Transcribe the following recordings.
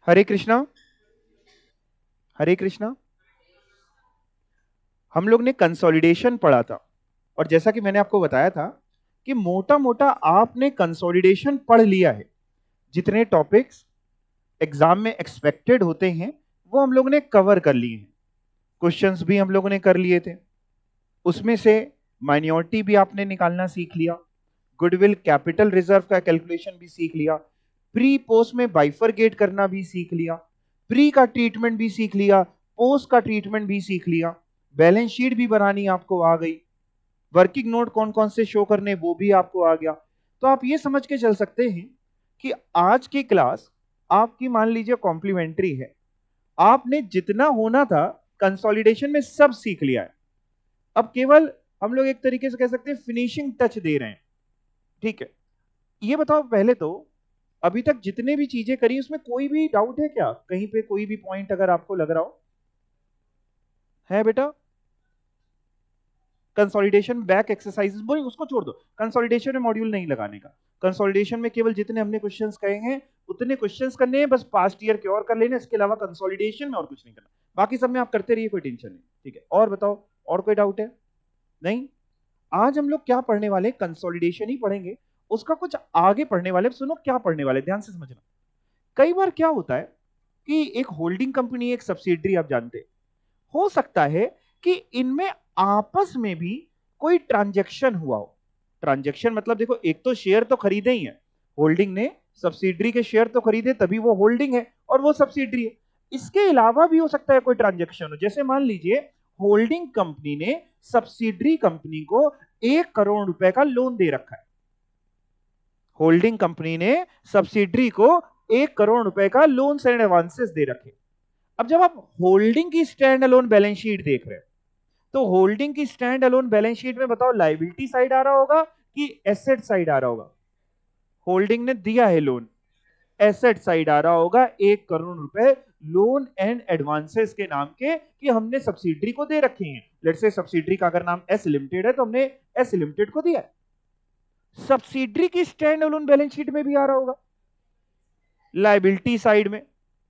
हरे कृष्णा। हरे कृष्णा। हम लोग ने कंसोलिडेशन पढ़ा था और जैसा कि मैंने आपको बताया था कि मोटा मोटा आपने कंसोलिडेशन पढ़ लिया है। जितने टॉपिक्स एग्जाम में एक्सपेक्टेड होते हैं वो हम लोग ने कवर कर लिए हैं। क्वेश्चंस भी हम लोगों ने कर लिए थे। उसमें से माइनॉरिटी भी आपने निकालना सीख लिया। गुडविल कैपिटल रिजर्व का कैलकुलेशन भी सीख लिया। प्री पोस्ट में बाइफरगेट करना भी सीख लिया। प्री का ट्रीटमेंट भी सीख लिया। पोस्ट का ट्रीटमेंट भी सीख लिया। बैलेंस शीट भी बनानी आपको आ गई। वर्किंग नोट कौन कौन से शो करने वो भी आपको आ गया। तो आप ये समझ के चल सकते हैं कि आज की क्लास आपकी मान लीजिए कॉम्प्लीमेंट्री है। आपने जितना होना था कंसोलिडेशन में सब सीख लिया है। अब केवल हम लोग एक तरीके से कह सकते हैं फिनिशिंग टच दे रहे हैं। ठीक है, ये बताओ पहले तो अभी तक जितने भी चीजें करी उसमें कोई भी डाउट है क्या? कहीं पे कोई भी पॉइंट अगर आपको लग रहा हो? है बेटा? कंसोलिडेशन बैक एक्सरसाइजेस बोल उसको छोड़ दो। कंसोलिडेशन में मॉड्यूल नहीं लगाने का। कंसोलिडेशन में केवल जितने हमने क्वेश्चंस कहे हैं उतने क्वेश्चंस करने हैं, बस पास्ट ईयर के और कर लेने, इसके अलावा कंसोलिडेशन में और कुछ नहीं करना। बाकी सब में आप करते रहिए, कोई टेंशन नहीं। ठीक है, और बताओ और कोई डाउट है? नहीं। आज हम लोग क्या पढ़ने वाले? कंसोलिडेशन ही पढ़ेंगे। उसका कुछ आगे पढ़ने वाले। सुनो क्या पढ़ने वाले, ध्यान से समझना। कई बार क्या होता है कि एक होल्डिंग कंपनी, एक सब्सिडरी, आप जानते हैं, हो सकता है कि इनमें आपस में भी कोई ट्रांजैक्शन हुआ हो। ट्रांजैक्शन मतलब देखो, एक तो शेयर तो खरीदे ही है, होल्डिंग ने सब्सिडरी के शेयर तो खरीदे तभी वो होल्डिंग है और वो सब्सिडरी है। इसके अलावा भी हो सकता है कोई ट्रांजैक्शन हो। जैसे मान लीजिए होल्डिंग कंपनी ने सब्सिडरी कंपनी को 1 करोड़ रुपए का लोन दे रखा है। होल्डिंग कंपनी ने सब्सिडरी को 1 करोड़ रुपए का लोन एंड एडवांसेस दे रखे। अब जब आप होल्डिंग की स्टैंड अलोन बैलेंस शीट देख रहे हैं तो होल्डिंग की स्टैंड अलोन बैलेंस शीट में बताओ लायबिलिटी साइड आ रहा होगा कि एसेट साइड आ रहा होगा? होल्डिंग ने दिया है लोन, एसेट साइड आ रहा होगा। 1 करोड़ रुपए लोन एंड एडवांसेस के नाम के कि हमने सब्सिडरी को दे रखे हैं। लेट्स से सब्सिडरी का अगर नाम एस लिमिटेड है तो हमने एस लिमिटेड को दिया है। सब्सिडरी की स्टैंड अलोन बैलेंस शीट में भी आ रहा होगा लायबिलिटी साइड में,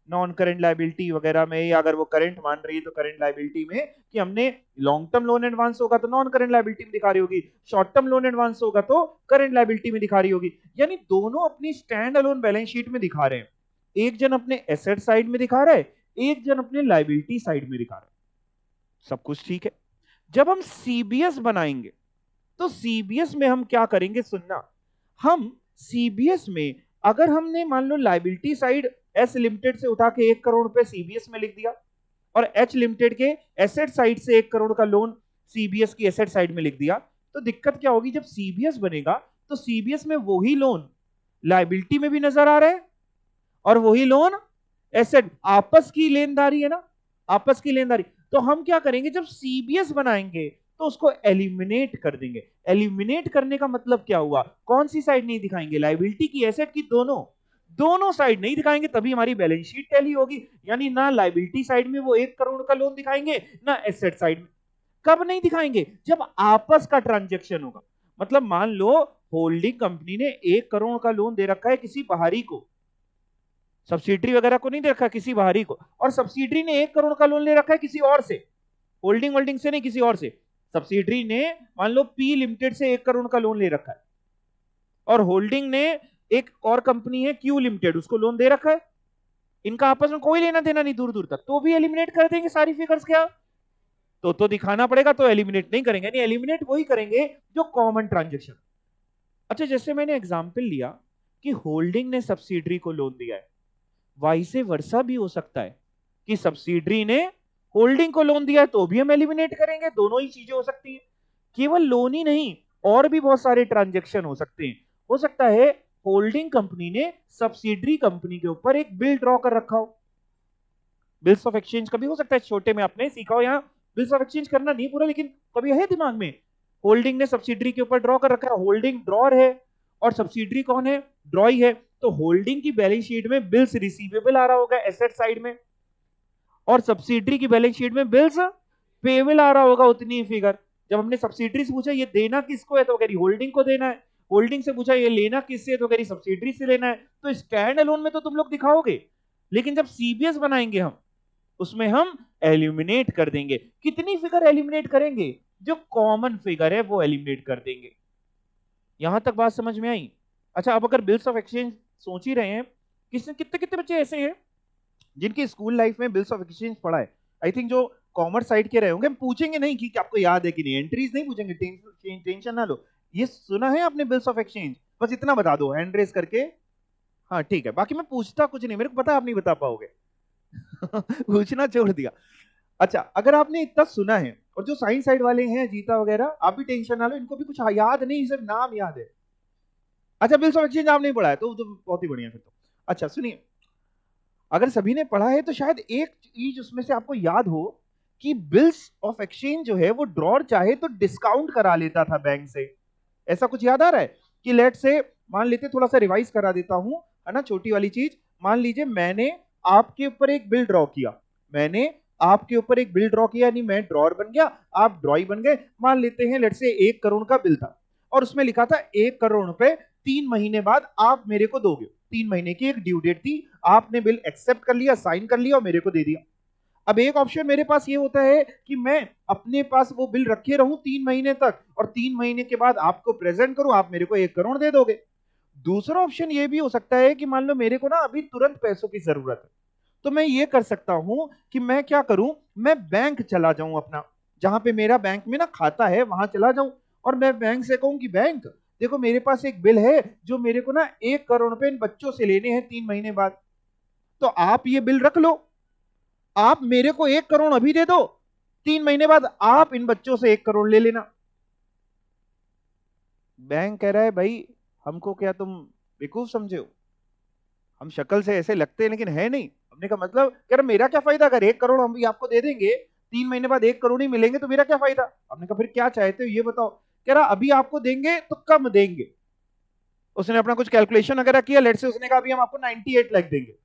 नॉन करेंट लायबिलिटी वगैरह में, या अगर वो करंट मान रही है तो करंट लायबिलिटी में कि हमने लॉन्ग टर्म लोन एडवांस होगा तो नॉन करंट लायबिलिटी में दिखा रही होगी, शॉर्ट टर्म लोन एडवांस होगा तो करंट लायबिलिटी में दिखा रही होगी। यानी दोनों अपनी स्टैंड अलोन बैलेंस शीट में दिखा रहे हैं। एक जन अपने एसेट साइड में दिखा रहा है, एक जन अपने लायबिलिटी साइड में दिखा रहा है। सब कुछ ठीक है। जब हम सीबीएस बनाएंगे तो सीबीएस में हम क्या करेंगे सुनना। हम सीबीएस में अगर हमने मान लो लायबिलिटी साइड एस लिमिटेड से उठा के 1 करोड़ रुपए सीबीएस में लिख दिया और एच लिमिटेड के एसेट साइड से 1 करोड़ का लोन सीबीएस की एसेट साइड में लिख दिया, तो दिक्कत क्या होगी? जब सीबीएस बनेगा तो सीबीएस में वही लोन लायबिलिटी में भी नजर आ रहा है और वही लोन एसेट, आपस की लेनदारी है ना, आपस की लेनदारी। तो हम क्या करेंगे जब सीबीएस बनाएंगे तो उसको एलिमिनेट कर देंगे। एलिमिनेट करने का मतलब क्या हुआ? कौन सी साइड नहीं दिखाएंगे? लायबिलिटी की, एसेट की, दोनों दोनों साइड नहीं दिखाएंगे, तभी हमारी बैलेंस शीट टैली होगी। यानी ना लायबिलिटी साइड में वो 1 करोड़ का लोन दिखाएंगे ना एसेट साइड में। कब नहीं दिखाएंगे? जब आपस का ट्रांजेक्शन होगा। मतलब मान लो होल्डिंग कंपनी ने 1 करोड़ का लोन दे रखा है किसी बाहरी को, सब्सिडरी वगैरह को नहीं दे रखा, किसी बाहरी को, और सब्सिडरी ने 1 करोड़ का लोन ले रखा है किसी और से, होल्डिंग होल्डिंग से नहीं, किसी और से। सब्सिडरी ने मान लो पी लिमिटेड से 1 करोड़ का लोन ले रखा है और होल्डिंग ने एक और कंपनी है क्यू लिमिटेड, उसको लोन दे रखा है। इनका आपस में कोई लेना देना नहीं दूर दूर तक, तो भी एलिमिनेट कर देंगे सारी फिगर्स। क्या तो दिखाना पड़ेगा, तो एलिमिनेट नहीं करेंगे। नहीं, एलिमिनेट वही करेंगे जो कॉमन ट्रांजेक्शन। अच्छा, जैसे मैंने एग्जांपल लिया कि होल्डिंग ने सब्सिडरी को लोन दिया है, वाइसे वर्सा भी हो सकता है कि सब्सिडरी ने होल्डिंग को लोन दिया है तो भी हम एलिमिनेट करेंगे। दोनों ही चीजें हो सकती हैं। केवल लोन ही नहीं, और भी बहुत सारे ट्रांजैक्शन हो सकते हैं। हो सकता है होल्डिंग कंपनी ने सब्सिडरी कंपनी के ऊपर एक बिल ड्रॉ कर रखा हो। बिल्स ऑफ एक्सचेंज कभी हो सकता है, छोटे में आपने सीखा हो यहाँ बिल्स ऑफ एक्सचेंज करना नहीं पूरा, लेकिन कभी है दिमाग में। होल्डिंग ने सब्सिडरी के ऊपर ड्रॉ कर रखा है, होल्डिंग ड्रॉर है और सब्सिडरी कौन है? ड्रॉई है। तो होल्डिंग की बैलेंस शीट में बिल्स रिसीवेबल आ रहा होगा एसेट साइड में, और सब्सिडरी की बैलेंस शीट में बिल्स पेबल आ रहा होगा उतनी फिगर। जब हमने सब्सिडरी से पूछा ये देना किसको है तो कह रही होल्डिंग को देना है, होल्डिंग से पूछा ये लेना किससे है तो कह रही सब्सिडरी से लेना है। तो स्टैंड अलोन में तो तुम लोग दिखाओगे लेकिन जब सीबीएस बनाएंगे हम, उसमें हम एलिमिनेट कर देंगे। कितनी फिगर एलिमिनेट करेंगे? जो कॉमन फिगर है वो एलिमिनेट कर देंगे। यहां तक बात समझ में आई? अच्छा, अब अगर बिल्स ऑफ एक्सचेंज सोच ही रहे हैं, कितने कितने कितने बच्चे ऐसे हैं जिनकी स्कूल लाइफ में बिल्स ऑफ एक्सचेंज पढ़ा है? आई थिंक जो कॉमर्स साइड के रहे होंगे, हम पूछेंगे नहीं कि आपको याद है कि नहीं, एंट्रीज नहीं पूछेंगे, टेंशन ना लो। ये सुना है आपने बिल्स ऑफ एक्सचेंज? बस इतना बता दो हैंड रेस करके। हाँ ठीक है, बाकी मैं पूछता कुछ नहीं, मेरे को पता आप नहीं बता पाओगे। पूछना छोड़ दिया। अच्छा, अगर आपने इतना सुना है, और जो साइंस साइड वाले हैं जीता वगैरह, आप भी टेंशन ना लो, इनको भी कुछ याद नहीं, सिर्फ नाम याद है। अच्छा, बिल्स ऑफ एक्सचेंज आप नहीं पढ़ा है तो बहुत ही बढ़िया फिर तो। अच्छा सुनिए, अगर सभी ने पढ़ा है तो शायद एक चीज उसमें से आपको याद हो कि बिल्स ऑफ एक्सचेंज जो है वो ड्रॉर चाहे तो डिस्काउंट करा लेता था बैंक से। ऐसा कुछ याद आ रहा है? कि लेट से मान लेते, थोड़ा सा रिवाइज करा देता हूं, है ना, छोटी वाली चीज। मान लीजिए मैंने आपके ऊपर एक बिल ड्रॉ किया, मैंने आपके ऊपर एक बिल ड्रॉ किया, यानी मैं ड्रॉर बन गया, आप ड्रॉई बन गए। मान लेते हैं लेट से 1 करोड़ का बिल था, और उसमें लिखा था 1 करोड़ रुपए 3 महीने बाद आप मेरे को दोगे। 3 महीने की एक ड्यू डेट थी, आपने बिल एक्सेप्ट कर लिया, साइन कर लिया और मेरे को दे दिया। अब एक ऑप्शन मेरे पास ये होता है कि मैं अपने पास वो बिल रखे रहूं 3 महीने तक, और 3 महीने के बाद आपको प्रेजेंट करूं, आप मेरे को 1 करोड़ दे दोगे। दूसरा ऑप्शन ये भी हो सकता है कि मान लो मेरे को ना अभी तुरंत पैसों की जरूरत है, तो मैं ये कर सकता हूं कि मैं क्या करूं, मैं बैंक चला जाऊं अपना, जहां पे मेरा बैंक में ना खाता है वहां चला जाऊं, और मैं बैंक से कहूं कि बैंक देखो मेरे पास एक बिल है जो मेरे को ना 1 करोड़ रुपए इन बच्चों से लेने हैं 3 महीने बाद, तो आप ये बिल रख लो, आप मेरे को 1 करोड़ अभी दे दो, 3 महीने बाद आप इन बच्चों से 1 करोड़ ले लेना। बैंक कह रहा है भाई हमको क्या तुम बेवकूफ समझे हो? हम शक्ल से ऐसे लगते हैं लेकिन है नहीं। हमने कहा मतलब, कह रहा मेरा क्या फायदा, अगर 1 करोड़ हम भी आपको दे देंगे, 3 महीने बाद 1 करोड़ ही मिलेंगे तो मेरा क्या फायदा? हमने कहा फिर क्या चाहते हो ये बताओ। कह रहा अभी आपको देंगे तो कम देंगे। उसने अपना कुछ कैलकुलेशन वगैरह किया, लेट से उसने कहा अभी हम आपको 98 लाख देंगे।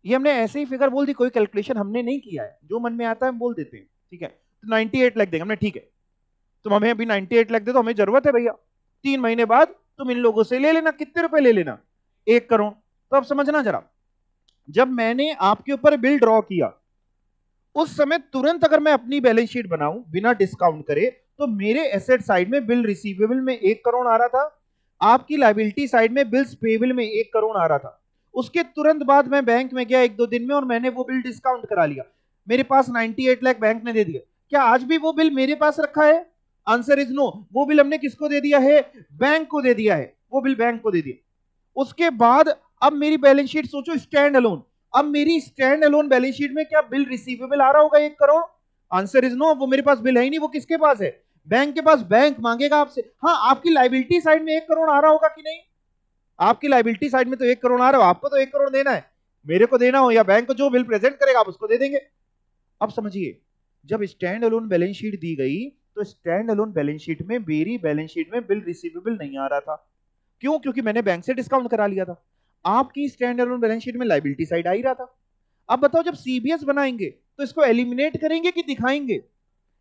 ये हमने ऐसे ही फिगर बोल दी, कोई कैलकुलेशन हमने नहीं किया है, जो मन में आता है हम बोल देते हैं, ठीक है, तो 98 लाख देंगे। हमने ठीक है, तुम हमें अभी 98 लाख दे दो, हमें जरूरत है भैया, 3 महीने बाद तुम इन लोगों से ले लेना, कितने रुपए ले लेना, 1 करोड़। तो अब समझना जरा, जब मैंने आपके ऊपर बिल ड्रॉ किया, उस समय तुरंत अगर मैं अपनी बैलेंस शीट बनाऊं बिना डिस्काउंट करे, तो मेरे एसेट साइड में बिल रिसीवेबल में 1 करोड़ आ रहा था, आपकी लाइबिलिटी साइड में बिल्स पेबल में 1 करोड़ आ रहा था। उसके तुरंत बाद मैं बैंक में गया 1-2 दिन में, और मैंने वो बिल डिस्काउंट करा लिया, मेरे पास 98 लाख बैंक ने दे दिया। क्या आज भी वो बिल मेरे पास रखा है? Answer is no. वो बिल हमने किसको दे दिया है? बैंक को दे दिया है, वो बिल बैंक को दे दिया। उसके बाद अब मेरी बैलेंस शीट सोचो स्टैंड अलोन, अब मेरी स्टैंड अलोन बैलेंस शीट में क्या बिल रिसीवेबल आ रहा होगा 1 करोड़? Answer is no. वो मेरे पास बिल है ही नहीं, वो किसके पास है? बैंक के पास। बैंक मांगेगा आपसे। हाँ, आपकी लाइबिलिटी साइड में 1 करोड़ आ रहा होगा कि नहीं? आपकी लाइबिलिटी साइड में तो 1 करोड़ आ रहा हो, आपको तो 1 करोड़ देना है, मेरे को देना हो या बैंक को, जो बिल प्रेजेंट करेगा आप उसको दे देंगे। अब समझिए, जब स्टैंड अलोन बैलेंस शीट दी गई, तो स्टैंड अलोन बैलेंस शीट में, मेरी बैलेंस शीट में बिल रिसीवेबल नहीं आ रहा था। क्यों? क्योंकि मैंने बैंक से डिस्काउंट करा लिया था। आपकी स्टैंड अलोन बैलेंस शीट में लाइबिलिटी साइड आ ही रहा था। अब बताओ, जब सीबीएस बनाएंगे तो इसको एलिमिनेट करेंगे कि दिखाएंगे?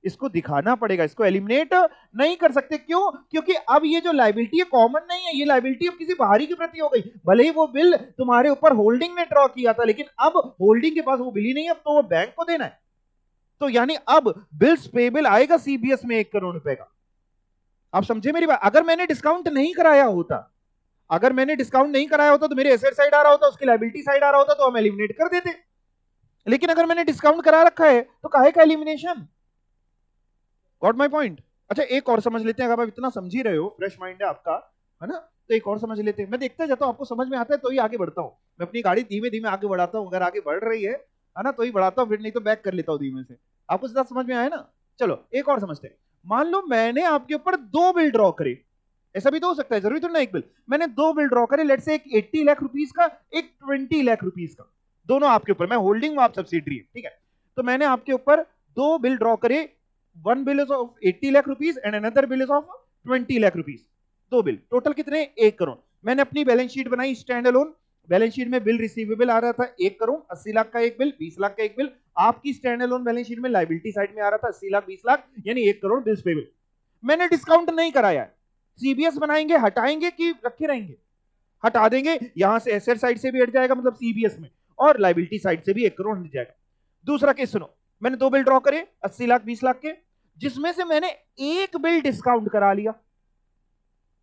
इसको दिखाना पड़ेगा, इसको एलिमिनेट नहीं कर सकते। क्यों? क्योंकि अब ये जो लाइबिलिटी है कॉमन नहीं है, ये लाइबिलिटी अब किसी बाहरी के प्रति हो गई। भले ही वो बिल तुम्हारे ऊपर होल्डिंग में ड्रॉ किया था, लेकिन अब होल्डिंग के पास वो बिल ही नहीं है, अब तो वो बैंक को देना है। तो यानी अब बिल्स पेबल आएगा सीबीएस में 1 करोड़ रुपए का। आप समझे मेरी बात? अगर मैंने डिस्काउंट नहीं कराया होता, अगर मैंने डिस्काउंट नहीं कराया होता तो मेरे एसेट साइड आ रहा होता, उसकी लाइबिलिटी साइड आ रहा होता, तो हम एलिमिनेट कर देते। लेकिन अगर मैंने डिस्काउंट करा रखा है तो काहे का एलिमिनेशन? Got my point? अच्छा, एक और समझ लेते हैं, अगर आप इतना समझ ही रहे हो, फ्रेश माइंड है आपका, है ना, तो एक और समझ लेते हैं। मैं देखता जाता हूं, आपको समझ में आता है तो ही आगे बढ़ता हूं। मैं अपनी गाड़ी धीमे धीमे आगे बढ़ाता हूं, अगर आगे बढ़ रही है ना, तो ही बढ़ाता हूं, फिर नहीं तो बैक कर लेता हूं धीमे से। आपको सीधा समझ में आया ना? चलो एक और समझते हैं। मान लो मैंने आपके ऊपर 2 बिल ड्रॉ करे, ऐसा भी तो हो सकता है, जरूरी तो ना एक बिल। मैंने 2 बिल ड्रॉ करे, लेट से एक 80 लाख रुपीस का, एक 20 लाख रुपीस का, दोनों आपके ऊपर, मैं होल्डिंग, आप सब्सिडरी है, ठीक है। तो मैंने आपके ऊपर 2 बिल ड्रॉ करे, one bill is of 80 lakh rupees and another bill is of 20 lakh rupees. 2 bill total कितने? 1 करोड़। मैंने अपनी बैलेंस शीट बनाई स्टैंड अलोन, बैलेंस शीट में बिल रिसीवेबल आ रहा था 1 करोड़, 80 लाख का एक बिल, 20 लाख का एक बिल। आपकी स्टैंड अलोन बैलेंस शीट में लाइबिलिटी साइड में आ रहा था 80 लाख, 20 लाख, यानी 1 करोड़ बिल्स पेबल। मैंने डिस्काउंट नहीं कराया है। सीबीएस बनाएंगे, हटाएंगे कि रखे रहेंगे? हटा देंगे। यहां से एसेट साइड से भी हट जाएगा, मतलब सीबीएस में, और लाइबिलिटी साइड से भी 1 करोड़ मिल जाएगा। दूसरा केस सुनो, मैंने 2 बिल ड्रॉ करे 80 लाख 20 लाख के, जिसमें से मैंने एक बिल डिस्काउंट करा लिया।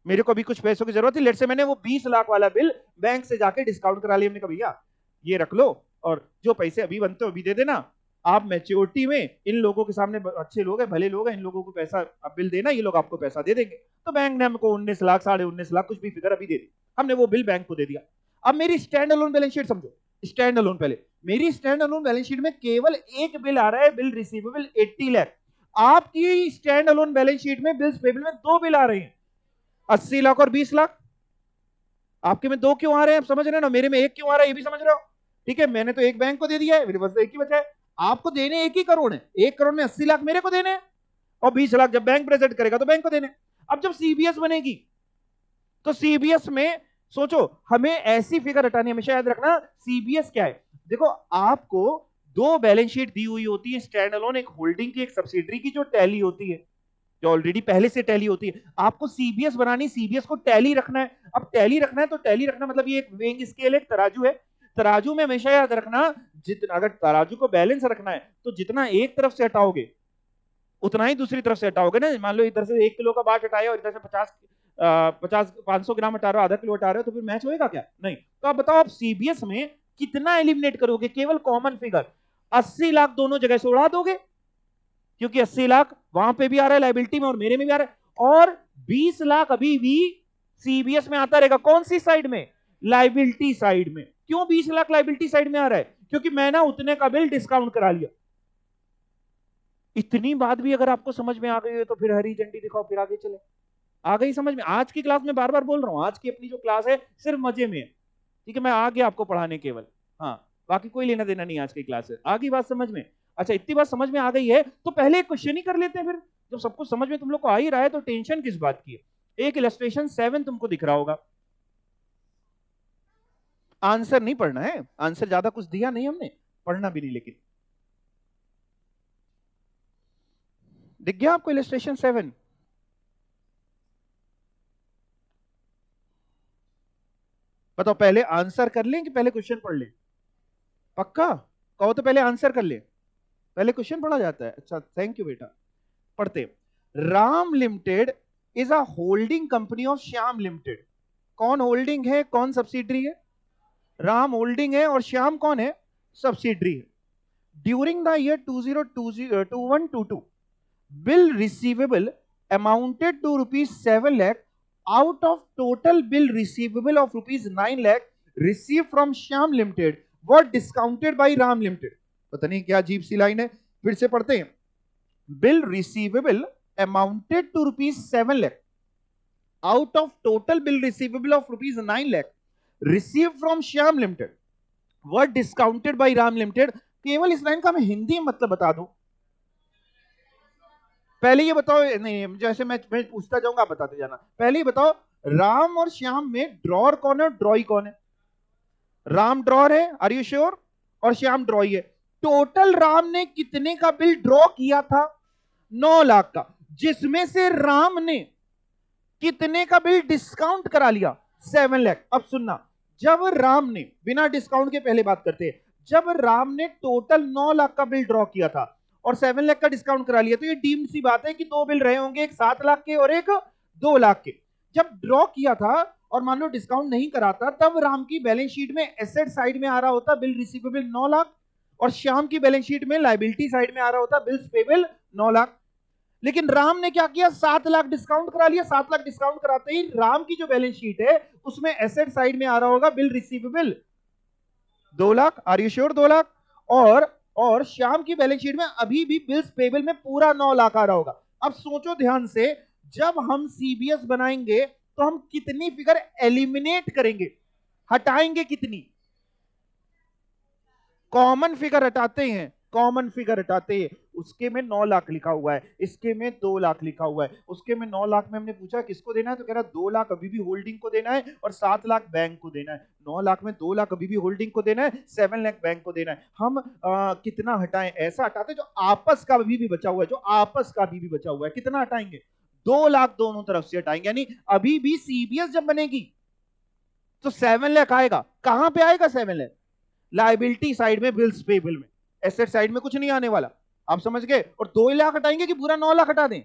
मेरे को भी कुछ पैसों की जरूरत थी, लेट से मैंने वो 20 लाख वाला बिल बैंक से जाके डिस्काउंट करा लिया। हमने कहा भैया ये रख लो और जो पैसे अभी बनते हो अभी दे देना, आप मैच्योरिटी में इन लोगों के सामने, अच्छे लोग हैं भले लोग हैं, इन लोगों को पैसा अब बिल देना, ये लोग आपको पैसा दे देंगे। तो बैंक ने हमको 19 लाख 19.5 लाख कुछ भी फिगर अभी दे दी, हमने वो बिल बैंक को दे दिया। अब मेरी स्टैंड अलोन बैलेंस शीट समझो, स्टैंड अलोन पहले मेरी स्टैंड अलोन बैलेंस शीट में केवल एक बिल आ रहा है, बिल रिसीवेबल 80 लाख। आपकी स्टैंड अलोन बैलेंस शीट में बिल्स पेबल में 2 बिल आ रहे हैं, 80 लाख और 20 लाख। आपके में 2 क्यों आ रहे हैं, आप समझ रहे हैं ना, मेरे में 1 क्यों आ रहा है ये भी समझ रहे हो। ठीक है, मैंने तो एक बैंक को दे दिया है, मेरे पास तो 1 ही बचा है। आपको देने 1 ही करोड़ है, 1 करोड़ में 80 लाख मेरे को देने हैं और 20 लाख जब बैंक प्रेजेंट करेगा तो बैंक को देने। अब जब सीबीएस बनेगी तो सीबीएस में सोचो, हमें ऐसी फिगर हटानी, हमेशा याद रखना सीबीएस क्या है। देखो आपको 2 बैलेंस शीट दी हुई होती है, स्टैंड अलोन, एक होल्डिंग की एक सब्सिडरी की, जो टैली होती है, जो ऑलरेडी पहले से टैली होती है। आपको सीबीएस बनानी, सीबीएस को टैली रखना है। अब टैली रखना है तो टैली रखना मतलब ये एक वेइंग स्केल, एक तराजू है। तराजू में हमेशा याद रखना, जितना अगर तराजू को बैलेंस रखना है तो जितना एक तरफ से हटाओगे उतना ही दूसरी तरफ से हटाओगे ना। मान लो इधर से 1 किलो का बाट हटाया और इधर से 500 ग्राम हटा रहे हो, आधा किलो हटा रहे हो, तो फिर मैच होएगा क्या? नहीं। तो आप बताओ, आप सीबीएस में कितना एलिमिनेट करोगे? केवल कॉमन फिगर 80 लाख दोनों जगह से उड़ा दोगे, क्योंकि 80 लाख वहां पे भी आ रहा है लाइबिलिटी में और मेरे में भी आ रहा है, और 20 लाख अभी भी सीबीएस में आता रहेगा। कौन सी साइड में? लाइबिलिटी साइड में। क्यों 20 लाख लाइबिलिटी साइड में आ रहा है? क्योंकि मैं ना उतने का बिल डिस्काउंट करा लिया। इतनी बात भी अगर आपको समझ में आ गई है तो फिर हरी झंडी दिखाओ, फिर आगे चले। आ गई समझ में? आज की क्लास में बार बार बोल रहा हूं, आज की अपनी जो क्लास है सिर्फ मजे में है। ठीक है, मैं आ गया आपको पढ़ाने केवल, हाँ, बाकी कोई लेना देना नहीं आज की क्लास से। आ गई बात समझ में? अच्छा, इतनी बात समझ में आ गई है तो पहले एक क्वेश्चन ही कर लेते हैं। फिर जब सब कुछ समझ में तुम लोग को आ ही रहा है तो टेंशन किस बात की है। एक इलस्ट्रेशन 7 तुमको दिख रहा होगा, आंसर नहीं पढ़ना है, आंसर ज्यादा कुछ दिया नहीं हमने, पढ़ना भी नहीं, लेकिन दिख गया आपको इलस्ट्रेशन 7? बताओ, पहले आंसर कर लें कि पहले क्वेश्चन पढ़ लें? पक्का कहो तो पहले आंसर कर ले, पहले क्वेश्चन पढ़ा जाता है। अच्छा, थैंक यू बेटा। पढ़ते। Ram limited is a holding company of Shyam limited. कौन होल्डिंग है, कौन सब्सिडरी है? राम होल्डिंग है और श्याम कौन है? सब्सिडरी है। During the year 2021-22 bill receivable amounted to ₹7 lakh out of total bill receivable of ₹9 lakh received from Shyam Limited were discounted by Ram Limited। पता नहीं क्या अजीब सी लाइन है, फिर से पढ़ते हैं। Bill receivable amounted to ₹7 lakh out of total bill receivable of ₹9 lakh received from Shyam Limited were discounted by Ram Limited। केवल इस लाइन का मैं हिंदी मतलब बता दूं। पहले ये बताओ, नहीं जैसे मैं पूछता जाऊंगा आप बताते जाना। पहले ये बताओ, राम और श्याम में ड्रॉर कौन है, ड्रॉई कौन है? राम ड्रॉर है, आर यू श्योर? और श्याम ड्रॉई है। टोटल राम ने कितने का बिल ड्रॉ किया था? 9 लाख का, जिसमें से राम ने कितने का बिल डिस्काउंट करा लिया? 7 लाख। अब सुनना, जब राम ने, बिना डिस्काउंट के पहले बात करते हैं, जब राम ने टोटल 9 लाख का बिल ड्रॉ किया था और 7 लाख का डिस्काउंट करा लिया, तो ये डीम्ड सी बात है कि 2 बिल रहे होंगे, एक 7 लाख के और एक 2 लाख के। जब ड्रॉ किया था और मान लो डिस्काउंट नहीं कराता, तब राम की बैलेंस शीट में एसेट साइड में आ रहा होता बिल रिसीवेबल 9 लाख और श्याम की बैलेंस शीट में लायबिलिटी साइड में आ रहा होता बिल्स पेबल 9 लाख। लेकिन राम ने क्या किया? 7 लाख डिस्काउंट करा लिया। 7 लाख डिस्काउंट कराते ही राम की जो बैलेंस शीट है उसमें एसेट साइड में आ रहा होगा bill receivable 2 lakh. Are you sure? 2 lakh. और श्याम की बैलेंस शीट में अभी भी बिल्स पेबल में पूरा 9 लाख आ रहा होगा। अब सोचो ध्यान से, जब हम सीबीएस बनाएंगे तो हम कितनी फिगर एलिमिनेट करेंगे, हटाएंगे कितनी? कॉमन फिगर हटाते हैं, कॉमन फिगर हटाते हैं। उसके में 9 लाख लिखा हुआ है, इसके में 2 लाख लिखा हुआ है। उसके में 9 लाख में हमने पूछा किसको देना है, तो कह रहा 2 लाख अभी भी होल्डिंग को देना है और 7 लाख बैंक को देना है। 9 लाख में 2 लाख अभी भी होल्डिंग को देना है, 7 लाख बैंक को देना है। हम कितना हटाएं? ऐसा हटाते जो आपस का अभी भी बचा हुआ है, जो आपस का अभी भी बचा हुआ है। कितना हटाएंगे? 2 लाख दोनों तरफ से हटाएंगे। यानी अभी भी सीबीएस जब बनेगी तो 7 लाख आएगा। कहां पे आएगा 7 लाख? लायबिलिटी साइड में बिल्स पेबल में, एसेट साइड में कुछ नहीं आने वाला, आप समझ गए। और 2 लाख हटाएंगे कि पूरा 9 लाख हटा दें?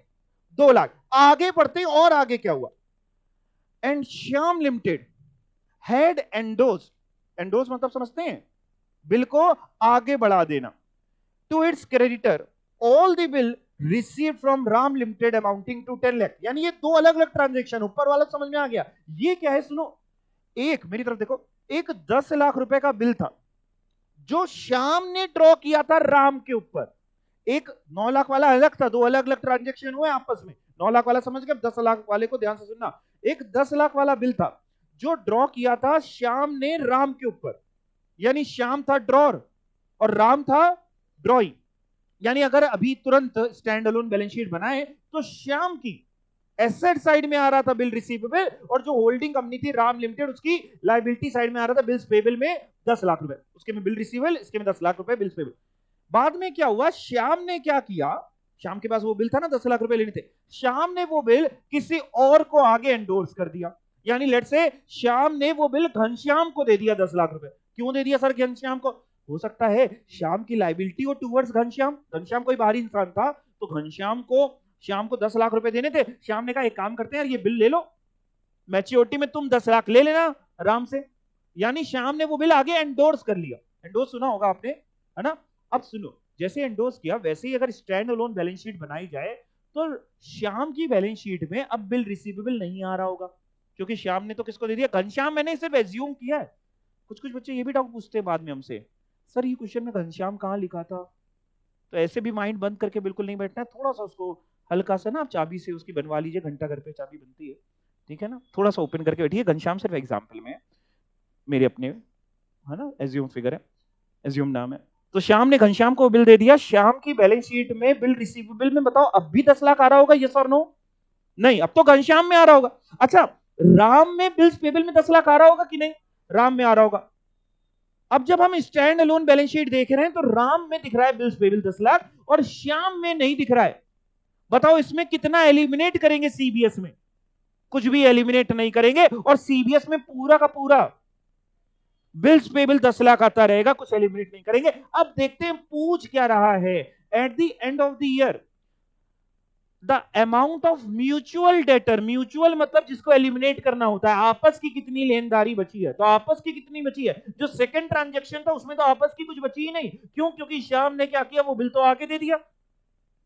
2 लाख। आगे बढ़ते हैं, और आगे क्या हुआ, and Shyam limited had endorse, endorse मतलब समझते हैं, बिल को आगे बढ़ा देना, to its creditor all the bill receive from Ram limited amounting to 10 lakh. यानी ये 2 अलग अलग ट्रांजेक्शन, ऊपर वाला समझ में आ गया। ये क्या है सुनो, एक मेरी तरफ देखो, एक 10 लाख रुपए का बिल था जो श्याम ने ड्रॉ किया था राम के ऊपर, एक 9 लाख वाला अलग था, 2 अलग अलग ट्रांजेक्शन हुए आपस में। 9 लाख वाला समझ गए, 10 लाख वाले को ध्यान से सुनना। एक 10 लाख वाला बिल था जो ड्रॉ किया था श्याम ने राम के ऊपर, यानी श्याम था ड्रॉर और राम था ड्रॉइंग। यानी अगर अभी तुरंत स्टैंड अलोन बैलेंस शीट बनाए तो श्याम की एसेट साइड में आ रहा था बिल रिसीवेबल, और जो होल्डिंग कंपनी थी राम लिमिटेड उसकी लायबिलिटी साइड में आ रहा था बिल्स पेबल में 10 लाख रुपए, उसके में बिल रिसीवेबल, इसके में 10 लाख रुपए बिल्स पेबल। बाद में क्या हुआ, श्याम ने क्या किया, श्याम के पास वो बिल था ना 10 लाख रुपए लेने थे, श्याम ने वो बिल किसी और को आगे एंडोर्स कर दिया। यानी लेट से श्याम ने वो बिल घनश्याम को दे दिया 10 लाख रुपए। क्यों दे दिया सर घनश्याम को? हो सकता है श्याम की लायबिलिटी हो टूवर्ड्स घनश्याम, घनश्याम कोई बाहरी इंसान था, तो घनश्याम को श्याम को 10 लाख रुपए देने थे। श्याम ने कहा एक काम करते हैं यार, ये बिल ले लो, मैच्योरिटी में तुम 10 लाख ले लेना आराम से। यानी श्याम ने वो बिल आगे एंडोर्स कर लिया। एंडोर्स सुना होगा आपने, है ना? अब सुनो, जैसे एंडोर्स किया वैसे ही अगर स्टैंड अलोन बैलेंस शीट बनाई जाए तो श्याम की बैलेंस शीट में अब बिल रिसीवेबल नहीं आ रहा होगा, क्योंकि श्याम ने तो किसको दे दिया, घनश्याम। मैंने सिर्फ एज्यूम किया है। कुछ कुछ बच्चे ये भी डाउट पूछते हैं बाद में हमसे, सर ये क्वेश्चन में घनश्याम कहाँ लिखा था? तो ऐसे भी माइंड बंद करके बिल्कुल नहीं बैठना है, थोड़ा सा उसको हल्का सा ना आप चाबी से उसकी बनवा लीजिए, घंटा घर पे चाबी बनती है, ठीक है ना, थोड़ा सा ओपन करके बैठिए। घनश्याम सिर्फ एग्जाम्पल में मेरे अपने, है ना, एज्यूम फिगर है, एज्यूम नाम है। तो श्याम ने घनश्याम को बिल दे दिया, श्याम की बैलेंस शीट में बिल रिसीवेबल में बताओ अब भी 10 लाख आ रहा होगा, यस और नो? नहीं, अब तो घनश्याम में आ रहा होगा। अच्छा, राम में बिल्स पेबल में 10 लाख आ रहा होगा कि नहीं? राम में आ रहा होगा। अब जब हम स्टैंड अलोन बैलेंस शीट देख रहे हैं तो राम में दिख रहा है बिल्स पेबल 10 लाख और श्याम में नहीं दिख रहा है। बताओ इसमें कितना एलिमिनेट करेंगे सीबीएस में? कुछ भी एलिमिनेट नहीं करेंगे, और सीबीएस में पूरा का पूरा बिल्स पेबल 10 लाख आता रहेगा, कुछ एलिमिनेट नहीं करेंगे। अब देखते हैं पूछ क्या रहा है, at the end of the year the amount of mutual debtor, mutual मतलब जिसको एलिमिनेट करना होता है, आपस की कितनी लेनदारी बची है। तो आपस की कितनी बची है? जो सेकंड ट्रांजैक्शन था उसमें तो आपस की कुछ बची ही नहीं। क्यों? क्योंकि श्याम ने क्या किया, वो बिल तो आके दे दिया।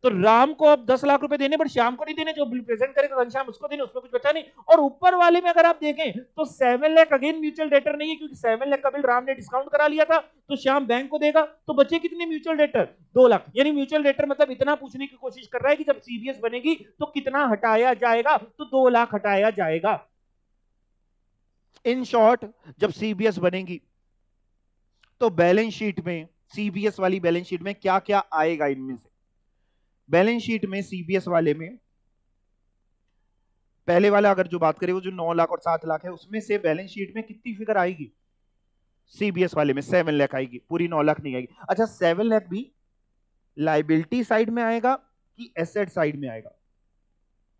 तो राम को अब 10 लाख रुपए देने, पर श्याम को नहीं देने, जो बिल प्रेजेंट करेगा घनश्याम उसको देने, उसमें कुछ बचा नहीं। और ऊपर वाले में अगर आप देखें तो 7 लाख अगेन म्यूचुअल डेटर नहीं है, क्योंकि 7 लाख का बिल राम ने डिस्काउंट करा लिया था, तो श्याम बैंक को देगा। तो बचे कितने म्यूचुअल डेटर? 2 लाख। यानी म्यूचुअल डेटर मतलब इतना पूछने की कोशिश कर रहा है कि जब सीबीएस बनेगी तो कितना हटाया जाएगा, तो 2 लाख हटाया जाएगा। इन शॉर्ट, जब सीबीएस बनेगी तो बैलेंस शीट में, सीबीएस वाली बैलेंस शीट में क्या क्या आएगा इनमें से? बैलेंस शीट में सीबीएस वाले में पहले वाला अगर जो बात करें वो जो 9 लाख और 7 लाख है, उसमें से बैलेंस शीट में कितनी फिगर आएगी? सीबीएस वाले में 7 लाख आएगी, पूरी 9 लाख नहीं आएगी। अच्छा, 7 लाख भी लाइबिलिटी साइड में आएगा कि एसेट साइड में आएगा?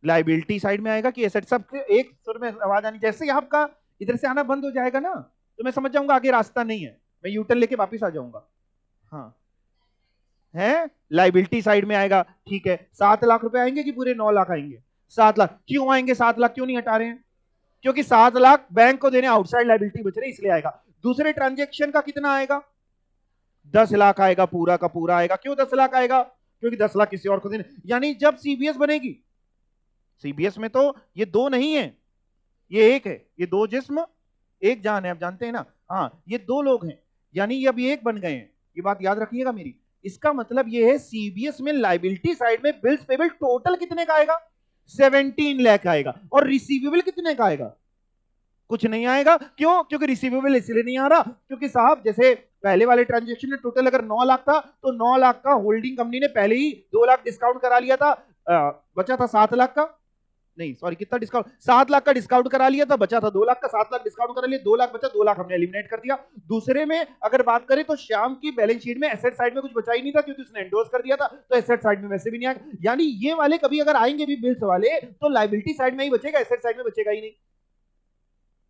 लाइबिलिटी साइड में आएगा कि एसेट? सब एक सुर में आवाज आनी, जैसे ही आपका इधर से आना बंद हो जाएगा ना तो मैं समझ जाऊंगा आगे रास्ता नहीं है, मैं यूटर्न लेके वापिस आ जाऊंगा। हाँ है, लाइबिलिटी साइड में आएगा, ठीक है। 7 लाख रुपए आएंगे कि पूरे 9 लाख आएंगे? 7 लाख। क्यों आएंगे 7 लाख? क्यों नहीं हटा रहे हैं? क्योंकि 7 लाख बैंक को देने, आउटसाइड लाइबिलिटी बच रही, इसलिए आएगा। दूसरे ट्रांजेक्शन का कितना आएगा? 10 लाख आएगा, पूरा का पूरा आएगा। क्यों 10 लाख आएगा? क्योंकि 10 लाख किसी और को देने। यानी जब सीबीएस बनेगी, सीबीएस में तो ये 2 नहीं है, ये 1 है, ये 2 जिस्म एक जान है, आप जानते हैं ना। हाँ, ये 2 लोग हैं, यानी ये अभी 1 बन गए हैं, ये बात याद रखिएगा मेरी। इसका मतलब ये है सीबीएस में लाइबिलिटी साइड में बिल्स पेबल टोटल कितने का आएगा? 17 लाख आएगा। और रिसीवेबल कितने का आएगा? कुछ नहीं आएगा। क्यों? क्योंकि रिसीवेबल इसलिए नहीं आ रहा क्योंकि साहब जैसे पहले वाले ट्रांजेक्शन में टोटल अगर 9 लाख था तो 9 लाख का होल्डिंग कंपनी ने पहले ही 2 लाख डिस्काउंट करा लिया था, बचा था 7 लाख का, नहीं सॉरी कितना डिस्काउंट, 7 लाख का डिस्काउंट करा लिया था, बचा था 2 लाख का, 7 लाख डिस्काउंट करा लिया, 2 लाख बचा, 2 लाख हमने एलिमिनेट कर दिया। दूसरे में अगर बात करें तो श्याम की बैलेंस शीट में एसेट साइड में कुछ बचा ही नहीं था क्योंकि उसने एंडोर्स कर दिया था, तो एसेट साइड में वैसे भी नहीं आएगा। यानी ये वाले कभी अगर आएंगे भी बिल्स वाले तो लायबिलिटी साइड में ही बचेगा, एसेट साइड में बचेगा ही नहीं।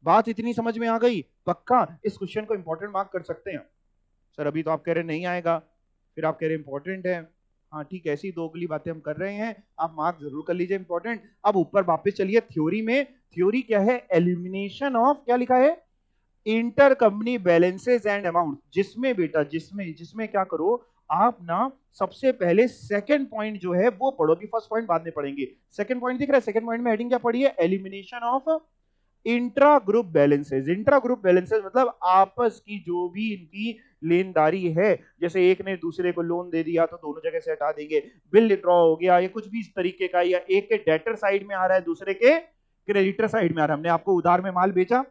बात इतनी समझ में आ गई? पक्का इस क्वेश्चन को इंपॉर्टेंट मार्क कर सकते हैं। सर अभी तो आप कह रहे नहीं आएगा, फिर आप कह रहे इंपॉर्टेंट है। हाँ ठीक है, ऐसी दो अगली बातें हम कर रहे हैं, आप मार्क जरूर कर लीजिए इंपॉर्टेंट। अब ऊपर वापस चलिए थ्योरी में। थ्योरी क्या है? एलिमिनेशन ऑफ, क्या लिखा है? Inter company balances and amount. जिसमें बेटा जिसमें जिसमें क्या करो आप ना, सबसे पहले सेकंड पॉइंट जो है वो पढ़ो, अभी फर्स्ट पॉइंट बाद में पढ़ेंगे। सेकंड पॉइंट दिख रहा है? सेकंड पॉइंट में हेडिंग क्या पढ़ी है? Elimination of intra group balances. Intra group balances मतलब आपस की जो भी इनकी लेनदारी है, जैसे एक ने दूसरे को लोन दे दिया तो दोनों जगह से हटा देंगे। बिल विड्रॉ हो गया या कुछ भी इस तरीके का, या एक के डेटर साइड में आ रहा है दूसरे के क्रेडिटर साइड में आ रहा है। हमने आपको उधार में माल बेचा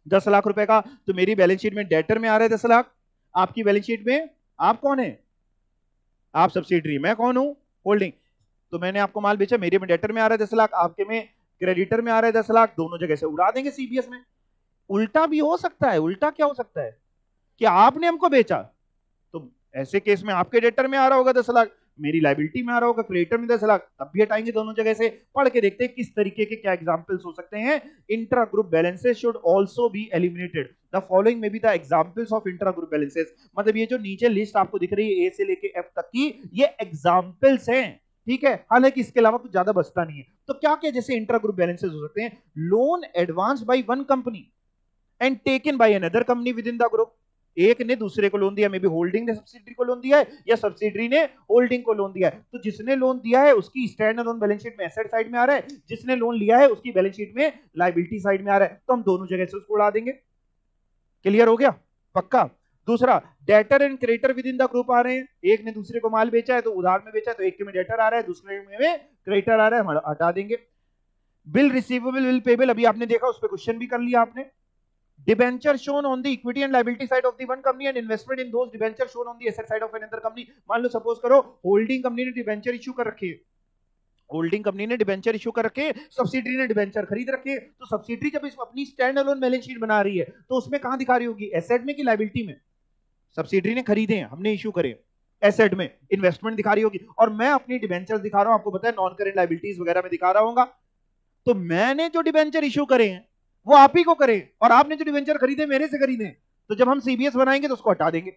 10 लाख रुपए का, तो मेरी बैलेंस शीट में डेटर में आ रहा है 10 लाख, आपकी बैलेंस शीट में आप कौन है? आप सब्सिडरी, मैं कौन हूं? होल्डिंग। तो मैंने आपको माल बेचा, मेरे में डेटर में आ रहा है 10 लाख, आपके में क्रेडिटर में आ रहा है 10 लाख, दोनों जगह से उड़ा देंगे सीबीएस में। उल्टा भी हो सकता है। उल्टा क्या हो सकता है? कि आपने हमको बेचा, तो ऐसे केस में आपके डेटर में आ रहा होगा 10 लाख, मेरी लाइबिलिटी में आ रहा होगा क्रेडिटर में 10 लाख, तब भी हटाएंगे दोनों जगह से। पढ़ के देखते हैं किस तरीके के क्या एग्जांपल्स हो सकते हैं। Intra group balances should also be eliminated. The following may be the examples of intra group balances. मतलब ये जो नीचे लिस्ट आपको दिख रही है ए से लेके एफ तक की, ये एग्जांपल्स हैं, ठीक है। हालांकि इसके अलावा कुछ ज्यादा बचता नहीं है। तो क्या क्या जैसे इंट्रा ग्रुप बैलेंसेस हो सकते हैं? Loan advance by one company and taken by another company with in the group. एक ने दूसरे को लोन दिया, मे बी होल्डिंग ने सब्सिडरी को लोन दिया है या सब्सिडरी ने होल्डिंग को लोन दिया है। तो जिसने लोन दिया है उसकी स्टैंड अलोन बैलेंस शीट में एसेट साइड में आ रहा है, जिसने लोन लिया है उसकी बैलेंस शीट में लायबिलिटी साइड में आ रहा है। तो हम दोनों जगह से उसको उड़ा देंगे। क्लियर हो गया? पक्का। दूसरा, debtor and creditor within the group आ रहे हैं। एक ने दूसरे को माल बेचा है तो उधार में बेचा है, तो एक के में डेटर आ रहा है, दूसरे में क्रेडिटर आ रहा है, हम हटा देंगे। बिल रिसीवेबल, बिल पेबल, अभी आपने देखा, उस पर क्वेश्चन भी कर लिया आपने। Debenture shown on the equity and liability side of the one company and investment in those debenture shown on the asset side of another company. मान लो सपोज करो होल्डिंग कंपनी ने डिबेंचर इशू कर रखी है, होल्डिंग कंपनी ने debenture issue कर रखे, subsidiary ने डिबेंचर खरीद रखे। तो सब्सिडरी जब इसमें अपनी स्टैंड अलोन बैलेंस शीट बना रही है तो उसमें कहां दिखा रही होगी? एसेट में कि लायबिलिटी में? सब्सिडरी ने खरीदे हैं, हमने इशू करे, एसेट में इन्वेस्टमेंट दिखा रही होगी। और मैं अपनी डिबेंचर दिखा रहा हूं, आपको पता है नॉन करेंट लायबिलिटीज वगैरह में दिखा रहा हूँ। तो मैंने जो डिबेंचर इशू करे हैं वो आप ही को करें, और आपने जो डिबेंचर खरीदे मेरे से खरीदे। तो जब हम सीबीएस बनाएंगे तो उसको हटा देंगे।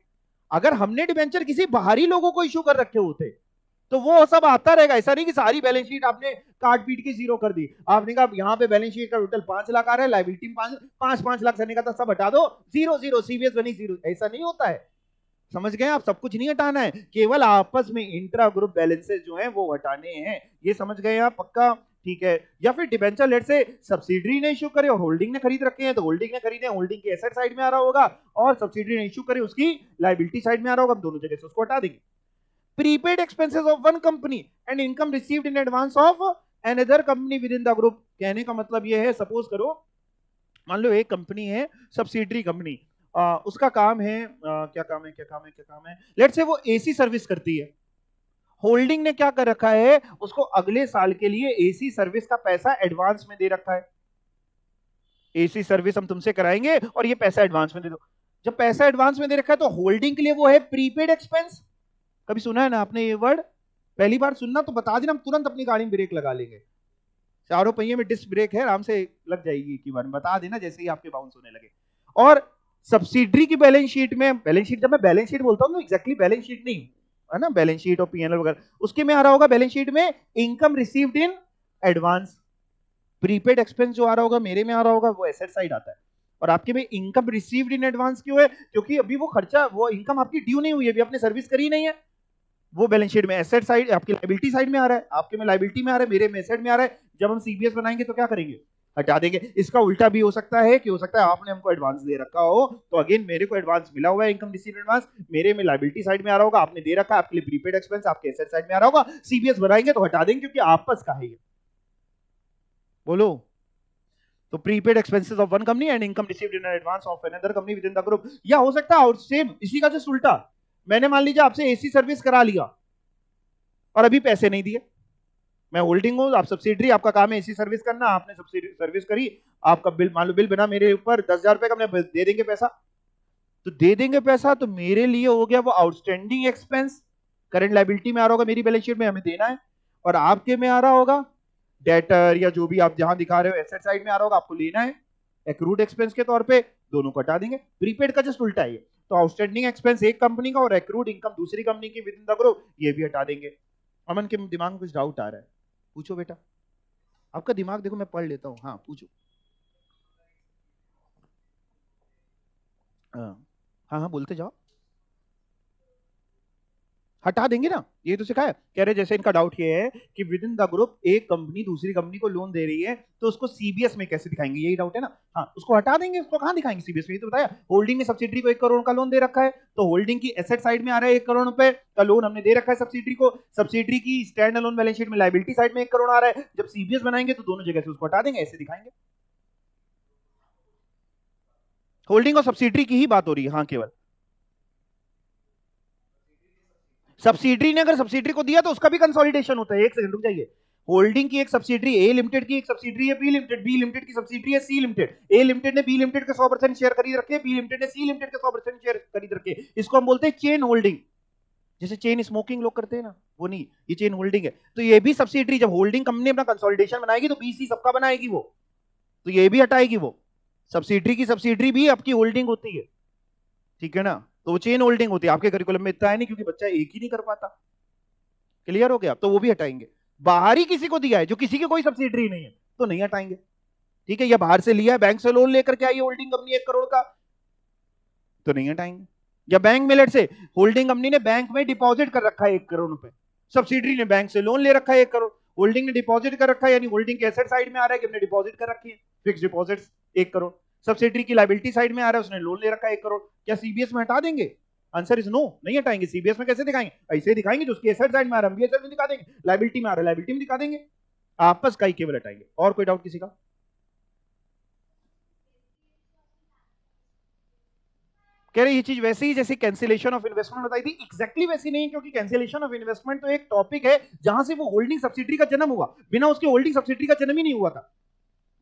अगर हमने डिबेंचर किसी बाहरी लोगों को इशू कर रखे होते तो वो सब आता रहेगा। ऐसा नहीं कि सारी बैलेंस शीट आपने काट पीट के जीरो कर दी। आपने कहा यहाँ पे बैलेंस शीट का टोटल 5 लाख आ रहा है, लायबिलिटी में 5 लाख से का सब हटा दो, जीरो जीरो, सीबीएस बनी जीरो। ऐसा नहीं होता है, समझ गए आप? सब कुछ नहीं हटाना है, केवल आपस में इंट्रा ग्रुप बैलेंसेस जो हैं वो हटाने हैं। ये समझ गए आप? पक्का? ठीक है। या फिर डिबेंचर लेट से सब्सिडरी ने इशू करे और होल्डिंग ने खरीद रखे हैं, तो होल्डिंग ने खरीदे, होल्डिंग के एसेट साइड में आ रहा होगा, और सब्सिडरी ने इशू करे उसकी लायबिलिटी साइड में आ रहा होगा, हम दोनों जगह से उसको हटा देंगे। Prepaid expenses of one company and income received in advance of another company with in the group. कहने का मतलब ये है, सपोज करो मान लो एक कंपनी है सब्सिडरी कंपनी, उसका काम है क्या काम है, क्या काम है, क्या काम है, लेट से वो एसी सर्विस करती है। होल्डिंग ने क्या कर रखा है, उसको अगले साल के लिए एसी सर्विस का पैसा एडवांस में दे रखा है। एसी सर्विस हम तुमसे कराएंगे और ये पैसा एडवांस में दे दो। जब पैसा एडवांस में दे रखा है तो होल्डिंग के लिए वो है प्रीपेड एक्सपेंस। कभी सुना है ना आपने ये वर्ड? पहली बार सुनना तो बता देना, हम तुरंत अपनी गाड़ी में ब्रेक लगा लेंगे। चारों पहिए में डिस्क ब्रेक है, आराम से लग जाएगी एक ही बार, बता देना जैसे ही आपके बाउंस होने लगे। और सब्सिडरी की बैलेंस शीट में, बैलेंस शीट, जब मैं बैलेंस शीट बोलता हूं तो एग्जैक्टली बैलेंस शीट नहीं है ना, बैलेंस शीट और पीएनएल वगैरह, उसके में आ रहा होगा बैलेंस शीट में income received in advance. Prepaid expense जो आ रहा होगा मेरे में आ रहा होगा वो एसेट साइड आता है, और आपके में इनकम रिसीव्ड इन एडवांस क्यों है? क्योंकि अभी वो खर्चा, वो इनकम आपकी ड्यू नहीं हुई है, अभी आपने सर्विस करी नहीं है। वो बैलेंस शीट में एसेट साइड, आपकी लायबिलिटी साइड में आ रहा है, आपके में लायबिलिटी में आ रहा है, मेरे में एसेट में आ रहा है। जब हम सीबीएस बनाएंगे तो क्या करेंगे? हटा देंगे। इसका उल्टा भी हो सकता है कि हो सकता है आपने हमको एडवांस दे रखा हो, तो अगेन मेरे को एडवांस मिला हुआ है, इनकम रिसीव्ड एडवांस, मेरे में लायबिलिटी साइड में आ रहा होगा, आपने दे रखा है, आपके लिए प्रीपेड एक्सपेंस आपके एसेट साइड में आ रहा होगा। सीबीएस बनाएंगे तो हटा देंगे क्योंकि आपस का है ये। बोलो। तो prepaid expenses of one company and income received in advance of another company with in the group. या हो सकता है और सेम इसी का जस्ट उल्टा, मैंने मान लीजिए आपसे एसी सर्विस करा लिया और अभी पैसे नहीं दिए। मैं होल्डिंग हूं, आप सब्सिडरी, आपका काम है एसी सर्विस करना, आपने सब्सिडी सर्विस करी, आपका बिल, मान लो बिल बना मेरे ऊपर 10,000 रुपए का, हमने दे देंगे पैसा। तो दे देंगे पैसा तो मेरे लिए हो गया वो आउटस्टैंडिंग एक्सपेंस, करंट लायबिलिटी में आ रहा होगा मेरी बैलेंस शीट में, हमें देना है। और आपके में आ रहा होगा डेटर या जो भी आप जहां दिखा रहे हो एसेट साइड में आ रहा होगा, आपको लेना है एक्रूड एक्सपेंस के तौर पे, दोनों को हटा देंगे। प्रीपेड का जस्ट उल्टा है ये। तो आउटस्टैंडिंग एक्सपेंस एक कंपनी का और एक्रूड इनकम दूसरी कंपनी की विद इन द ग्रुप, ये भी हटा देंगे। अमन के दिमाग में कुछ डाउट आ रहा है, पूछो बेटा। आपका दिमाग देखो, मैं पढ़ लेता हूँ। हाँ पूछो। हाँ हाँ बोलते जाओ। हटा देंगे ना, ये तो सिखाया। कह रहे जैसे इनका डाउट ये है कि विद इन द ग्रुप एक कंपनी दूसरी कंपनी को लोन दे रही है, तो उसको सीबीएस में कैसे दिखाएंगे, यही डाउट है ना। हाँ उसको हटा देंगे, उसको कहां दिखाएंगे सीबीएस में, ये तो बताया। होल्डिंग में सब्सिडरी को 1 करोड़ का लोन दे रखा है, तो होल्डिंग की एसेट साइड में आ रहा है 1 करोड़ रुपए का लोन हमने दे रखा है सब्सिडरी को। सब्सिडरी की स्टैंड अलोन बैलेंस शीट में लायबिलिटी साइड में 1 करोड़ आ रहा है। जब सीबीएस बनाएंगे तो दोनों जगह से उसको हटा देंगे, ऐसे दिखाएंगे। होल्डिंग और सब्सिडरी की ही बात हो रही है, हाँ केवल सब्सिडरी ने अगर सब्सिडरी को दिया तो उसका भी कंसोलिडेशन होता है। एक सेकंड रुक जाइए। होल्डिंग की एक सब्सिडरी ए लिमिटेड की एक सब्सिडरी है बी लिमिटेड की सब्सिडरी है सी लिमिटेड। ए लिमिटेड ने बी लिमिटेड के 100% शेयर खरीद रखे, बी लिमिटेड ने सी लिमिटेड के 100% शेयर खरीद रखे। इसको हम बोलते हैं चेन होल्डिंग। जैसे चेन स्मोकिंग लोग करते हैं ना, वो नहीं, ये चेन होल्डिंग है। तो ये भी सब्सिडरी, जब होल्डिंग कंपनी अपना कंसोलिडेशन बनाएगी तो बीसी सबका बनाएगी वो, तो ये भी हटाएगी वो। सब्सिडरी की सब्सिडरी भी आपकी होल्डिंग होती है, ठीक है ना। तो वो चेन होल्डिंग होती है। आपके करिकुलम में इतना है नहीं, क्योंकि बच्चा एक ही नहीं कर पाता। क्लियर हो गया, तो वो भी हटाएंगे। बाहर ही किसी को दिया है जो किसी की कोई सब्सिडरी नहीं है, तो नहीं हटाएंगे, ठीक है। या बाहर से लिया है, बैंक से लोन लेकर के आई होल्डिंग कंपनी 1 करोड़ का, तो नहीं हटाएंगे। या बैंक मिलट से होल्डिंग कंपनी ने बैंक में डिपॉजिट कर रखा है 1 करोड़ रुपए, सब्सिडरी ने बैंक से लोन ले रखा है 1 करोड़, होल्डिंग ने डिपॉजिट कर रखा है, यानी होल्डिंग के एसेट साइड में आ रहा है कि हमने डिपॉजिट कर रखी है फिक्स डिपॉजिट 1 करोड़, सब्सिडरी की लायबिलिटी साइड में आ रहा है उसने लोन ले रखा है 1 करोड़। क्या सीबीएस में हटा देंगे? आंसर इज नो, नहीं हटाएंगे। सीबीएस में कैसे दिखाएंगे? ऐसे दिखाएंगे जो उसकी एसेट साइड में आ रहा है बीएसएल में दिखा देंगे, लायबिलिटी में आ रहा है लायबिलिटी में दिखा देंगे। आपस का ही केवल हटाएंगे। और कोई डाउट किसी का? कह रहे ये चीज वैसे ही जैसे कैंसिलेशन ऑफ इन्वेस्टमेंट बताई थी, एग्जैक्टली वैसी नहीं, क्योंकि कैंसिलेशन ऑफ इन्वेस्टमेंट तो एक टॉपिक है जहां से वो होल्डिंग सब्सिडरी का जन्म हुआ, बिना उसके होल्डिंग सब्सिडरी का जन्म ही नहीं हुआ था।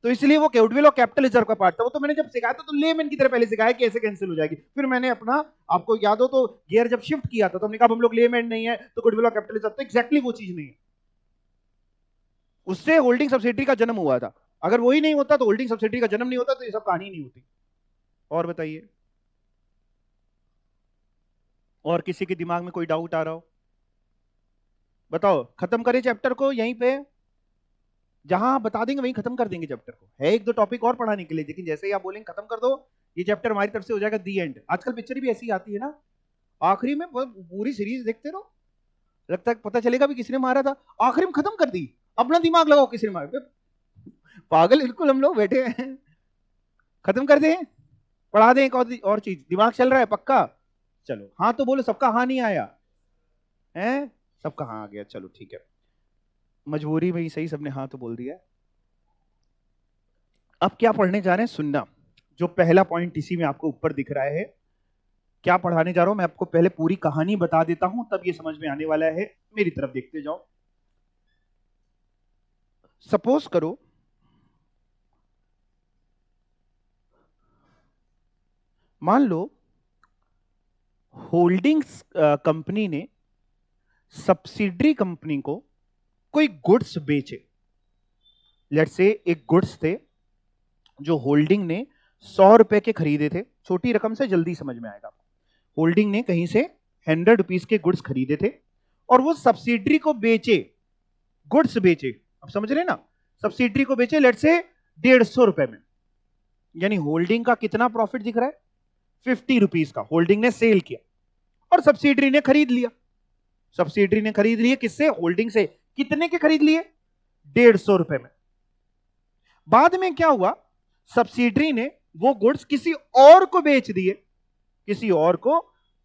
तो इसलिए वो गुडविल और कैपिटल रिजर्व का पार्ट था। वो तो मैंने जब सिखाया था तो लेमैन की तरह पहले सिखाया कि ऐसे कैंसिल हो जाएगी। फिर मैंने अपना, आपको याद हो तो गियर जब शिफ्ट किया था तो हमने कहा हम लोग लेमैन नहीं है तो गुडविल और कैपिटल रिजर्व, तो एग्जैक्टली वो चीज नहीं है। उससे होल्डिंग सब्सिडरी का जन्म हुआ था। अगर वही नहीं होता तो होल्डिंग सब्सिडरी का जन्म नहीं होता, तो ये सब कहानी नहीं होती। और बताइए, और किसी के दिमाग में कोई डाउट आ रहा हो? बताओ, खत्म करें चैप्टर को यहीं पे? जहां आप बता देंगे वहीं खत्म कर देंगे चैप्टर को। है 1-2 टॉपिक और पढ़ाने के लिए, लेकिन जैसे ही आप बोलेंगे खत्म कर दो, ये चैप्टर हमारी तरफ से हो जाएगा दी एंड। आजकल पिक्चर भी ऐसी आती है ना, आखिरी में पूरी सीरीज देखते रहो, लगता है पता चलेगा भी किसने मारा था, आखिरी में खत्म कर दी। अपना दिमाग लगाओ, किसने मारा, पागल बिल्कुल हम लोग बैठे हैं। खत्म कर दें, पढ़ा दें एक और चीज। दिमाग चल रहा है पक्का? चलो हाँ तो बोलो, सबका हाँ नहीं आया है? सबका हाँ आ गया, चलो ठीक है। मजबूरी में ही सही, सबने हाँ तो बोल दिया। अब क्या पढ़ने जा रहे हैं, सुनना। जो पहला पॉइंट इसी में आपको ऊपर दिख रहा है, क्या पढ़ाने जा रहा हूं मैं आपको, पहले पूरी कहानी बता देता हूं तब ये समझ में आने वाला है। मेरी तरफ देखते जाओ। सपोज करो मान लो होल्डिंग्स कंपनी ने सब्सिडरी कंपनी को कोई गुड्स बेचे। लेट्स से एक गुड्स थे जो होल्डिंग ने 100 रुपए के खरीदे थे, छोटी रकम से जल्दी समझ में आएगा। होल्डिंग ने कहीं से 100 रुपीज के गुड्स खरीदे थे और वो सब्सिडरी को बेचे, गुड्स बेचे। अब समझ रहे ना, सब्सिडरी को बेचे लेट्स से 150 रुपए में, यानी होल्डिंग का कितना प्रॉफिट दिख रहा है? 50 रुपीज का होल्डिंग ने सेल किया और सब्सिडरी ने खरीद लिया। सब्सिडरी ने खरीद लिए किससे? होल्डिंग से। कितने के खरीद लिए? 150 रुपए में। बाद में क्या हुआ, सब्सिडरी ने वो गुड्स किसी और को बेच दिए। किसी और को,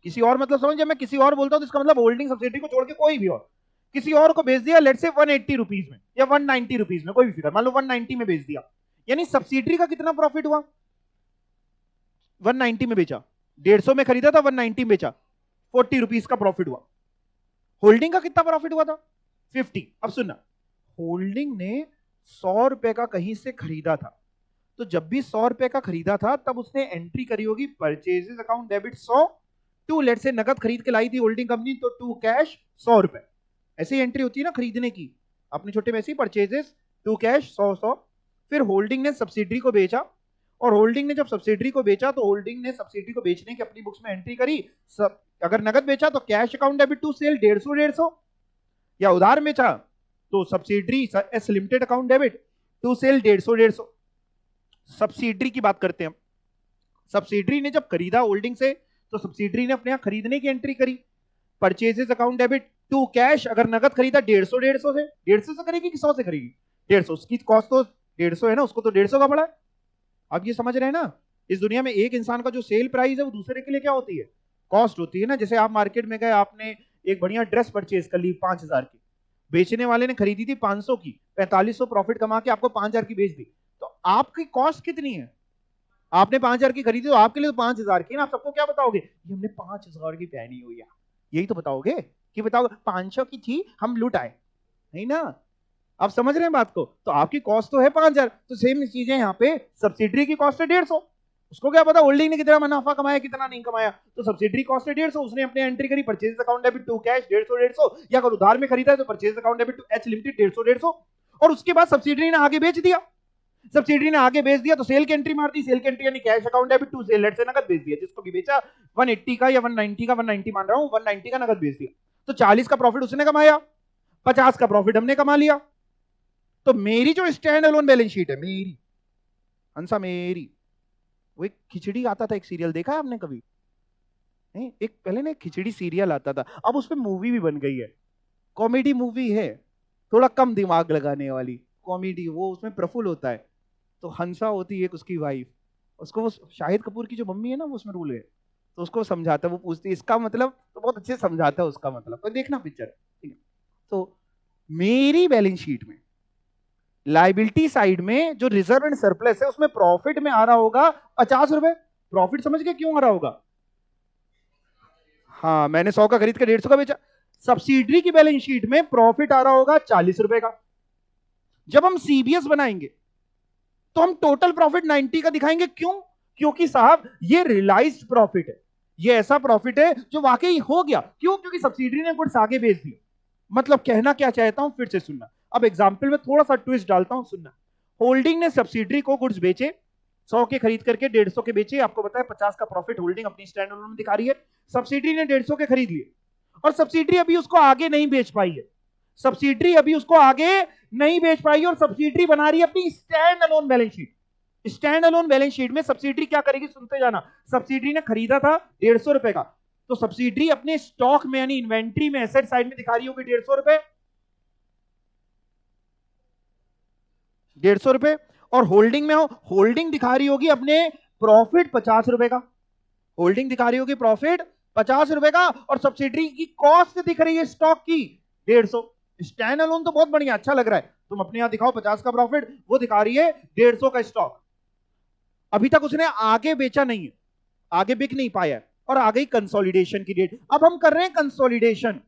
किसी और मतलब समझ, जब मैं किसी और बोलता हूं तो इसका मतलब होल्डिंग सब्सिडरी को छोड़ के कोई भी और, किसी और को बेच दिया लेट से 180 रुपीज में या 190 रुपीज में, कोई भी फिगर, मान लो 190 में बेच दिया। यानी सब्सिडरी का कितना प्रॉफिट हुआ? 190 में बेचा, 150 में खरीदा था, 190 में बेचा, 40 रुपीज का प्रॉफिट हुआ। होल्डिंग का कितना प्रॉफिट हुआ था? 50। अब सुनना, होल्डिंग ने 100 रुपए का कहीं से खरीदा था, तो जब भी 100 रुपए का खरीदा था तब उसने एंट्री करी होगी परचेजेस अकाउंट डेबिट 100 टू, लेट से नगद खरीद के लाई थी होल्डिंग कंपनी तो टू कैश 100 रुपए। ऐसे ही एंट्री होती है ना खरीदने की, अपने छोटे में ऐसी परचेजेस टू कैश 100 100। फिर होल्डिंग ने सब्सिडरी को बेचा और होल्डिंग ने जब सब्सिडरी को बेचा तो होल्डिंग ने सब्सिडरी को बेचने की अपनी बुक्स में एंट्री करी। अगर नगद बेचा तो cash account debit to sale 150 या उधार बेचा तो subsidiary S limited account debit to sale 150। Subsidiary की बात करते हैं। सब्सिडरी ने जब खरीदा होल्डिंग से तो सब्सिडरी ने अपने यहां खरीदने की एंट्री करी, purchases account debit to cash. अगर नगद खरीदा 150 से 150 से करेगी कि 100 से करेगी? 150। उसकी कॉस्ट तो 150 है ना, उसको तो 150 का पड़ा है। आप ये समझ रहे हैं ना, इस दुनिया में एक इंसान का जो सेल प्राइस है वो दूसरे के लिए क्या होती है? कॉस्ट होती है ना। जैसे आप मार्केट में गए, आपने एक बढ़िया ड्रेस परचेज कर ली 5000 की, बेचने वाले ने खरीदी थी 500 की, 4500 प्रॉफिट कमा के आपको 5000 की बेच दी, तो आपकी कॉस्ट कितनी है? आपने 5000 की खरीदी तो आपके लिए तो 5000 की ना। आप सबको क्या बताओगे? ये हमने 5000 की पहनी हुई है, यही तो बताओगे कि बताओगे 500 की थी हम लूट आए, नहीं ना। आप समझ रहे हैं बात को? तो आपकी कॉस्ट तो है 5000। तो सेम चीजें यहाँ पे सब्सिडरी की कॉस्ट है 150। उसको क्या पता होल्डिंग ने कितना मुनाफा कमाया कितना नहीं कमाया। तो सब्सिडरी कॉस्ट है 150, उसने अपने एंट्री करी purchase account debit to cash 150, या अगर उधार में खरीदा है तो purchase account debit to H limited 150। और उसके बाद सब्सिडरी ने आगे बेच दिया। सब्सिडरी ने आगे बेच दिया तो सेल की एंट्री मार दी। सेल की एंट्री यानी cash account debit to sale, let's से नगद बेच दिया। जिसको भी बेचा 180 का या 190 का, 190 मान रहा हूं, 190 का नगद बेच दिया। तो 40 का प्रॉफिट उसने कमाया, 50 का प्रॉफिट हमने कमा लिया। तो मेरी जो स्टैंड अलोन बैलेंस शीट है, मेरी हंसा, मेरी वो एक खिचड़ी आता था, एक सीरियल देखा है आपने कभी? नहीं, एक पहले ना एक खिचड़ी सीरियल आता था, अब उस पर मूवी भी बन गई है। कॉमेडी मूवी है, थोड़ा कम दिमाग लगाने वाली कॉमेडी। वो उसमें प्रफुल्ल होता है, तो हंसा होती है एक उसकी वाइफ, उसको वो शाहिद कपूर की जो मम्मी है ना वो उसमें रूल है, तो उसको समझाता है, वो पूछती है इसका मतलब, तो बहुत अच्छे से समझाता है उसका मतलब। तो देखना पिक्चर, ठीक है। तो मेरी बैलेंस शीट में लाइबिलिटी साइड में जो रिजर्व एंड सरप्लस है उसमें प्रॉफिट में आ रहा होगा 50 रुपए। प्रॉफिट समझ के क्यों आ रहा होगा? हाँ, मैंने 100 का खरीद के 150 का बेचा। सब्सिडरी की बैलेंस शीट में प्रॉफिट आ रहा होगा 40 रुपए का। जब हम सीबीएस बनाएंगे तो हम टोटल प्रॉफिट 90 का दिखाएंगे। क्यों? क्योंकि साहब ये रियलाइज्ड प्रॉफिट है, ये ऐसा प्रॉफिट है जो वाकई हो गया। क्यों? क्योंकि सब्सिडरी ने गुड्स आगे बेच दिए। मतलब कहना क्या चाहता हूं, फिर से सुनना। अब एग्जाम्पल में थोड़ा सा ट्विस्ट डालता हूं, सुनना। होल्डिंग ने सब्सिडरी को गुड्स बेचे, 100 के खरीद करके 150 के बेचे। आपको पता है 50 का प्रॉफिट होल्डिंग अपनी स्टैंड अलोन में दिखा रही है। सब्सिडरी ने 150 के खरीद लिए और सब्सिडरी अभी उसको आगे नहीं बेच पाई है। सब्सिडरी अभी उसको आगे नहीं बेच पाई और सब्सिडरी बना रही है अपनी stand alone balance sheet. Stand alone balance sheet में सब्सिडरी क्या करेगी, सुनते जाना। सब्सिडरी ने खरीदा था 150 रुपए का, तो सब्सिडरी अपने स्टॉक में यानी इन्वेंट्री में एसेट साइड में दिखा रही होगी 150 रुपए, 150 रुपए। और होल्डिंग में होल्डिंग दिखा रही होगी अपने प्रॉफिट 50 रुपए का। होल्डिंग दिखा रही होगी प्रॉफिट 50 रुपए का और सब्सिडरी की कॉस्ट दिख रही है स्टॉक की 150। स्टैंड अलोन तो बहुत बढ़िया, अच्छा लग रहा है। तुम अपने यहां दिखाओ 50 का प्रॉफिट, वो दिखा रही है 150 का स्टॉक। अभी तक उसने आगे बेचा नहीं है, आगे बिक नहीं पाया और आ गई कंसोलिडेशन की डेट। अब हम कर रहे हैं कंसोलिडेशन।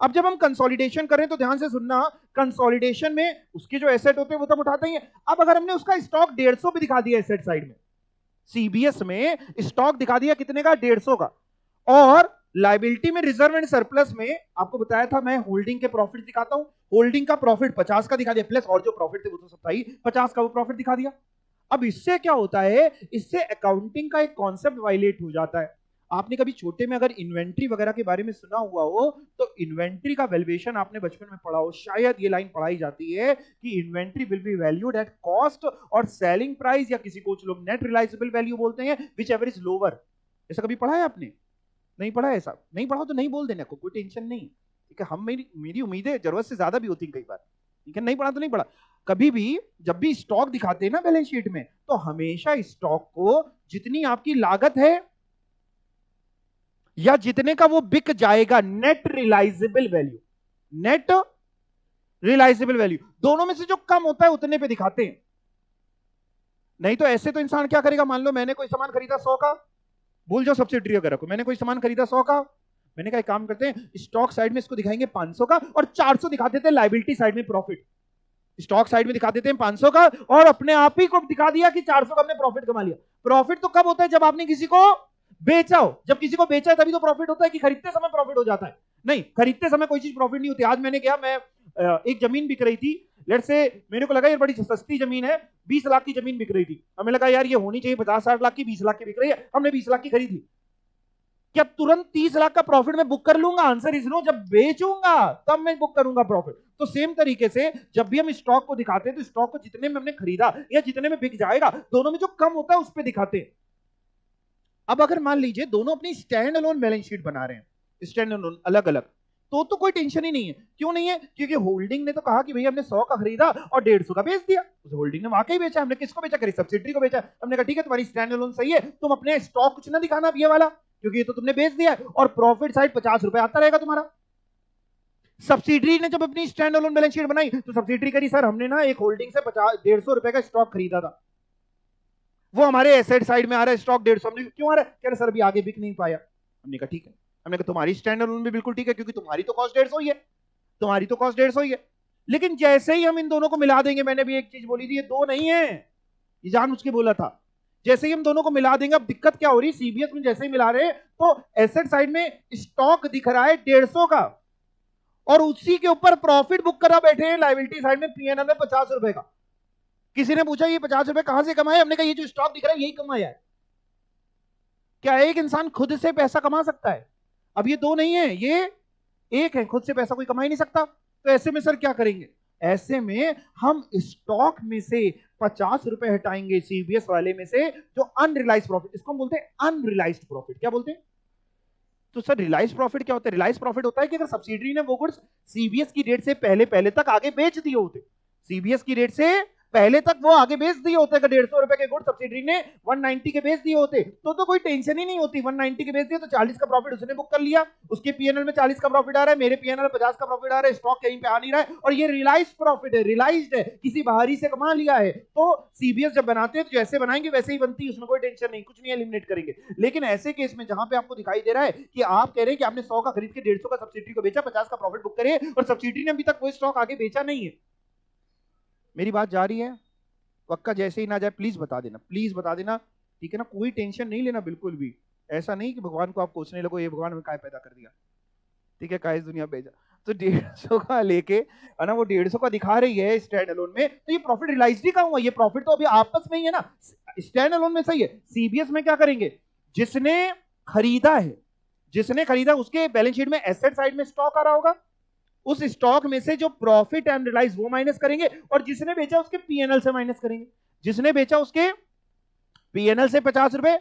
अब जब हम कंसोलिडेशन कर रहे हैं तो ध्यान से सुनना, कंसोलिडेशन में उसके जो एसेट होते हैं वो तो हम उठाते ही हैं। अब अगर हमने उसका स्टॉक 150 पे दिखा दिया एसेट साइड में, सीबीएस में स्टॉक दिखा दिया कितने का, 150 का, और लाइबिलिटी में रिजर्व एंड सरप्लस में आपको बताया था मैं होल्डिंग के प्रॉफिट दिखाता हूं, होल्डिंग का प्रॉफिट 50 का दिखा दिया, प्लस और जो प्रॉफिट थे वो तो सब था ही, 50 का वो प्रॉफिट दिखा दिया। अब इससे क्या होता है, इससे अकाउंटिंग का एक कॉन्सेप्ट वायलेट हो जाता है। आपने कभी छोटे में अगर इन्वेंट्री वगैरह के बारे में सुना हुआ हो तो इन्वेंट्री का वैल्यूएशन आपने बचपन में पढ़ा हो, शायद ये लाइन पढ़ाई जाती है कि inventory will be valued at cost और सेलिंग प्राइस, या किसी कुछ लोग नेट रियलाइजेबल वैल्यू बोलते हैं, विच एवर इज लोअर। ऐसा कभी पढ़ा है आपने? नहीं पढ़ा है? ऐसा नहीं पढ़ा तो नहीं बोल देना, कोई टेंशन नहीं, ठीक है। हम मेरी उम्मीदें जरूरत से ज्यादा भी होती है कई बार, ठीक है। नहीं पढ़ा तो नहीं पढ़ा। कभी भी जब भी स्टॉक दिखाते हैं ना बैलेंस शीट में, तो हमेशा स्टॉक को जितनी आपकी लागत है या जितने का वो बिक जाएगा, net realisable value, net realisable value, दोनों में से जो कम होता है उतने पे दिखाते हैं। नहीं तो ऐसे तो इंसान क्या करेगा, मान लो मैंने कोई सामान खरीदा 100 का, भूल जाओ सब्सिडरी वगैरह को, मैंने कोई सामान खरीदा 100 का, मैंने कहा एक काम करते हैं स्टॉक साइड में इसको दिखाएंगे 500 का और 400 दिखा देते हैं लाइबिलिटी साइड में प्रॉफिट। स्टॉक साइड में दिखा देते हैं 500 का और अपने आप ही को दिखा दिया कि 400 का हमने प्रॉफिट कमा लिया। प्रॉफिट तो कब होता है, जब आपने किसी को बेचा हो। जब किसी को बेचा है तभी तो प्रॉफिट होता है, कि खरीदते समय प्रॉफिट हो जाता है? नहीं, खरीदते समय कोई चीज प्रॉफिट नहीं होती। आज मैंने क्या, मैं एक जमीन बिक रही थी, लेट्स से मेरे को लगा यार बड़ी सस्ती जमीन है, 20 लाख की जमीन बिक रही थी, हमें लगा यार ये होनी चाहिए 50-60 लाख की, 20 लाख की बिक रही है, हमने 20 लाख की खरीद ली। क्या तुरंत 30 लाख का प्रॉफिट मैं बुक कर लूंगा? Answer is no. जब बेचूंगा तब मैं बुक करूंगा प्रॉफिट। तो सेम तरीके से जब भी हम स्टॉक को दिखाते हैं तो स्टॉक को जितने में हमने खरीदा या जितने में बिक जाएगा, दोनों में जो कम होता है उस पर दिखाते हैं। अब अगर मान लीजिए दोनों अपनी स्टैंड अलोन बैलेंस शीट बना रहे हैं, स्टैंड अलोन अलग अलग, तो कोई टेंशन ही नहीं है। क्यों नहीं है? क्योंकि होल्डिंग ने तो कहा कि भैया हमने 100 का खरीदा और 150 का बेच दिया। उस होल्डिंग ने वाकई बेचा। हमने किसको बेचा? करी सब्सिडरी को बेचा। हमने कहा ठीक है तुम्हारी स्टैंड अलोन सही है, तुम अपने स्टॉक कुछ ना दिखाना ये वाला, क्योंकि ये तो तुमने बेच दिया है और प्रॉफिट साइड 50 रुपए आता रहेगा तुम्हारा। सब्सिडरी ने जब अपनी स्टैंड अलोन बैलेंस शीट बनाई तो सब्सिडरी करी सर हमने ना एक होल्डिंग से 150 रुपए का स्टॉक खरीदा था, वो हमारे एसेट साइड में आ रहा है स्टॉक 150। हमने क्यों आ रहा है? कह रहे सर अभी आगे बिक नहीं पाया। हमने कहा ठीक है। हमने कहा तुम्हारी स्टैंड अलोन भी बिल्कुल ठीक है, क्योंकि तुम्हारी तो कॉस्ट 150 ही है, तुम्हारी तो कॉस्ट 150 ही है। लेकिन जैसे ही हम इन दोनों को मिला देंगे, मैंने भी एक चीज बोली थी, ये दो नहीं है, ये जानबूझ के बोला था, जैसे ही हम दोनों को मिला देंगे। अब दिक्कत क्या हो रही, सीबीएस में जैसे ही मिला रहे तो एसेट साइड में स्टॉक दिख रहा है 150 का और उसी के ऊपर प्रॉफिट बुक करा बैठे हैं लायबिलिटी साइड में पीएनएल में 50 रुपए का। किसी ने पूछा ये 50 रुपए कहां से कमाए? हमने कहा ये जो स्टॉक दिख रहा है यही कमाया है। क्या एक इंसान खुद से पैसा कमा सकता है? अब ये दो नहीं है, ये एक है। खुद से पैसा कोई कमा ही नहीं सकता। तो ऐसे में सर क्या करेंगे? ऐसे में हम स्टॉक में से 50 रुपए हटाएंगे सीबीएस वाले में से, जो अनरियलाइज्ड प्रॉफिट, इसको हम बोलते हैं अनरियलाइज्ड प्रॉफिट। क्या बोलते हैं? तो सर रियलाइज प्रॉफिट क्या होता है? रियलाइज प्रॉफिट होता है कि अगर सब्सिडरी ने वो गुड्स सीबीएस की रेट से पहले तक आगे बेच दिए होते, सीबीएस की रेट से पहले तक वो आगे बेच दिए होते, अगर 150 रुपए के गुड सब्सिडरी ने 190 के बेच दिए होते तो कोई टेंशन ही नहीं होती। 190 के बेच दिए तो 40 का प्रॉफिट उसने बुक कर लिया, उसके पीएनएल में 40 का प्रॉफिट आ रहा है, मेरे पीएनएल में 50 का प्रॉफिट आ रहा है, स्टॉक कहीं पे आ नहीं रहा है और ये रियलाइज प्रॉफिट है, रियलाइज्ड है, किसी बाहरी से कमा लिया है। तो सीबीएस जब बनाते हैं तो जैसे बनाएंगे वैसे ही बनती है, उसमें कोई टेंशन नहीं, कुछ नहीं एलिमिनेट करेंगे। लेकिन ऐसे केस में जहां पे आपको दिखाई दे रहा है कि आप कह रहे हैं कि आपने 100 का खरीद के 150 का सब्सिडरी को बेचा, 50 का प्रॉफिट बुक करे और सब्सिडरी ने अभी तक कोई स्टॉक आगे बेचा नहीं है। मेरी बात जा रही है? पक्का जैसे ही ना जाए प्लीज बता देना, प्लीज बता देना, ठीक है ना? कोई टेंशन नहीं लेना बिल्कुल भी। ऐसा नहीं कि भगवान को आप पूछने लगो ये भगवान में काय पैदा कर दिया, ठीक है, काय इस दुनिया भेजा। तो 150 का लेके है ना, वो 150 का दिखा रही है स्टैंड अलोन में, तो ये प्रॉफिट रियलाइज ही कहाँ हुआ? ये प्रॉफिट तो अभी आपस में ही है ना, स्टैंड अलोन में सही है। सीबीएस में क्या करेंगे? जिसने खरीदा है, जिसने खरीदा उसके बैलेंस शीट में एसेट साइड में स्टॉक आ रहा होगा, उस स्टॉक में से जो प्रॉफिट एंड रियलाइज वो माइनस करेंगे और जिसने बेचा उसके पीएनएल से माइनस करेंगे। जिसने बेचा उसके पीएनएल से 50 रुपए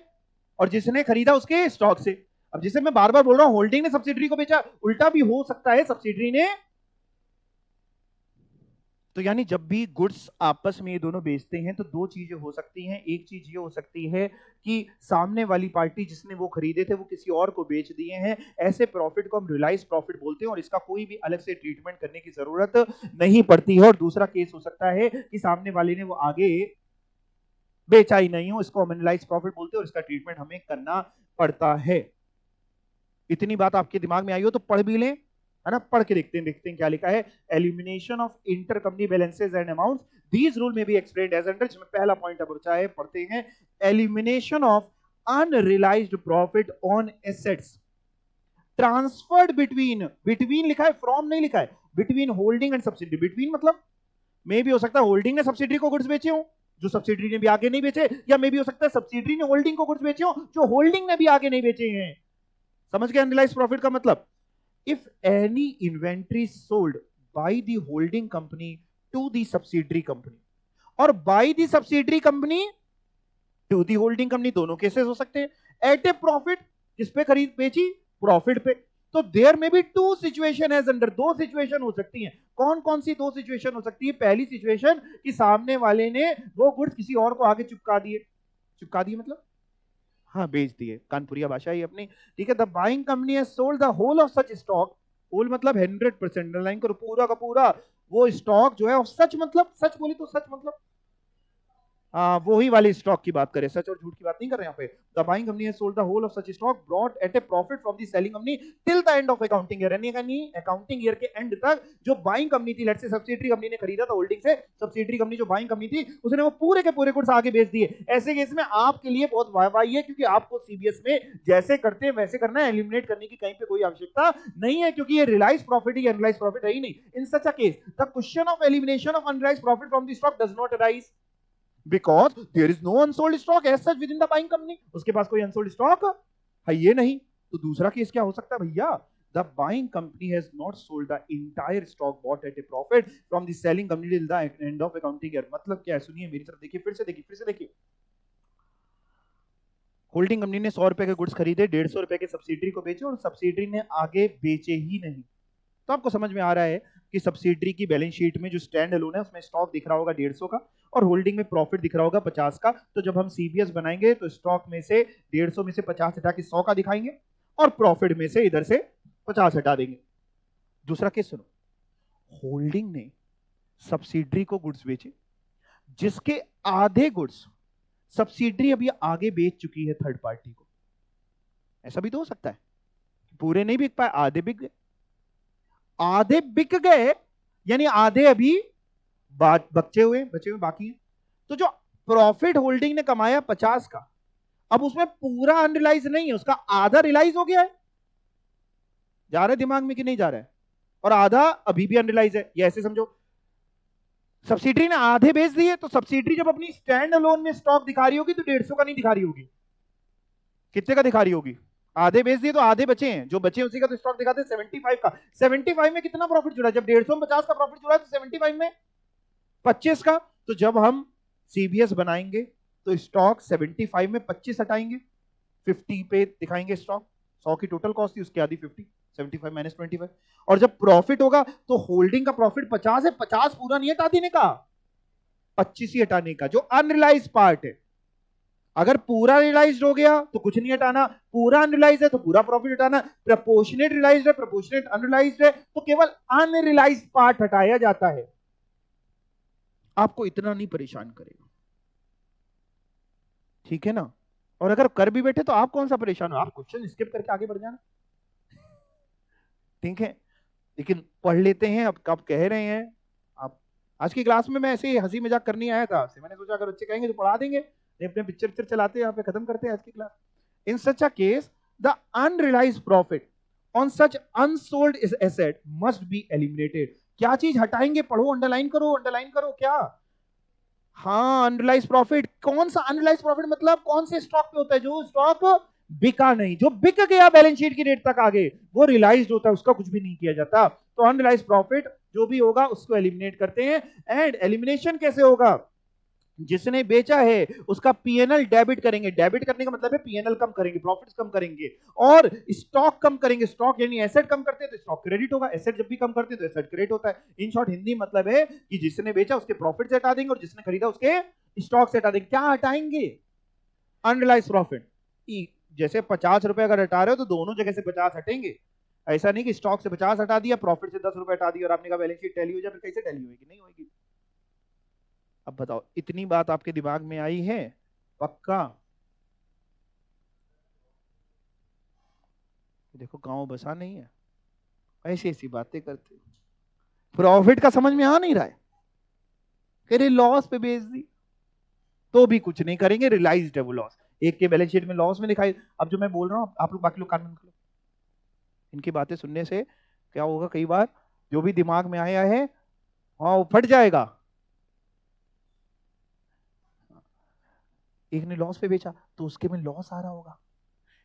और जिसने खरीदा उसके स्टॉक से। अब जिसे मैं बार बार बोल रहा हूं, होल्डिंग ने सब्सिडरी को बेचा, उल्टा भी हो सकता है, सब्सिडरी ने। तो यानी जब भी गुड्स आपस में ये दोनों बेचते हैं तो दो चीजें हो सकती हैं। एक चीज ये हो सकती है कि सामने वाली पार्टी जिसने वो खरीदे थे वो किसी और को बेच दिए हैं, ऐसे प्रॉफिट को हम रियलाइज प्रॉफिट बोलते हैं और इसका कोई भी अलग से ट्रीटमेंट करने की जरूरत नहीं पड़ती है। और दूसरा केस हो सकता है कि सामने वाले ने वो आगे बेचा ही नहीं हो, इसको हम रियलाइज प्रॉफिट बोलते हैं और इसका ट्रीटमेंट हमें करना पड़ता है। इतनी बात आपके दिमाग में आई हो तो पढ़ भी लें, है ना? पढ़ के देखते हैं क्या लिखा है। Elimination of inter company balances and amounts, these rule में बी एक्सप्लेन्ड एज अंडर। जिसमें पहला पॉइंट अब बचा है, पढ़ते हैं। Elimination of unrealised profit on assets transferred between, between लिखा है, फ्रॉम नहीं लिखा है, between holding and subsidiary. Between मतलब मे भी हो सकता है होल्डिंग ने सब्सिडरी को गुड्स बेचे हो जो सब्सिडरी ने भी आगे नहीं बेचे, या मे भी हो सकता है सब्सिडरी ने होल्डिंग को गुड्स बेचे हो जो होल्डिंग ने भी आगे नहीं बेचे हैं। समझ गए अनरियलाइज्ड प्रॉफिट का मतलब? If any inventory sold by the holding company to the subsidiary company or by the subsidiary company to the holding company, दोनों केसेस हो सकते हैं। एट ए प्रॉफिट, किस पे खरीद बेची? प्रॉफिट पे। तो देयर में भी टू सिचुएशन एज अंडर, दो सिचुएशन हो सकती हैं। कौन कौन सी दो सिचुएशन हो सकती है? पहली सिचुएशन कि सामने वाले ने वो गुड्स किसी और को आगे चिपका दिए। चिपका दिए मतलब हाँ बेच दिए, कानपुरिया भाषा ही अपनी, ठीक है। The buying company has sold the whole of such stock, whole मतलब 100%, अंडरलाइन करो, पूरा का पूरा वो स्टॉक जो है, सच मतलब, सच बोली तो सच मतलब वो ही वाले स्टॉक की बात करें, सच और झूठ की बात नहीं कर रहे यहाँ पे। The buying company has sold the whole of such stock brought at a profit from the selling company till the end of accounting year, यानी अकाउंटिंग ईयर के एंड तक जो बाइंग कंपनी थी, लेट्स से सब्सिडरी कंपनी ने खरीदा था holding से, subsidiary company जो बाइंग कंपनी थी उसने वो पूरे के पूरे गुड्स आगे बेच दिए। ऐसे केस में आपके लिए बहुत वाहवाही है, क्योंकि आपको सीबीएस में जैसे करते हैं वैसे करना है, एलिमिनेट करने की कहीं पे कोई आवश्यकता नहीं है, क्योंकि ये रियलाइज प्रॉफिट ही अनरियलाइज प्रॉफिट है ही नहीं। In such a case the question of elimination of unrealised profit from the stock does not arise because there is no unsold stock as such within the buying company। उसके पास कोई unsold stock है ये नहीं। तो दूसरा case क्या हो सकता है भैया, the buying company has not sold the entire stock bought at a profit from the selling company till the end of accounting year। मतलब क्या है, सुनिए मेरी तरफ देखिए, फिर से देखिए। होल्डिंग कंपनी ने 100 रुपए के गुड्स खरीदे, 150 रुपए के सब्सिडरी को बेचे और सब्सिडरी ने आगे बेचे ही नहीं। तो आपको समझ में आ रहा है कि सब्सिडरी की बैलेंस शीट में जो स्टैंड अलोन है उसमें स्टॉक दिख रहा होगा 150 का और होल्डिंग में प्रॉफिट दिख रहा होगा 50 का। तो जब हम सीबीएस बनाएंगे तो स्टॉक में से 150 में से 50 हटा के 100 का दिखाएंगे और प्रॉफिट में से इधर से 50 हटा देंगे। दूसरा केस सुनो, होल्डिंग ने सब्सिडरी को गुड्स बेचे जिसके आधे गुड्स सब्सिडरी अभी आगे बेच चुकी है थर्ड पार्टी को। ऐसा भी तो हो सकता है, पूरे नहीं बिक पाए, आधे बिक गए। आधे बिक गए यानी आधे अभी बचे हुए बाकी हैं। तो जो प्रॉफिट होल्डिंग ने कमाया 50 का, अब उसमें पूरा अनरिलाइज नहीं है, उसका आधा रिलाइज हो गया है। जा रहा है दिमाग में कि नहीं जा रहा है? और आधा अभी भी अनरिलाइज है। ये ऐसे समझो, सब्सिडरी ने आधे बेच दिए, तो सब्सिडरी जब अपनी स्टैंड अलोन में स्टॉक दिखा रही होगी तो 150 का नहीं दिखा रही होगी, कितने का दिखा रही होगी? आधे बेच दिए तो आधे बचे हैं, जो बचे उसी का तो स्टॉक दिखाते हैं 75 का। 75 में कितना प्रॉफिट जुड़ा? जब 150 में 50 का प्रॉफिट जुड़ा तो 75 में 25 का। तो जब हम सीबीएस बनाएंगे तो स्टॉक 75 में 25 हटाएंगे, 50 पे दिखाएंगे स्टॉक। 100 की टोटल कॉस्ट थी, उसकी आधी 50, 75 माइनस 25। और जब प्रॉफिट होगा तो होल्डिंग का प्रॉफिट 50 है, 50 पूरा नहीं हटा देने का, 25 ही हटाने का, जो अनरिलाइज पार्ट है। अगर पूरा रियलाइज्ड हो गया तो कुछ नहीं हटाना, पूरा अनरिलाइज है तो पूरा प्रॉफिट हटाना, प्रपोर्शनेट रियलाइज्ड है, प्रपोर्शनेट अनरिलाइज्ड है तो केवल अनरिलाइज्ड पार्ट हटाया जाता है। आपको इतना नहीं परेशान करेगा, ठीक है ना? और अगर कर भी बैठे तो आप कौन सा परेशान हो, आप क्वेश्चन स्किप करके आगे बढ़ जाना, ठीक है? लेकिन पढ़ लेते हैं। अब कब कह रहे हैं आप, आज की क्लास में मैं ऐसे ही हंसी मजाक करने आया था आपसे, मैंने सोचा अगर बच्चे कहेंगे तो पढ़ा देंगे, अपने पिक्चर चलाते यहाँ पे खत्म करते हैं आज की class. In such a case the unrealised profit on such unsold asset must be eliminated. क्या चीज हटाएंगे? पढ़ो, अंडरलाइन करो, अंडरलाइन करो। क्या? हाँ, अनरियलाइज प्रॉफिट। कौन सा अनरियलाइज प्रॉफिट? मतलब कौन से स्टॉक पे होता है? जो स्टॉक बिका नहीं, जो बिक गया बैलेंस शीट की डेट तक आगे, वो रियलाइज्ड होता है, उसका कुछ भी नहीं किया जाता। तो अनरियलाइज प्रॉफिट जो भी होगा उसको एलिमिनेट करते हैं। एंड एलिमिनेशन कैसे होगा? जिसने बेचा है उसका पीएनएल डेबिट करेंगे। डेबिट करने का मतलब है पीएनएल कम करेंगे, प्रॉफिट्स कम करेंगे और स्टॉक कम करेंगे। स्टॉक यानी एसेट कम करते हैं तो स्टॉक क्रेडिट होगा, एसेट जब भी कम करते हैं तो एसेट क्रेडिट होता है। इन शॉर्ट हिंदी मतलब है कि जिसने बेचा उसके प्रॉफिट से हटा देंगे और जिसने खरीदा उसके स्टॉक से हटा देंगे। क्या हटाएंगे? Unrealised profit. जैसे 50 रुपए अगर हटा रहे हो तो दोनों जगह से 50 हटेंगे। ऐसा नहीं कि स्टॉक से 50 हटा दिया, प्रॉफिट से 10 रुपए हटा दिया और आपने कहा बैलेंस शीट टैली हो जाए, फिर कैसे टैली होगी? नहीं होगी। अब बताओ, इतनी बात आपके दिमाग में आई है? पक्का? देखो गांव बसा नहीं है, ऐसी ऐसी बातें करते। प्रॉफिट का समझ में आ नहीं रहा है, अरे लॉस पे बेच दी तो भी कुछ नहीं करेंगे, रियलाइज्ड है वो लॉस, एक के बैलेंस शीट में लॉस में दिखाई। अब जो मैं बोल रहा हूं आप लोग बाकी लोग कान बंद करो, इनकी बातें सुनने से क्या होगा, कई बार जो भी दिमाग में आया है हाँ वो फट जाएगा। एक ने लॉस पे बेचा तो उसके में लॉस आ रहा होगा,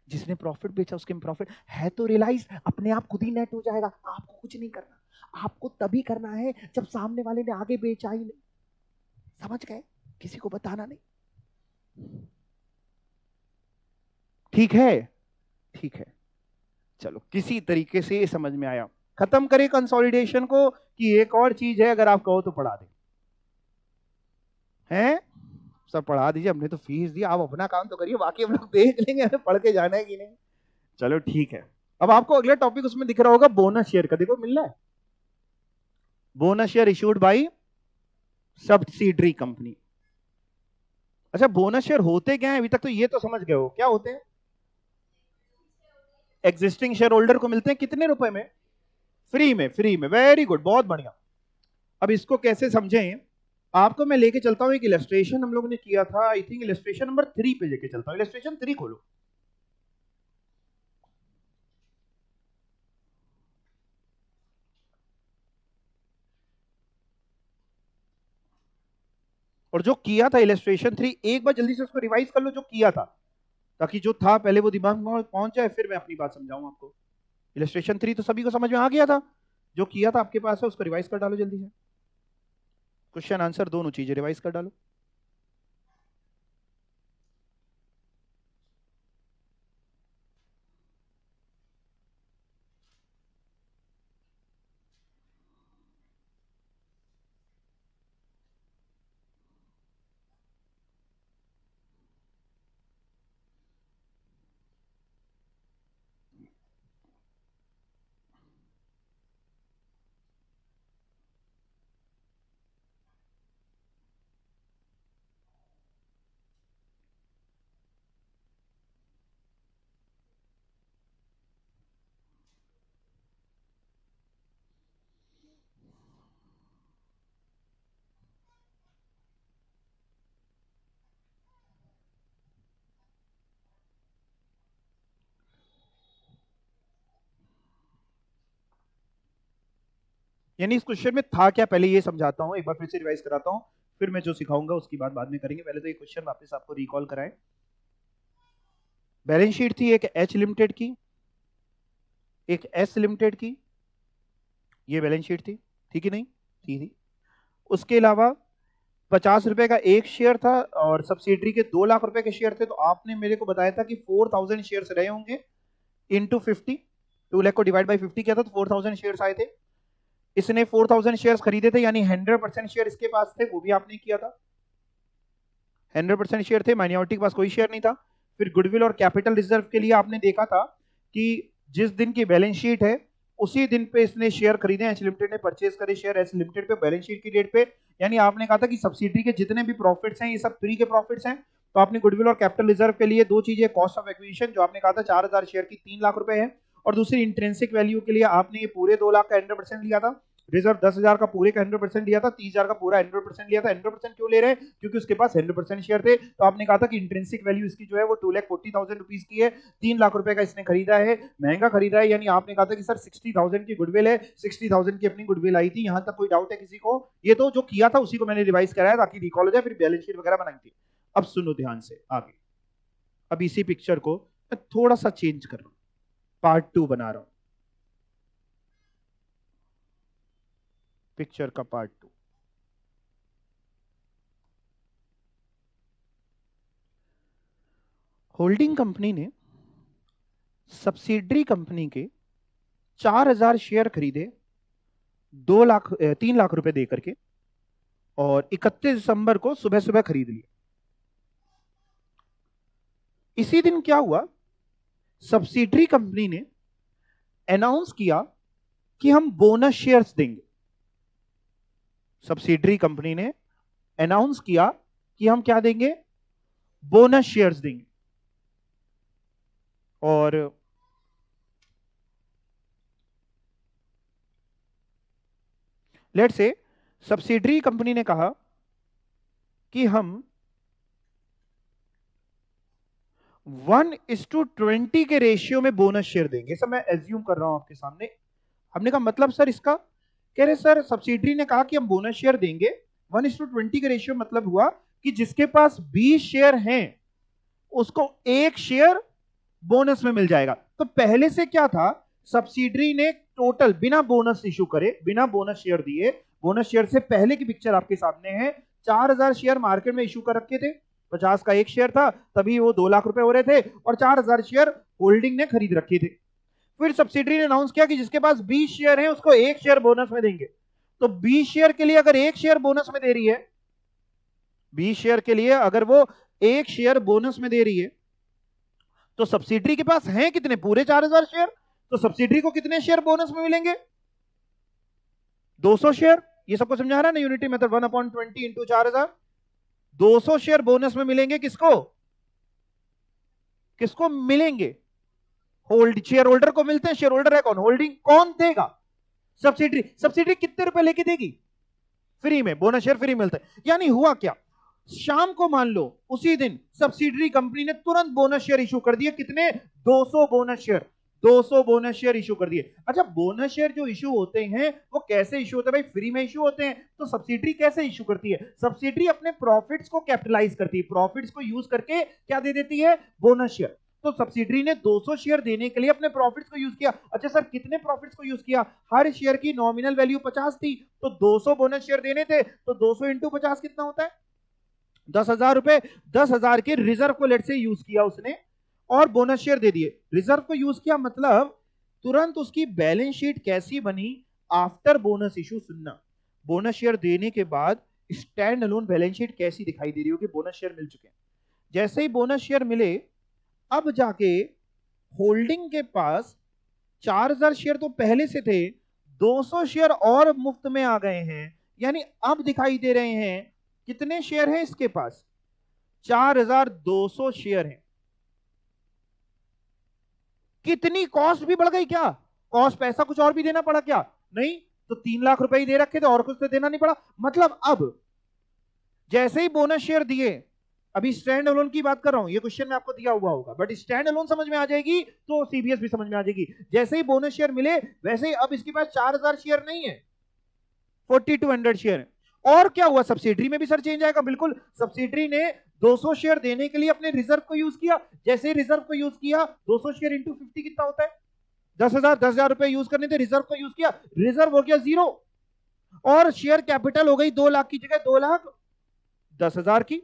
जिसने प्रॉफिट बेचा उसके में प्रॉफिट है, तो रियलाइज अपने आप खुद ही नेट हो जाएगा। आपको कुछ नहीं करना, आपको तभी करना है जब सामने वाले ने आगे बेचा ही नहीं। समझ गए? किसी को बताना नहीं, ठीक है? ठीक है, चलो किसी तरीके से ये समझ में आया। खत्म करें कंसोलिडेशन को कि एक और चीज है, अगर आप कहो तो पढ़ा दें? हैं? सब पढ़ा दीजिए, हमने तो फीस दी, आप अपना काम तो करिए, बाकी हम लोग देख लेंगे हमें पढ़ के जाना है कि नहीं। चलो ठीक है। अब आपको अगला टॉपिक उसमें दिख रहा होगा बोनस शेयर का, देखो मिल रहा है, bonus share issued by subsidiary company. अच्छा, बोनस शेयर होते क्या है? अभी तक तो ये तो समझ गए हो क्या होते हैं। एग्जिस्टिंग शेयर होल्डर को मिलते हैं कितने रुपए में? फ्री में, फ्री में। वेरी गुड, बहुत बढ़िया। अब इसको कैसे समझें, आपको मैं लेके चलता हूं एक इलस्ट्रेशन हम लोग ने किया था, आई थिंक इलस्ट्रेशन नंबर 3 पे लेके चलता हूं। इलस्ट्रेशन 3 खोलो। और जो किया था इलस्ट्रेशन 3, एक बार जल्दी से उसको रिवाइज कर लो जो किया था, ताकि जो था पहले वो दिमाग में पहुंच जाए, फिर मैं अपनी बात समझाऊं आपको। इलस्ट्रेशन 3 तो सभी को समझ में आ गया था, जो किया था आपके पास है उसको रिवाइज कर डालो जल्दी से। क्वेश्चन आंसर दोनों चीजें रिवाइज कर डालो। यानी इस क्वेश्चन में था क्या, पहले ये समझाता हूं, एक बार फिर से रिवाइज कराता हूं, फिर मैं जो सिखाऊंगा उसकी बात बाद में करेंगे। पहले तो ये क्वेश्चन वापस आपको रिकॉल कराएं। बैलेंस शीट थी एक एच लिमिटेड की, एक एस लिमिटेड की, ये बैलेंस शीट थी, ठीक है नहीं? थी। उसके अलावा 50 रुपए का एक शेयर था और सब्सिडरी के 2 लाख रुपए के शेयर थे। तो आपने मेरे को बताया था कि 4000 शेयर रहे होंगे इंटू 50, 2 लाख को डिवाइड बाई 50 किया था तो 4000 शेयर आए थे। इसने 4000 शेयर खरीदे थे, यानी 100% शेयर इसके पास थे, वो भी आपने किया था। 100% शेयर थे, माइनॉरिटी के पास कोई शेयर नहीं था। फिर गुडविल और कैपिटल रिजर्व के लिए आपने देखा था कि जिस दिन की बैलेंस शीट है उसी दिन पे इसने शेयर खरीदे, एच लिमिटेड ने परचेज करे शेयर एच लिमिटेड पे बैलेंस शीट की डेट पे। यानी आपने कहा था कि सब्सिडी के जितने भी प्रॉफिट्स हैं ये सब फ्री के प्रॉफिट्स हैं। तो आपने गुडविल और कैपिटल रिजर्व के लिए दो चीजें, कॉस्ट ऑफ एक्विजिशन जो आपने कहा था 4000 शेयर की 3 लाख रुपए है, और दूसरी इंट्रिंसिक वैल्यू के लिए आपने ये पूरे 2 लाख का 100% लिया था। रिजर्व 10,000 का पूरे का 100% लिया था, 30,000 का पूरा 100% लिया था। 100% क्यों ले रहे हैं? क्योंकि उसके पास 100% शेयर थे। तो आपने कहा था कि इंट्रिंसिक वैल्यू इसकी जो है वो 2,40,000 रुपीज की है, 3 लाख रुपए का इसने खरीदा है, महंगा खरीदा है। यानी आपने कहा था कि सर 60,000 की गुडविल है, 60,000 की अपनी गुडविल आई थी। यहां तक कोई डाउट है किसी को? ये तो जो किया था उसी को मैंने रिवाइज कराया ताकि रिकॉल हो जाए, फिर बैलेंस शीट वगैरह बनाई थी। अब सुनो ध्यान से आगे। अब इसी पिक्चर को मैं थोड़ा सा चेंज कर रहा हूं, पार्ट 2 बना रहा हूं, पिक्चर का पार्ट 2। होल्डिंग कंपनी ने सब्सिडरी कंपनी के 4000 शेयर खरीदे 3 लाख रुपए देकर के, और 31 दिसंबर को सुबह सुबह खरीद लिए। इसी दिन क्या हुआ, सब्सिडरी कंपनी ने अनाउंस किया कि हम बोनस शेयर्स देंगे। सब्सिडरी कंपनी ने अनाउंस किया कि हम क्या देंगे? बोनस शेयर्स देंगे। और लेट से सब्सिडरी कंपनी ने कहा कि हम 1:20 के रेशियो में बोनस शेयर देंगे। सब मैं एज्यूम कर रहा हूं आपके सामने। हमने कहा मतलब सर इसका, कह रहे सर सब्सिडरी ने कहा कि हम बोनस शेयर देंगे 1:20 के रेशियो, मतलब हुआ कि जिसके पास 20 शेयर हैं उसको एक शेयर बोनस में मिल जाएगा। तो पहले से क्या था, सब्सिडरी ने टोटल बिना बोनस इशू करे, बिना बोनस शेयर दिए, बोनस शेयर से पहले की पिक्चर आपके सामने है, 4000 शेयर मार्केट में इशू कर रखे थे। 50 का एक शेयर था, तभी वो 2 लाख रुपए हो रहे थे, और 4000 शेयर होल्डिंग ने खरीद रखे थे। फिर सब्सिडरी ने अनाउंस किया कि जिसके पास 20 शेयर है उसको एक शेयर बोनस में देंगे। तो 20 शेयर के लिए अगर एक शेयर बोनस में दे रही है, 20 शेयर के लिए अगर वो एक शेयर बोनस में दे रही है, तो सब्सिडरी के पास है कितने? पूरे 4000 शेयर। तो सब्सिडरी को कितने शेयर बोनस में मिलेंगे? 200 शेयर। ये सबको समझा रहा है ना unity method, 1/20 into 4000। 200 share bonus में मिलेंगे किसको? किसको मिलेंगे? शेयर होल्डर को मिलते हैं। शेयर होल्डर है कौन? होल्डिंग। कौन देगा? सब्सिडरी। सब्सिडरी कितने रुपए लेके देगी? फ्री में। बोनस शेयर फ्री मिलता है। यानी हुआ क्या, शाम को मान लो उसी दिन सब्सिडरी कंपनी ने तुरंत बोनस शेयर इशू कर दिए। कितने? 200 bonus share. 200 bonus share issue कर दिए। अच्छा, बोनस शेयर जो इशू होते हैं वो कैसे इशू होते हैं भाई? फ्री में इशू होते हैं। तो सब्सिडरी कैसे इशू करती है? सब्सिडरी अपने प्रॉफिट्स को कैपिटलाइज करती है, प्रॉफिट्स को यूज करके क्या दे देती है? Bonus share. तो सब्सिडरी ने 200 शेयर देने के लिए अपने प्रॉफिट्स को यूज किया। अच्छा सर, कितने प्रॉफिट्स को यूज किया? हर शेयर की नॉमिनल वैल्यू 50 थी, तो 200 बोनस शेयर देने थे, तो 200 इंटू 50 कितना होता है? 10,000 रुपए। 10,000 के रिजर्व को लेट से यूज किया उसने और बोनस शेयर दे दिए। रिजर्व को यूज किया मतलब तुरंत उसकी बैलेंस शीट कैसी बनी? After bonus issue. सुनना, बोनस शेयर देने के बाद स्टैंड अलोन बैलेंस शीट कैसी दिखाई दे रही होगी? बोनस शेयर मिल चुके हैं, जैसे ही बोनस शेयर मिले अब जाके होल्डिंग के पास 4,000 शेयर तो पहले से थे, 200 शेयर और मुफ्त में आ गए हैं। यानी अब दिखाई दे रहे हैं कितने शेयर हैं इसके पास? 4,200 शेयर हैं। कितनी कॉस्ट भी बढ़ गई क्या? कॉस्ट पैसा कुछ और भी देना पड़ा क्या? नहीं, तो 3 लाख रुपए ही दे रखे थे और कुछ तो देना नहीं पड़ा। मतलब अब जैसे ही बोनस शेयर दिए, अभी स्टैंड अलोन की बात कर रहा हूं, ये क्वेश्चन में आपको दिया हुआ होगा, बट स्टैंड अलोन समझ में आ जाएगी तो सीबीएस भी समझ में आ जाएगी। जैसे ही बोनस शेयर मिले वैसे ही अब इसके पास 4,000 शेयर नहीं है, 4,200 शेयर है। और क्या हुआ? सब्सिडरी में भी सर चेंज आएगा। बिल्कुल, सब्सिडरी ने 200 शेयर देने के लिए अपने रिजर्व को यूज किया। जैसे ही रिजर्व को यूज किया, 200 शेयर इंटू 50 कितना होता है? 10,000। 10,000 रुपए यूज करने थे, रिजर्व को यूज किया, रिजर्व हो गया 0 और शेयर कैपिटल हो गई 2 लाख की जगह 2,10,000 की।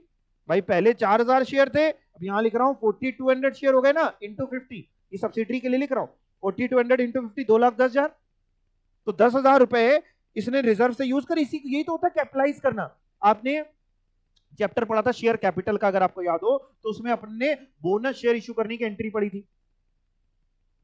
भाई पहले 4,000 शेयर थे, अब यहां लिख रहा हूं 4,200 शेयर हो गए ना, इंटू 50। ये सब्सिडरी के लिए लिख रहा हूं, 4,200 इंटू 50, 2,10,000। तो 10,000 रुपए इसने रिजर्व से यूज कर। इसी यही तो होता है कैपिटलाइज करना। आपने चैप्टर पढ़ा था शेयर कैपिटल का, अगर आपको याद हो तो उसमें अपने बोनस शेयर इशू करने की एंट्री पढ़ी थी।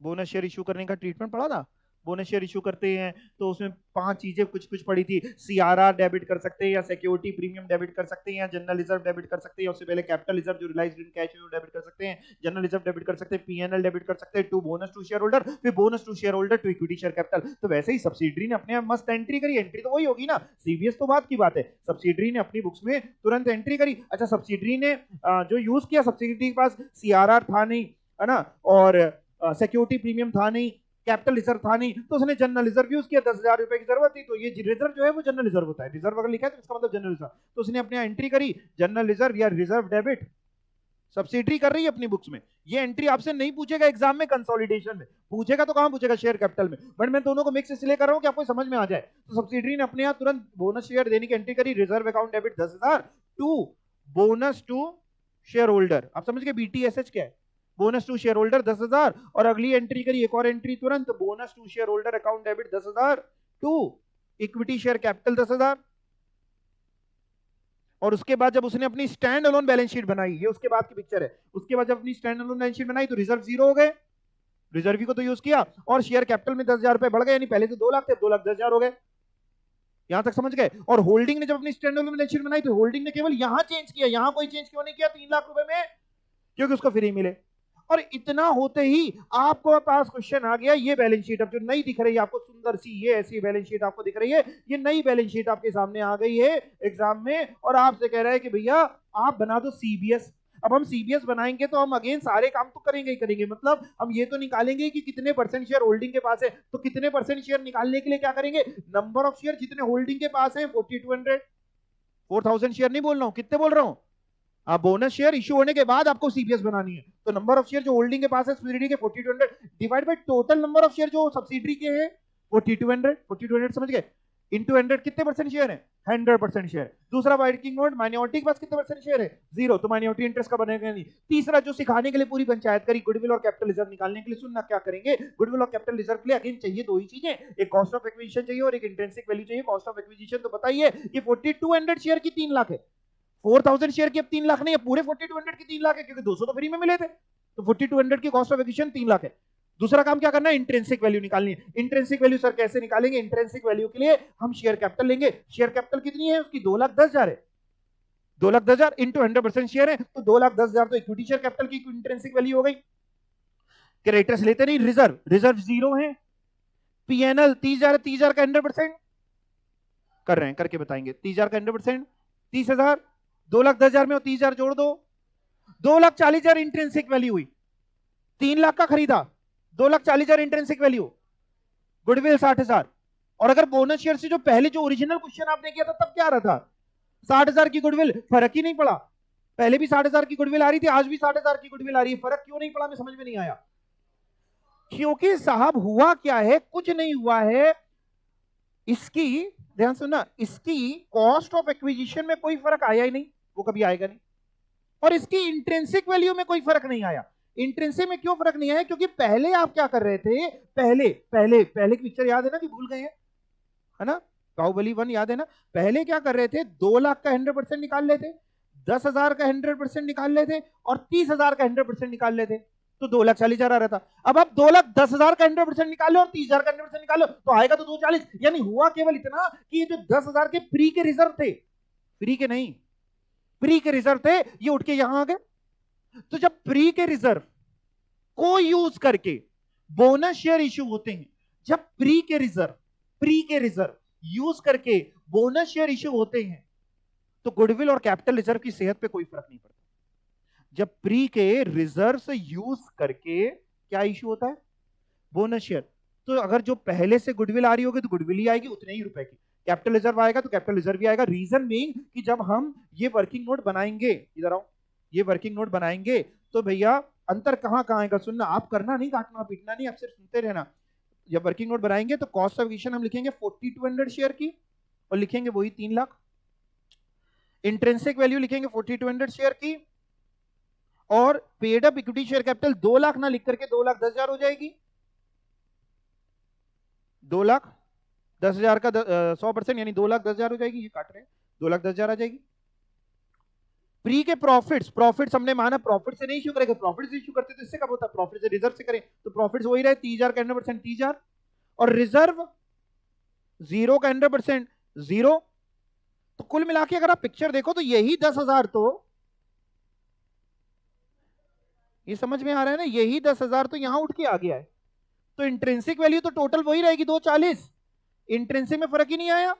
बोनस शेयर इशू करने का ट्रीटमेंट पढ़ा था। बोनस शेयर इशू करते हैं तो उसमें 5 चीजें कुछ कुछ पड़ी थी। सीआरआर डेबिट कर सकते हैं, या सिक्योरिटी प्रीमियम डेबिट कर सकते हैं, या जनरल रिजर्व डेबिट कर सकते हैं, उससे पहले कैपिटल रिजर्व जो रिलाइज्ड इन कैश है डेबिट कर सकते हैं, जनरल रिजर्व डेबिट कर सकते हैं, पीएनएल डेबिट कर सकते हैं to bonus to share holder, फिर bonus to share holder to equity share capital. तो वैसे ही सब्सिडरी ने अपने मस्त एंट्री करी। एंट्री तो वही होगी ना, सीबीएस तो बात की बात है। सब्सिडरी ने अपनी बुक्स में तुरंत एंट्री करी। अच्छा, सब्सिडरी ने जो यूज किया, सब्सिडरी के पास सीआरआर था नहीं, है ना, और सिक्योरिटी प्रीमियम था नहीं, कैपिटल रिजर्व था नहीं, तो उसने जनरल रिजर्व यूज किया। 10,000 रुपए की जरूरत थी, तो ये रिजर्व जो है वो जनरल रिजर्व होता है। रिजर्व अगर लिखा है तो इसका मतलब जनरल रिजर्व। तो उसने अपने एंट्री करी जनरल रिजर्व या रिजर्व डेबिट। सब्सिडरी कर रही है अपनी बुक्स में। ये एंट्री आपसे नहीं पूछेगा एग्जाम में, कंसोलिडेशन में पूछेगा तो कहां पूछेगा? शेयर कैपिटल में। बट मैं दोनों को मिक्स इसलिए कर रहा हूं कि आपको समझ में आ जाए। तो सब्सिडरी ने अपने यहां तुरंत बोनस शेयर देने की एंट्री करी, reserve account debit 10,000 to bonus to share holder. आप समझ गए बीटीएसएच क्या है? बोनस टू शेयर होल्डर 10,000, और अगली एंट्री करी एक और एंट्री तुरंत, bonus to share holder account debit 10,000 to equity share capital 10,000। और उसके बाद जब उसने अपनी स्टैंड अलोन बैलेंस शीट बनाई, ये उसके बाद की पिक्चर है, उसके बाद जब अपनी स्टैंड अलोन बैलेंस शीट बनाई तो रिजर्व 0 हो गए, रिजर्व को तो यूज किया, और शेयर कैपिटल में 10,000 रुपए बढ़ गए, यानी पहले तो 2 लाख थे, 2,10,000 हो गए। यहां तक समझ गए? और होल्डिंग ने जब अपनी स्टैंड अलोन बैलेंस शीट बनाई तो होल्डिंग ने केवल यहां चेंज किया, यहां कोई चेंज क्यों नहीं किया 3 लाख रुपए में? क्योंकि उसको फ्री मिले। और इतना होते ही आपको पास क्वेश्चन आ गया। ये बैलेंस शीट अब जो नई दिख रही है आपको, सुंदर सी ये ऐसी बैलेंस शीट आपको दिख रही है, ये नई बैलेंस शीट आपके सामने आ गई है एग्जाम में, और आपसे कह रहा है कि भैया आप बना दो सीबीएस। अब हम सीबीएस बनाएंगे तो हम अगेन सारे काम तो करेंगे ही करेंगे। मतलब हम ये तो निकालेंगे कि कितने परसेंट शेयर होल्डिंग के पास है, तो कितने परसेंट शेयर निकालने के लिए क्या करेंगे? नंबर ऑफ शेयर जितने होल्डिंग के पास है 4,200, 4,000 शेयर नहीं बोल रहा हूं, कितने बोल रहा हूं? आप बोनस शेयर इशू होने के बाद आपको सीपीएस बनानी है, तो नंबर ऑफ शेयर जो होल्डिंग के पास है सब्सिडरी के 4,200 divide by total number of share जो सब्सिडरी के हैं 4,200 समझ गए, इंटू 100 कितने परसेंट शेयर है? 100% शेयर। दूसरा वर्किंग नोट, माइनॉरिटी के पास कितने परसेंट शेयर है? 0, तो माइनॉरिटी इंटरेस्ट का बनेगा नहीं। तीसरा जो सिखाने के लिए पूरी पंचायत करी, गुडविल और कैपिटल रिजर्व निकालने के लिए, सुनना क्या करेंगे, गुडविल और कैपिटल रिजर्व के लिए अगेन चाहिए दो ही चीजें, एक कॉस्ट ऑफ एक्विजिशन चाहिए और एक इंट्रिंसिक वैल्यू चाहिए। कॉस्ट ऑफ एक्विजिशन तो बताइए कि 4,200 शेयर की 3 लाख है, 4,000 शेयर की अब 3 लाख नहीं है, पूरे 4,200 की 3 लाख है, क्योंकि 200 तो फ्री में मिले थे, तो 4,200 की कॉस्ट ऑफ एक्विजिशन 3 लाख है। दूसरा काम क्या करना है? इंट्रिंसिक वैल्यू निकालनी है। इंट्रिंसिक वैल्यू सर कैसे निकालेंगे? इंट्रिंसिक वैल्यू के लिए हम शेयर कैपिटल लेंगे। शेयर कैपिटल कितनी है उसकी? 2,10,000 है। 2,10,000 इंटू 100% शेयर है तो 2,10,000 तो इक्विटी शेयर कैपिटल की इंट्रिंसिक वैल्यू हो गई। क्रेडिटर्स लेते नहीं, रिजर्व, रिजर्व 0 है। पीएनएल 30,000, 30,000 का 100% कर रहे हैं, करके बताएंगे। 30,000 का 100%, 30,000, 2,10,000 में 30,000 जोड़ दो, 2,40,000 इंट्रिंसिक वैल्यू हुई। 3 लाख का खरीदा, 2,40,000 इंट्रिंसिक वैल्यू, गुडविल 60,000। और अगर बोनस शेयर से जो पहले जो ओरिजिनल क्वेश्चन आपने किया था तब क्या आ रहा था, 60,000 की गुडविल, फर्क ही नहीं पड़ा। पहले भी 60,000 की गुडविल आ रही थी, आज भी 60,000 की गुडविल आ रही है, फर्क क्यों नहीं पड़ा, मैं समझ में नहीं आया। क्योंकि साहब हुआ क्या है, कुछ नहीं हुआ है। इसकी ध्यान सुनना, इसकी कॉस्ट ऑफ एक्विजिशन में कोई फर्क आया ही नहीं, वो कभी आएगा नहीं। और इसकी इंट्रिंसिक वैल्यू में कोई फर्क नहीं आया। इंट्रिंसिक में क्यों फर्क नहीं आया, क्योंकि पहले आप क्या कर रहे थे, पहले पहले पहले की पिक्चर याद है ना कि भूल गए हैं, है ना, बाहुबली 1 याद है ना। पहले क्या कर रहे थे, 2 लाख का 100% निकाल लेते, 10,000 का 100% निकाल लेते और 30,000 का 100% निकाल लेते, तो 2,40,000 आ रहा था। अब आप 2,10,000 का 100% निकालो और 30,000 का 100% निकालो तो आएगा तो 240। यानी हुआ केवल इतना कि ये जो 10,000 के प्री के रिजर्व थे, फ्री के नहीं, प्री के रिजर्व थे, ये उठ के यहां आ गए। तो जब प्री के रिजर्व को यूज करके बोनस शेयर इश्यू होते हैं, जब प्री के रिजर्व यूज करके बोनस शेयर इश्यू होते हैं तो गुडविल और कैपिटल रिजर्व की सेहत पे कोई फर्क नहीं पड़ता। जब प्री के रिजर्व से यूज करके क्या इश्यू होता है, बोनस शेयर, तो अगर जो पहले से गुडविल आ रही होगी तो गुडविल ही आएगी उतने ही रुपए की, कैपिटल रिजर्व आएगा तो कैपिटल रिजर्व भी आएगा। रीजन बीइंग कि जब हम ये वर्किंग नोट बनाएंगे, इधर आओ, ये वर्किंग नोट बनाएंगे तो भैया अंतर कहां कहां आएगा, सुनना, आप करना नहीं, काटना पीटना नहीं, आप सिर्फ सुनते रहना। जब वर्किंग नोट बनाएंगे तो कॉस्ट ऑफ एक्विजिशन हम लिखेंगे 4200 शेयर की और लिखेंगे वही 3 लाख। इंट्रिंसिक वैल्यू लिखेंगे 4200 शेयर की और paid up equity share capital 2 lakh ना लिख करके 2,10,000 हो जाएगी। 2,10,000 का 100% यानी 2,10,000 हो जाएगी, ये काट रहे हैं, 2,10,000 आ जाएगी। प्री के प्रॉफिट्स हमने माना प्रॉफिट से नहीं इश्यू करेगा, प्रॉफिट से इश्यू करते तो इससे कब होता, प्रॉफिट से रिजर्व से करें तो प्रॉफिट्स वही रहे 30,000 का 100% 30,000 और रिजर्व 0 का 100% 0। तो कुल मिला के अगर आप पिक्चर देखो तो यही 10,000, तो ये समझ में आ रहा है ना, यही 10,000 तो यहां उठ के आ गया है। तो इंट्रिंसिक वैल्यू तो टोटल वही रहेगी 240, इंट्रिंसिक में फर्क ही नहीं आया।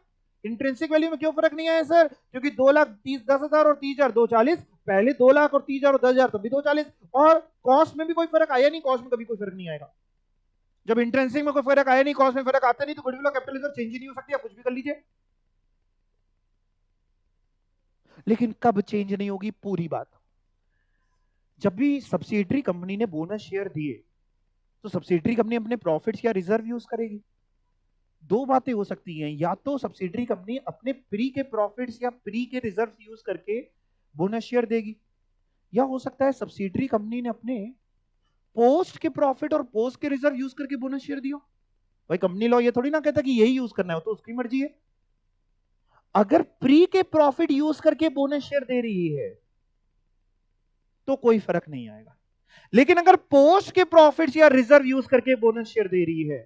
इंट्रिंसिक वैल्यू में क्यों फर्क नहीं आया सर, क्योंकि 2,10,000 और 30,000 240, पहले 2 लाख और 30,000 और 10,000 तब भी 240, और कॉस्ट में भी कोई फर्क आया नहीं, कॉस्ट में कभी कोई फर्क नहीं आएगा। जब इंट्रिंसिक में कोई फर्क आया नहीं, कॉस्ट में फर्क आता नहीं, तो गुडविल और कैपिटल रिजर्व चेंज ही नहीं हो सकती, आप कुछ भी कर लीजिए। लेकिन कब चेंज नहीं होगी, पूरी बात, जब भी सब्सिडरी कंपनी ने बोनस शेयर दिए तो सब्सिडरी कंपनी अपने प्रॉफिट्स या रिजर्व यूज करेगी। दो बातें हो सकती हैं, या तो सब्सिडरी कंपनी अपने प्री के प्रॉफिट्स या प्री के रिजर्व यूज करके बोनस शेयर देगी, या हो सकता है सब्सिडरी कंपनी ने अपने पोस्ट के प्रॉफिट और पोस्ट के रिजर्व यूज करके बोनस शेयर दिया। भाई कंपनी लॉ ये थोड़ी ना कहता कि यही यूज करना है, तो उसकी मर्जी है। अगर प्री के प्रॉफिट यूज करके बोनस शेयर दे रही है तो कोई फर्क नहीं आएगा, लेकिन अगर पोस्ट के प्रॉफिट्स या रिजर्व यूज करके बोनस शेयर दे रही है,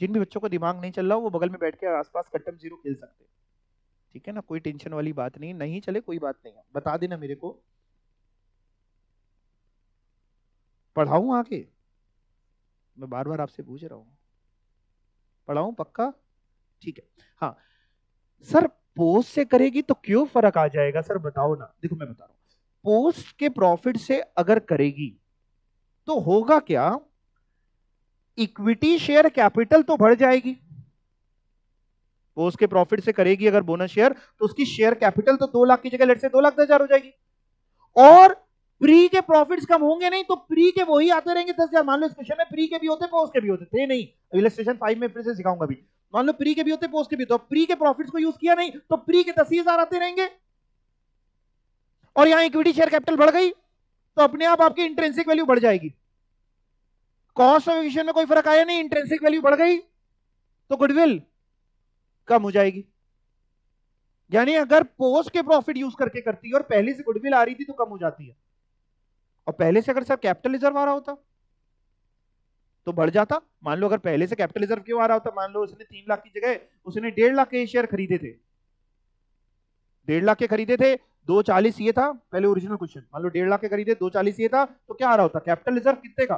जिन भी बच्चों को दिमाग नहीं चल रहा वो बगल में बैठ के आसपास कट्टम जीरो खेल सकते हैं, ठीक है ना, कोई टेंशन वाली बात नहीं, नहीं चले कोई बात नहीं है, बता देना मेरे को, पढ़ाऊं आगे, मैं बार बार आपसे पूछ रहा हूं, पढ़ाऊं पक्का, ठीक है। हाँ सर, पोस्ट से करेगी तो क्यों फर्क आ जाएगा सर, बताओ ना, देखो मैं बता रहा हूं, पोस्ट के प्रॉफिट से अगर करेगी तो होगा क्या, इक्विटी शेयर कैपिटल तो बढ़ जाएगी, पोस्ट के प्रॉफिट से करेगी अगर बोनस शेयर तो उसकी शेयर कैपिटल तो 2 लाख की जगह लेट से 2,10,000 हो जाएगी, और प्री के प्रॉफिट्स कम होंगे नहीं, तो प्री के वही आते रहेंगे 10,000। मान लो इस क्वेश्चन में प्री के भी होते पोस्ट के भी होते थे नहीं, इलस्ट्रेशन 5 में फिर से सिखाऊंगा भी, मान लो प्री के भी होते पोस्ट के भी होते, प्री के प्रॉफिट्स को यूज किया नहीं तो प्री के 10,000 आते रहेंगे, और यहां इक्विटी शेयर कैपिटल बढ़ गई तो अपने आप आपकी इंट्रिंसिक वैल्यू बढ़ जाएगी। कॉस्ट ऑफ एक्विजिशन में कोई फर्क आया नहीं, इंट्रिंसिक वैल्यू बढ़ गई तो गुडविल कम हो जाएगी। यानी अगर पोस्ट के प्रॉफिट यूज करके करती है और पहले से गुडविल आ रही थी तो कम हो जाती है, और पहले से अगर सर कैपिटल रिजर्व आ रहा होता तो बढ़ जाता। मान लो अगर पहले से कैपिटल रिजर्व क्यों आ रहा होता, मान लो उसने 3 लाख की जगह उसने 1.5 लाख के शेयर खरीदे थे, 1.5 लाख के खरीदे थे, 240 ये था पहले ओरिजिनल क्वेश्चन, मान लो 1.5 लाख के खरीदे, 240 ये था, तो क्या आ रहा होता कैपिटल रिजर्व कितने का?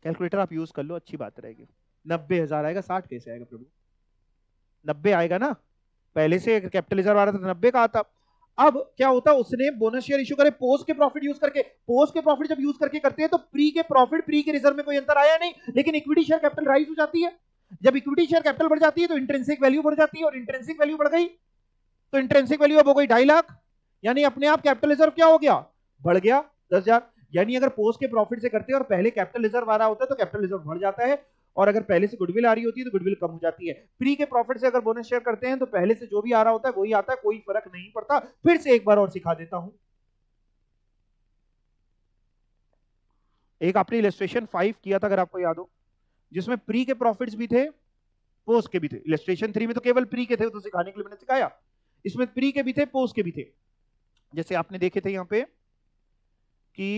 कैलकुलेटर आप यूज कर लो, अच्छी बात रहेगी। 90,000 आएगा। 60 कैसे आएगा प्रभु? 90 आएगा ना, पहले से कैपिटल रिजर्व आ रहा था तो 90 का आता। अब क्या होता है, उसने बोनस शेयर इशू करे पोस्ट के प्रॉफिट यूज करके। पोस्ट के प्रॉफिट जब यूज करके करते हैं तो प्री के प्रॉफिट प्री के रिजर्व में कोई अंतर आया नहीं, लेकिन इक्विटी शेयर कैपिटल राइज हो जाती है। जब इक्विटी शेयर कैपिटल बढ़ जाती है तो इंट्रिंसिक वैल्यू बढ़ जाती है, और इंट्रिंसिक वैल्यू बढ़ गई तो इंट्रिंसिक वैल्यू अब हो गई 2.5 लाख, यानी अपने आप कैपिटल रिजर्व क्या हो गया, बढ़ गया 10,000। यानी अगर पोस्ट के प्रॉफिट से करते हैं और पहले कैपिटल रिजर्व आ रहा होता है तो कैपिटल रिजर्व बढ़ जाता है, और अगर पहले से गुडविल आ रही होती है तो गुडविल कम हो जाती है। प्री के प्रॉफिट से अगर बोनस शेयर करते हैं तो पहले से जो भी आ रहा होता है वही आता है, कोई फर्क नहीं पड़ता। फिर से एक बार और सिखा देता हूं, एक आपने इलस्ट्रेशन 5 किया था अगर आपको याद हो, जिसमें प्री के प्रॉफिट्स भी थे पोस्ट के भी थे। इलस्ट्रेशन 3 में तो केवल प्री के थे, तो सिखाने के लिए मैंने सिखाया, इसमें प्री के भी थे पोस्ट के भी थे। जैसे आपने देखे थे यहां पे कि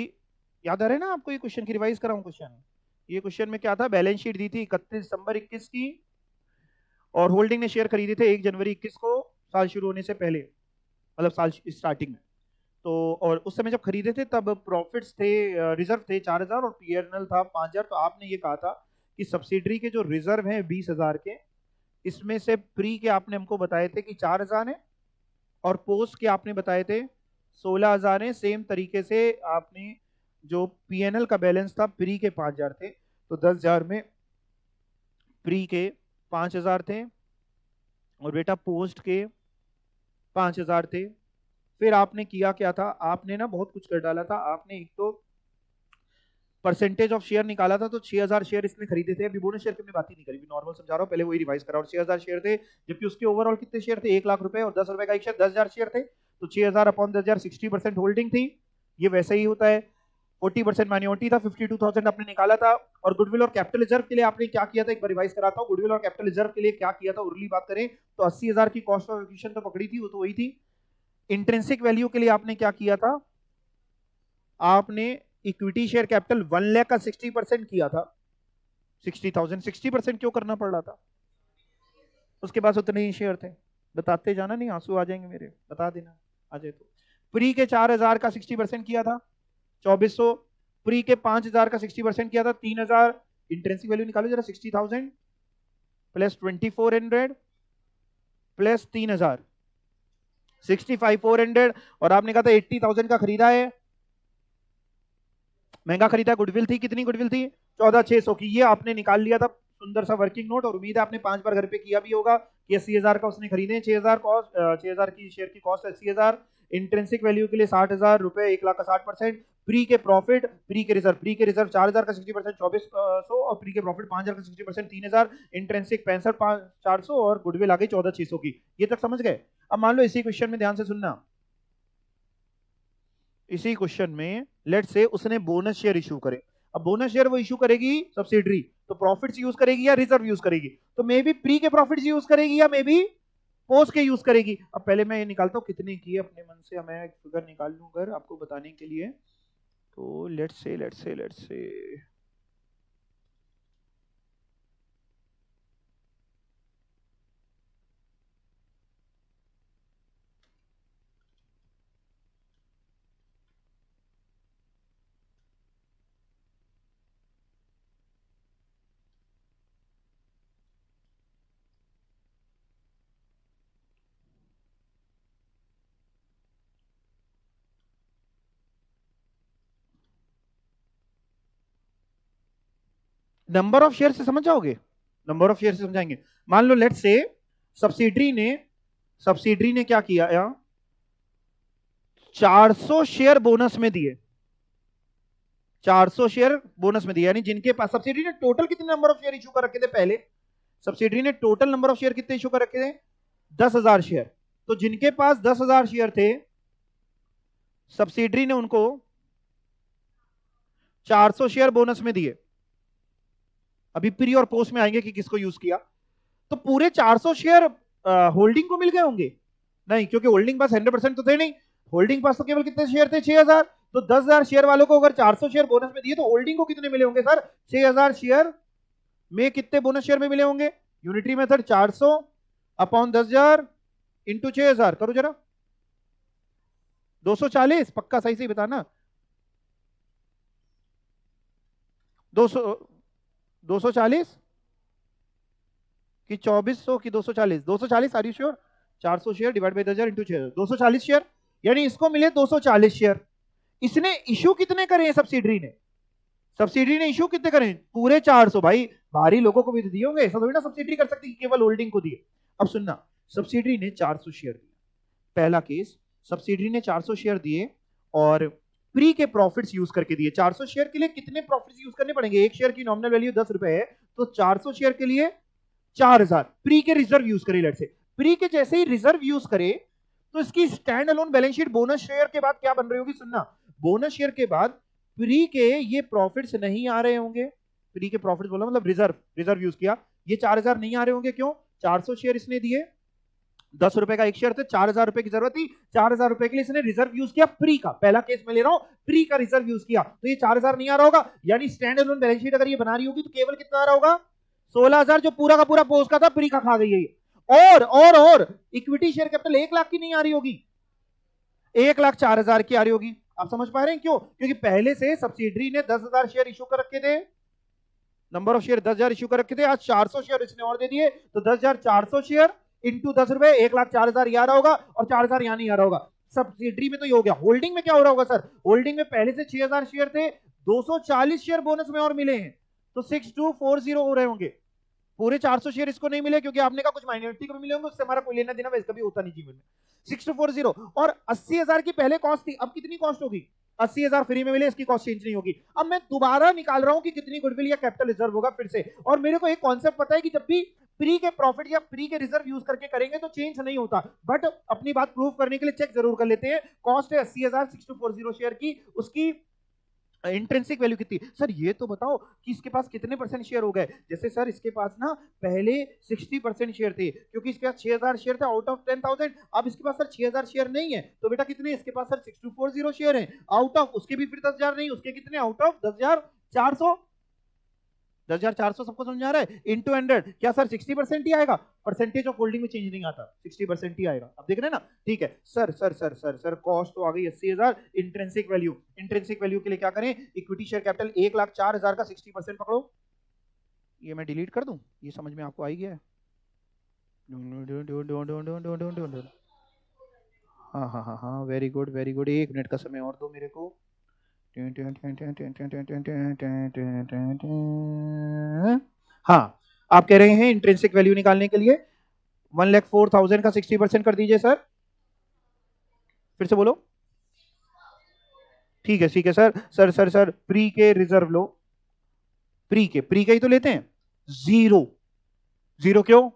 याद आ रहा है ना आपको, ये क्वेश्चन की रिवाइज कराऊं क्वेश्चन। ये क्वेश्चन में क्या था, बैलेंस शीट दी थी 31 दिसंबर 21 की, और होल्डिंग ने शेयर खरीदे थे 1 जनवरी 21 को, साल शुरू होने से पहले, मतलब साल स्टार्टिंग में। तो और उस समय जब खरीदे थे तब प्रॉफिट्स थे, रिजर्व थे 4,000 और पीएनएल था 5,000। तो आपने ये कहा था कि सब्सिडरी के जो रिजर्व हैं 20,000 के, इसमें से प्री के आपने हमको बताए थे कि 4,000 है, और पोस्ट के आपने बताए थे 16,000 है। सेम तरीके से आपने जो पीएनएल का बैलेंस था प्री के 5,000 थे, तो 10,000 में प्री के 5,000 थे और बेटा पोस्ट के 5,000 थे। फिर आपने किया क्या था, आपने ना बहुत कुछ कर डाला था। आपने एक तो परसेंटेज ऑफ शेयर निकाला था, तो 6,000 शेयर इसने खरीदे थे। अभी बोनस शेयर की बात ही नहीं करी, नॉर्मल समझा रहा हूँ, पहले वही रिवाइज करा। और 6,000 शेयर थे, जबकि उसके ओवरऑल कितने शेयर थे, 1 लाख रुपए और 10 रुपए का एक शेयर, 10,000 शेयर थे। तो 6,000 अपॉन 10,000 60% होल्डिंग थी, ये वैसे ही होता है। 40% माइनॉरिटी था, 52,000 आपने निकाला था। और गुडविल और कैपिटल रिजर्व के लिए आपने क्या किया था, एक बार रिवाइज कराता हूँ। गुडविल और कैपिटल रिजर्व के लिए क्या किया था, उर्ली बात करें तो 80,000 की कॉस्ट ऑफ एक्विजिशन तो पकड़ी थी, वो तो वही थी। इंट्रिंसिक वैल्यू के लिए आपने क्या किया था, आपने इक्विटी शेयर कैपिटल 1 लाख का 60% किया था। 60,000 60% क्यों करना पड़ रहा था, उसके पास उतने ही शेयर थे। बताते जाना, नहीं आंसू आ जाएंगे मेरे, बता देना आ जाए तो। प्री के 4,000 का 60% किया था 2,400, प्री के 5,000 का 60% किया था 3,000। इंट्रिंसिक वैल्यू निकालो जरा, 60,000 प्लस 2,400 प्लस 3,000, 65,400। और आपने कहा था 80,000 का खरीदा है, महंगा खरीदा। गुडविल थी, कितनी गुडविल थी, 14,600 की। ये आपने निकाल लिया था, सुंदर सा वर्किंग नोट। और उम्मीद है आपने 5 बार घर पे किया भी होगा कि 80,000 का उसने खरीदे, 6,000 कॉस्ट, 6,000 की शेयर की कॉस्ट 80,000, इंट्रिंसिक वैल्यू के लिए 60,000 रुपए, 1 लाख का 60%, प्री के प्रॉफिट, प्री के रिजर्व 4,000 का 60% 2,400, और प्री के प्रॉफिट 5,000 का 60% 3,000, इंट्रिंसिक 65,400 और गुडविल आ गई 14,600 की। ये तक समझ गए। अब मान लो इसी क्वेश्चन में ध्यान से सुनना, इसी क्वेश्चन में लेट से उसने बोनस शेयर इशू करे। अब बोनस शेयर वो इशू करेगी सब्सिडरी, तो प्रॉफिट्स यूज करेगी या रिजर्व यूज करेगी, तो मे बी प्री के प्रॉफिट्स यूज करेगी या मे बी पोस्ट के यूज करेगी। अब पहले मैं ये निकालता हूं कितने की अपने मन से, मैं एक फिगर निकाल लूं अगर आपको बताने के लिए। तो let's say number of share से समझ जाओगे, नंबर ऑफ शेयर से समझाएंगे। मान लो लेट्स से सब्सिडरी ने क्या किया, 400 शेयर बोनस में दिए, 400 शेयर बोनस में दिए। यानी जिनके पास सब्सिडी ने टोटल कितने नंबर ऑफ शेयर इशू कर रखे थे, पहले सब्सिडी ने टोटल नंबर ऑफ शेयर कितने इशू कर रखे थे, 10,000 शेयर। तो जिनके पास 10,000 शेयर थे, सब्सिडी ने उनको 400 शेयर बोनस में दिए। अभी प्री और पोस्ट में आएंगे कि किसको यूज किया। तो पूरे 400 शेयर होल्डिंग को मिल गए होंगे, नहीं, क्योंकि होल्डिंग पास 100% तो थे नहीं, होल्डिंग पास तो केवल कितने शेयर थे, 6,000। तो 10,000 शेयर वालों को अगर 400 शेयर बोनस में दिए तो होल्डिंग को कितने मिले होंगे सर, 6,000 शेयर में कितने बोनस शेयर में मिले होंगे, यूनिटरी मेथड 400 अपॉन 10,000 इंटू 6,000 करो जरा। 240 पक्का सही से बताना। 240 कि 2400 कि 240? 240 are you sure? 400 share divide by 10,000 into 6,000, 240 share, यानी इसको मिले 240 शेयर। इसने इशू कितने करे हैं सब्सिडरी ने? सब्सिडरी ने इशू कितने करे? पूरे 400। भाई बाहरी लोगों को भी दिए होंगे, ऐसा थोड़ी ना सब्सिडरी कर सकती कि केवल होल्डिंग को दिए। अब सुनना, सब्सिडरी ने 400 शेयर दिए। पहला केस, सब्सिडरी ने 400 शेयर दिए और प्री के प्रॉफिट्स यूज करके दिए। 400 शेयर के लिए कितने प्रॉफिट्स यूज करने पड़ेंगे? एक शेयर की नॉमिनल वैल्यू 10 रुपए है, तो 400 शेयर के लिए 4,000 प्री के रिजर्व यूज करे। लेट से प्री के जैसे ही रिजर्व यूज करे तो इसकी stand alone balance sheet bonus share के बाद क्या बन रही होगी? सुनना, बोनस शेयर के बाद प्री के ये प्रॉफिट्स नहीं आ रहे होंगे। प्री के प्रॉफिट्स बोला मतलब रिजर्व यूज किया, ये 4,000 नहीं आ रहे होंगे। क्यों? 400 शेयर इसने दिए, 10 रुपए का एक शेयर थे, 4,000 रुपए की जरूरत थी, 4,000 रुपए के लिए इसने रिजर्व यूज किया प्री का। पहला केस मैं ले रहा हूं, प्री का रिजर्व यूज किया, तो ये 4,000 नहीं आ रहा होगा। यानी स्टैंड अलोन बैलेंस शीट अगर ये बना रही होगी तो केवल कितना आ रहा होगा? 16,000, जो पूरा का पूरा पोस्ट का था प्री का खा गई है। और इक्विटी शेयर कैपिटल 1 लाख की नहीं आ रही होगी, 1,04,000 की आ रही होगी। आप समझ पा रहे हैं क्यों? क्योंकि पहले से सब्सिडरी ने 10,000 शेयर इशू कर रखे थे, नंबर ऑफ शेयर 10,000 इशू कर रखे थे, आज 400 शेयर इसने और दे दिए, तो 10,400 शेयर इंटू 10 रुपए, 1,04,000 यहां रहा होगा और 4,000 यहां नहीं आ रहा होगा। सब्सिडरी में तो ये हो गया। होल्डिंग में क्या हो रहा होगा सर? होल्डिंग में पहले से 6,000 शेयर थे, 240 शेयर बोनस में और मिले हैं, तो 6,240 हो रहे होंगे। पूरे 400 शेयर इसको नहीं मिले क्योंकि आपने कहा कुछ माइनॉरिटी को भी मिले होंगे, उससे हमारा कोई लेना देना वैसे कभी होता नहीं जीवन में। 6,240 और 80,000 की पहले कॉस्ट थी, अब कितनी कॉस्ट होगी? 80,000 फ्री में मिले, इसकी कॉस्ट चेंज नहीं होगी। अब मैं दोबारा निकाल रहा हूं कि कितनी गुडविल या कैपिटल रिजर्व होगा फिर से। और मेरे को एक कॉन्सेप्ट पता है कि जब भी प्री के प्रॉफिट या प्री के रिजर्व यूज करके करेंगे तो चेंज नहीं होता, बट अपनी बात प्रूव करने के लिए चेक जरूर कर लेते हैं। कॉस्ट है 80,000 6,240 शेयर की, उसकी इंट्रिंसिक वैल्यू कितनी? सर ये तो बताओ कि इसके पास कितने परसेंट शेयर हो गए? जैसे सर इसके पास ना पहले 60% शेयर थे, क्योंकि इसके पास 6,000 शेयर थे आउट ऑफ 10,000। अब इसके पास सर 6,000 शेयर नहीं है, तो बेटा कितने इसके पास? सर 6,240 शेयर है आउट ऑफ, उसके भी फिर 10,000 नहीं, उसके कितने आउट ऑफ 10,400। 10,400 सबको समझ आ रहा है? इंटू 100, क्या सर 60% ही आएगा? परसेंटेज ऑफ होल्डिंग में चेंज नहीं आता, 60% ही आएगा। अब देख रहे हैं ना? ठीक है sir. Sir sir sir sir cost तो आ गई 80,000। इंट्रिंसिक वैल्यू, इंट्रिंसिक वैल्यू के लिए क्या करें? इक्विटी शेयर कैपिटल 1,04,000 का 60% पकड़ो। ये मैं डिलीट कर दूं? ये समझ में आपको आई गया है? हाँ हाँ हाँ हाँ, very good very good. 1 minute का समय और दो मेरे को। हाँ, आप कह रहे हैं इंट्रिंसिक वैल्यू निकालने के लिए 1,04,000 का 60% कर दीजिए सर। फिर से बोलो। ठीक है sir. Sir sir sir pre के रिजर्व लो, प्री के ही तो लेते हैं। जीरो, जीरो क्यों?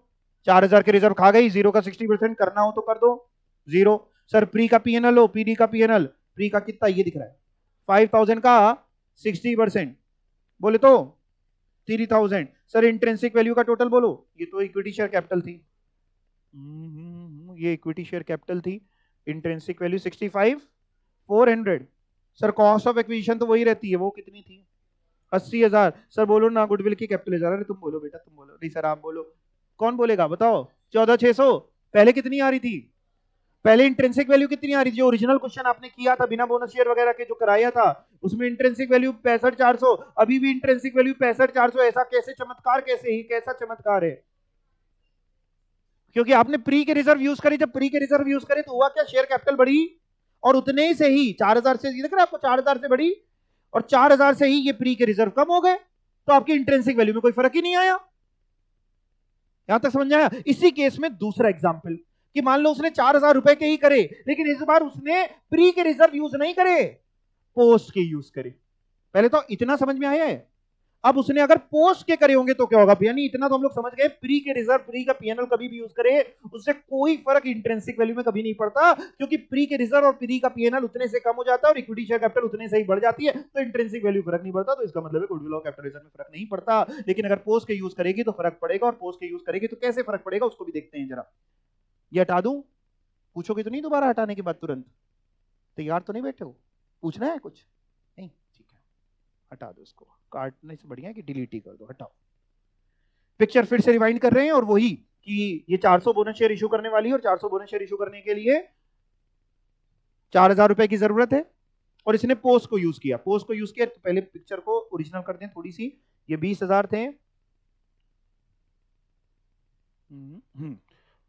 4,000 के रिजर्व खा गई, जीरो का 60% करना हो तो कर दो, जीरो। सर प्री का पीएनएल लो, पीडी का पीएनएल, प्री का कितना ये दिख रहा है, 5,000 का 60% बोले तो 3,000। सर इंट्रिंसिक वैल्यू का टोटल बोलो, ये तो इक्विटी शेयर कैपिटल थी, ये इक्विटी शेयर कैपिटल थी। Intrinsic value 65,400। Sir cost of acquisition तो वही रहती है, वो कितनी थी? 80,000। सर बोलो ना गुडविल की कैपिटल। अरे तुम बोलो बेटा, तुम बोलो। नहीं सर आप बोलो। कौन बोलेगा बताओ? 14,600। पहले कितनी आ रही थी? पहले इंट्रिंसिक वैल्यू कितनी आ रही थी? जो ओरिजिनल क्वेश्चन आपने किया था बिना बोनस शेयर वगैरह के जो कराया था, उसमें इंट्रिंसिक वैल्यू 65,400। अभी भी इंट्रिंसिक वैल्यू 65,400। ऐसा कैसे चमत्कार? कैसे ही कैसा चमत्कार है? क्योंकि आपने प्री के रिजर्व यूज करी। जब प्री के रिजर्व यूज करे तो हुआ क्या? शेयर कैपिटल बढ़ी, और उतने ही से ही 4,000 से, देख रहे आपको 4,000 से बढ़ी, और 4,000 से ही ये प्री के रिजर्व कम हो गए, तो आपकी इंट्रिंसिक वैल्यू में कोई फर्क ही नहीं आया। यहां तक समझ आया? इसी केस में दूसरा एग्जांपल कि मान लो उसने 4,000 रुपए के ही करे, लेकिन इस बार उसने प्री के रिजर्व यूज नहीं करे, पोस्ट के यूज करे। पहले तो इतना समझ में आया है? अब उसने अगर पोस्ट के करे होंगे तो क्या होगा? यानी इतना तो हम लोग समझ गए, प्री के रिजर्व, प्री का पीएनएल कभी भी यूज करे उससे कोई फर्क इंट्रिंसिक वैल्यू में कभी नहीं पड़ता, क्योंकि प्री के रिजर्व और प्री का पीएनएल उतने से कम हो जाता है और इक्विटी शेयर कैपिटल उतने से ही बढ़ जाती है, तो इंट्रिंसिक वैल्यू फर्क नहीं पड़ता। तो इसका मतलब है गुडविल और कैपिटल रिजर्व में फर्क नहीं पड़ता। लेकिन अगर पोस्ट के यूज करेगी तो फर्क पड़ेगा, और पोस्ट के यूज करेगी तो कैसे फर्क पड़ेगा उसको भी देखते हैं जरा। ये हटा दूं? पूछोगे तो नहीं दोबारा हटाने के बाद तुरंत? तैयार तो नहीं बैठे हो? पूछना है कुछ? नहीं, ठीक है हटा दो इसको। काटने से बढ़िया है कि डिलीट ही कर दो, हटाओ। पिक्चर फिर से रिवाइंड कर रहे हैं और वही कि ये 400 बोनस शेयर इशू करने वाली है और 400 बोनस शेयर इशू करने के लिए 4000 रुपए की जरूरत है और इसने पोस्ट को यूज किया। पोस्ट को यूज किया तो पहले पिक्चर को ओरिजिनल कर दें थोड़ी सी। ये 20,000 थे,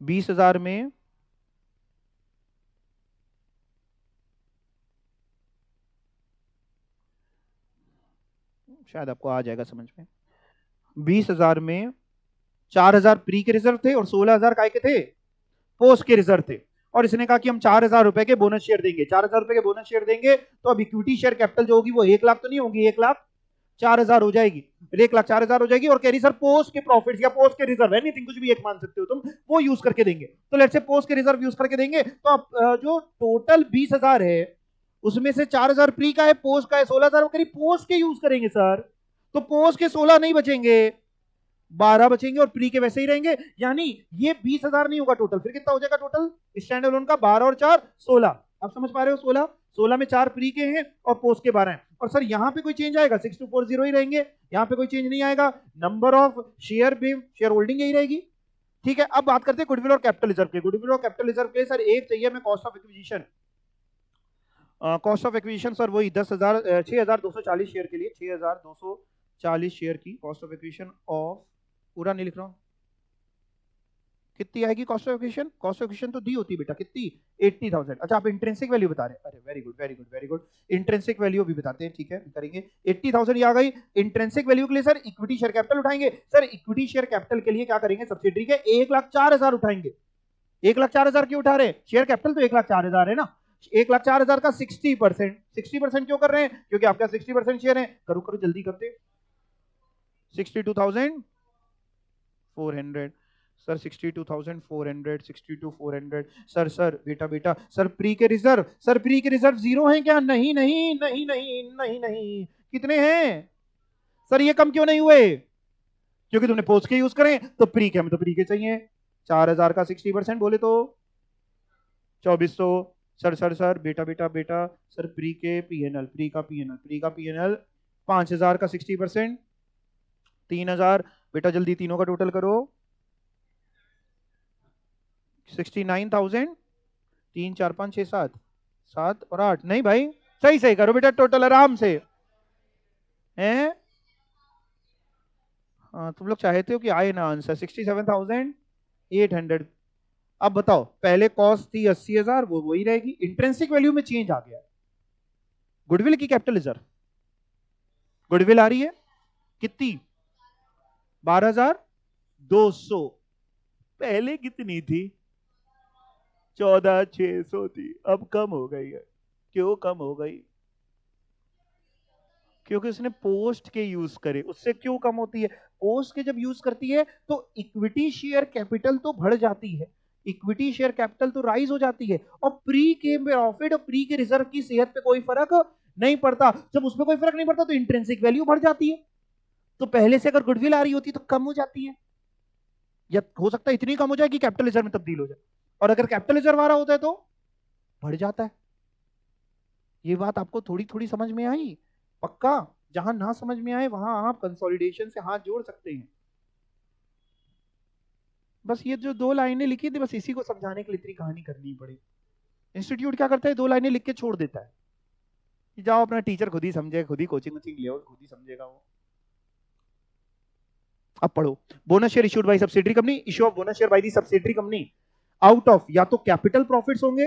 20,000 में शायद आपको आ जाएगा समझ में। 20,000 में 4,000 प्री के रिजर्व थे और 16,000 काय के थे, पोस्ट के रिजर्व थे। और इसने कहा कि हम 4,000 रुपए के बोनस शेयर देंगे। 4,000 रुपए के बोनस शेयर देंगे तो अब इक्विटी शेयर कैपिटल जो होगी वो 1 लाख तो नहीं होगी, 1,04,000 हो जाएगी। 1,04,000 हो जाएगी और कह रही सर पोस्ट के प्रॉफिट्स या पोस्ट के रिजर्व, एनीथिंग कुछ भी एक मान सकते हो तुम, वो यूज करके देंगे। तो लेट्स से पोस्ट के रिजर्व यूज करके देंगे तो अब जो टोटल 20,000 है उसमें से 4,000 प्री का है, पोस्ट का है 16,000, करीब पोस्ट के यूज करेंगे सर। तो पोस्ट के 16 नहीं बचेंगे, 12 बचेंगे और प्री के वैसे ही रहेंगे। यानी ये 20,000 नहीं होगा टोटल, फिर कितना हो जाएगा टोटल स्टैंड अलोन का? 12 और 4 16। आप समझ पा रहे हो? 16 में 4 प्री के हैं और पोस्ट के 12 हैं। और सर यहां पे कोई चेंज आएगा? 6240 ही रहेंगे, यहां पे कोई चेंज नहीं आएगा। नंबर ऑफ शेयर भी, शेयर होल्डिंग यही रहेगी। ठीक है, अब बात करते हैं गुडविल और कैपिटल रिजर्व के। गुडविल और कैपिटल रिजर्व के सर एक चाहिए हमें cost of acquisition. Cost of acquisition sir वही 6,240 शेयर के लिए 6,240 शेयर की कॉस्ट ऑफ एक्विजिशन ऑफ, पूरा नहीं लिख रहा हूं, कितनी आएगी cost of acquisition? Cost of acquisition तो दी होती बेटा, कितनी? 80,000। अच्छा आप इंट्रिंसिक वैल्यू बता रहे हैं, अरे very good very good very good. Intrinsic value भी बताते हैं, ठीक है करेंगे। 80,000 ये आ गई। इंट्रिंसिक वैल्यू के लिए सर इक्विटी शेयर कैपिटल उठाएंगे। सर इक्विटी शेयर कैपिटल के लिए क्या करेंगे? सब्सिडरी के 1,04,000 उठाएंगे। 1,04,000 क्यों उठा रहे हैं? शेयर कैपिटल तो 1,04,000 है ना। 1,04,000 का 60%, 60% क्यों कर रहे हैं? क्योंकि आपका 60% शेयर है। करो करो जल्दी करते। 62,400 सर, 62,400, 62,400 सर। सर बेटा बेटा सर प्री के रिजर्व, सर प्री के रिजर्व जीरो हैं क्या? नहीं नहीं नहीं नहीं नहीं नहीं, कितने हैं सर? ये कम क्यों नहीं हुए? क्योंकि तुमने पोस्ट के यूज करें तो प्री के, हमें तो प्री के चाहिए। 4,000 का 60% बोले तो 2,400 सर। सर सर बेटा बेटा बेटा सर प्री के पीएनएल, प्री का पीएनएल, प्री का पीएनएल 5,000 का 60%, 3,000 बेटा जल्दी तीनों का टोटल करो। 69,000, 3 4 5 6 7, 7 और 8, नहीं भाई सही सही करो बेटा टोटल आराम से हैं। तुम लोग चाहते हो कि आए ना आंसर 67,800। अब बताओ पहले कॉस्ट थी 80,000, वो वही रहेगी। इंट्रिंसिक वैल्यू में चेंज आ गया। गुडविल की कैपिटल रिजर्व, गुडविल आ रही है कितनी? 12,200। पहले कितनी थी? 14,600 थी, अब कम हो गई है। क्यों कम हो गई? क्योंकि उसने पोस्ट के यूज करे। उससे क्यों कम होती है? पोस्ट के जब यूज करती है तो इक्विटी शेयर कैपिटल तो बढ़ जाती है, इक्विटी शेयर कैपिटल तो राइज हो जाती है, और प्री के प्रॉफिट और प्री के रिजर्व की सेहत पे कोई फर्क नहीं पड़ता। जब उसमें कोई फर्क नहीं पड़ता तो इंट्रिंसिक वैल्यू बढ़ जाती है। तो पहले से अगर गुडविल आ रही होती तो कम हो जाती है, या हो सकता है इतनी कम हो जाए कि कैपिटल रिजर्व में तब्दील हो जाए, और अगर कैपिटल रिजर्व आ रहा होता है तो बढ़ जाता है। ये बात आपको थोड़ी थोड़ी समझ में आई? पक्का? जहां ना समझ में आए वहां आप कंसोलिडेशन से हाथ जोड़ सकते हैं। बस ये जो 2 लाइनें लिखी थी, बस इसी को समझाने के लिए इतनी कहानी करनी पड़ी। इंस्टीट्यूट क्या करता है? 2 लाइनें लिख के छोड़ देता है कि जाओ अपना टीचर खुद ही समझे, खुद ही कोचिंग वोचिंग ले, खुद ही समझेगा वो। अब पढ़ो। Bonus share issued by subsidiary company, issue of bonus share by the subsidiary company out of, या तो कैपिटल प्रॉफिट्स होंगे,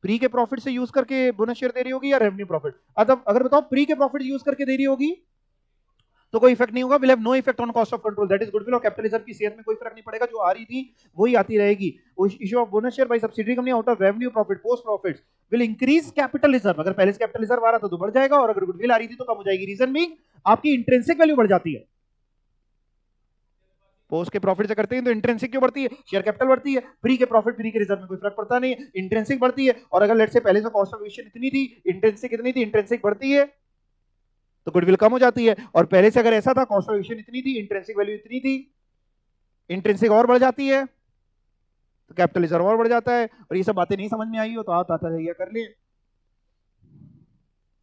प्री के प्रॉफिट से यूज करके बोनस शेयर दे रही होगी, या रेवेन्यू प्रॉफिट। अगर बताओ प्री के प्रॉफिट यूज करके दे रही होगी तो कोई इफेक्ट नहीं होगा, will have no effect on cost of control, that is goodwill और कैपिटल रिजर्व की सेहत में कोई फर्क नहीं पड़ेगा। जो आ रही थी वही आती रहेगी। Issue of bonus share by subsidiary company out of revenue profit post profits will increase capital reserve. अगर पहले से कैपिटल रिजर्व आ रहा था तो बढ़ जाएगा, और अगर गुडविल आ रही थी तो कम हो जाएगी। रीजन बीइंग आपकी इंट्रिंसिक वैल्यू बढ़ जाती है। पोस्ट के प्रॉफिट से करते हैं तो इंट्रिंसिक क्यों बढ़ती है? शेयर कैपिटल बढ़ती है। प्री के प्रॉफिट प्री के रिजर्व में कोई फर्क पड़ता नहीं है, इंट्रिंसिक बढ़ती है। और अगर लेट से पहले से कॉस्ट ऑफ एक्विजिशन इतनी थी, इंट्रिंसिक इतनी थी, इंट्रिंसिक बढ़ती है तो गुडविल कम हो जाती है। और पहले से अगर ऐसा था, कॉस्ट ऑफ एक्विजिशन इतनी थी, इंट्रिंसिक वैल्यू इतनी थी, इंट्रिंसिक और बढ़ जाती है तो कैपिटल रिजर्व और बढ़ जाता है। और ये सब बातें नहीं समझ में आई हो तो आता कर ले।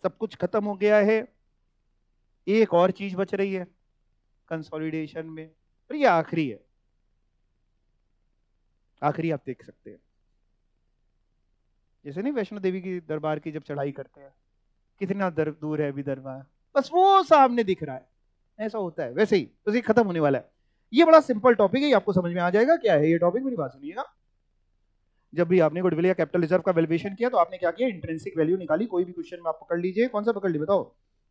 सब कुछ खत्म हो गया है, एक और चीज बच रही है कंसोलिडेशन में, और ये आखिरी है। आखिरी आप देख सकते हैं, जैसे नहीं वैष्णो देवी की दरबार की जब चढ़ाई करते हैं, कितना दूर है अभी दरबार, बस वो सामने दिख रहा है, ऐसा होता है। वैसे ही तो ये खत्म होने वाला है। ये बड़ा सिंपल टॉपिक है, ये आपको समझ में आ जाएगा क्या है ये टॉपिक, मेरी बात सुनिएगा। जब भी आपने गुडविल या कैपिटल रिजर्व का वैल्यूएशन किया तो आपने क्या किया, इंट्रिंसिक वैल्यू निकाली। कोई भी क्वेश्चन में आप पकड़ लीजिए, कौन सा पकड़ ली बताओ,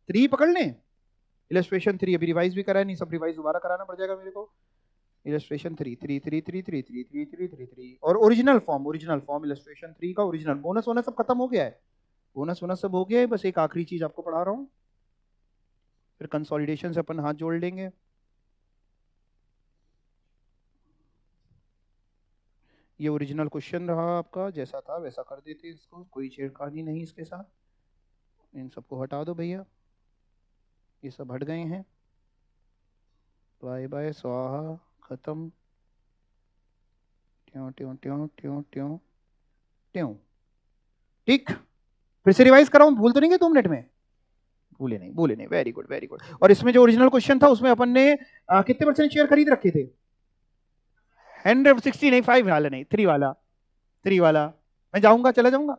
3 पकड़ लें। इलस्ट्रेशन 3 अभी रिवाइज भी करा नहीं, सब रिवाइज दोबारा कराना पड़ जाएगा मेरे को। इलस्ट्रेशन 3 3 3 3 3 3 3 3 3 3 और ओरिजिनल फॉर्म इलस्ट्रेशन 3 का ओरिजिनल। बोनस वोनस सब खत्म हो गया है, बोनस वोनस सब हो गया है, बस एक आखिरी चीज आपको पढ़ा रहा हूं, फिर कंसोलिडेशन से अपन हाथ जोड़ लेंगे। ये ओरिजिनल क्वेश्चन रहा आपका, जैसा था वैसा कर देते इसको, कोई छेड़खानी नहीं इसके साथ। इन सबको हटा दो भैया, ये सब हट गए हैं, बाय बाय स्वाहा, खत्म, ट्यों ट्यों ट्यों ट्यों ट्यों ट्यों। ठीक, फिर से रिवाइज कराऊं, भूल तो नहीं गए 2 मिनट में? भूले नहीं, वेरी गुड वेरी गुड। और इसमें जो ओरिजिनल क्वेश्चन था उसमें अपन ने कितने परसेंट शेयर खरीद रखे थे? 160 नहीं, 5 वाला नहीं, 3 वाला, 3 वाला। मैं जाऊंगा, चला जाऊंगा,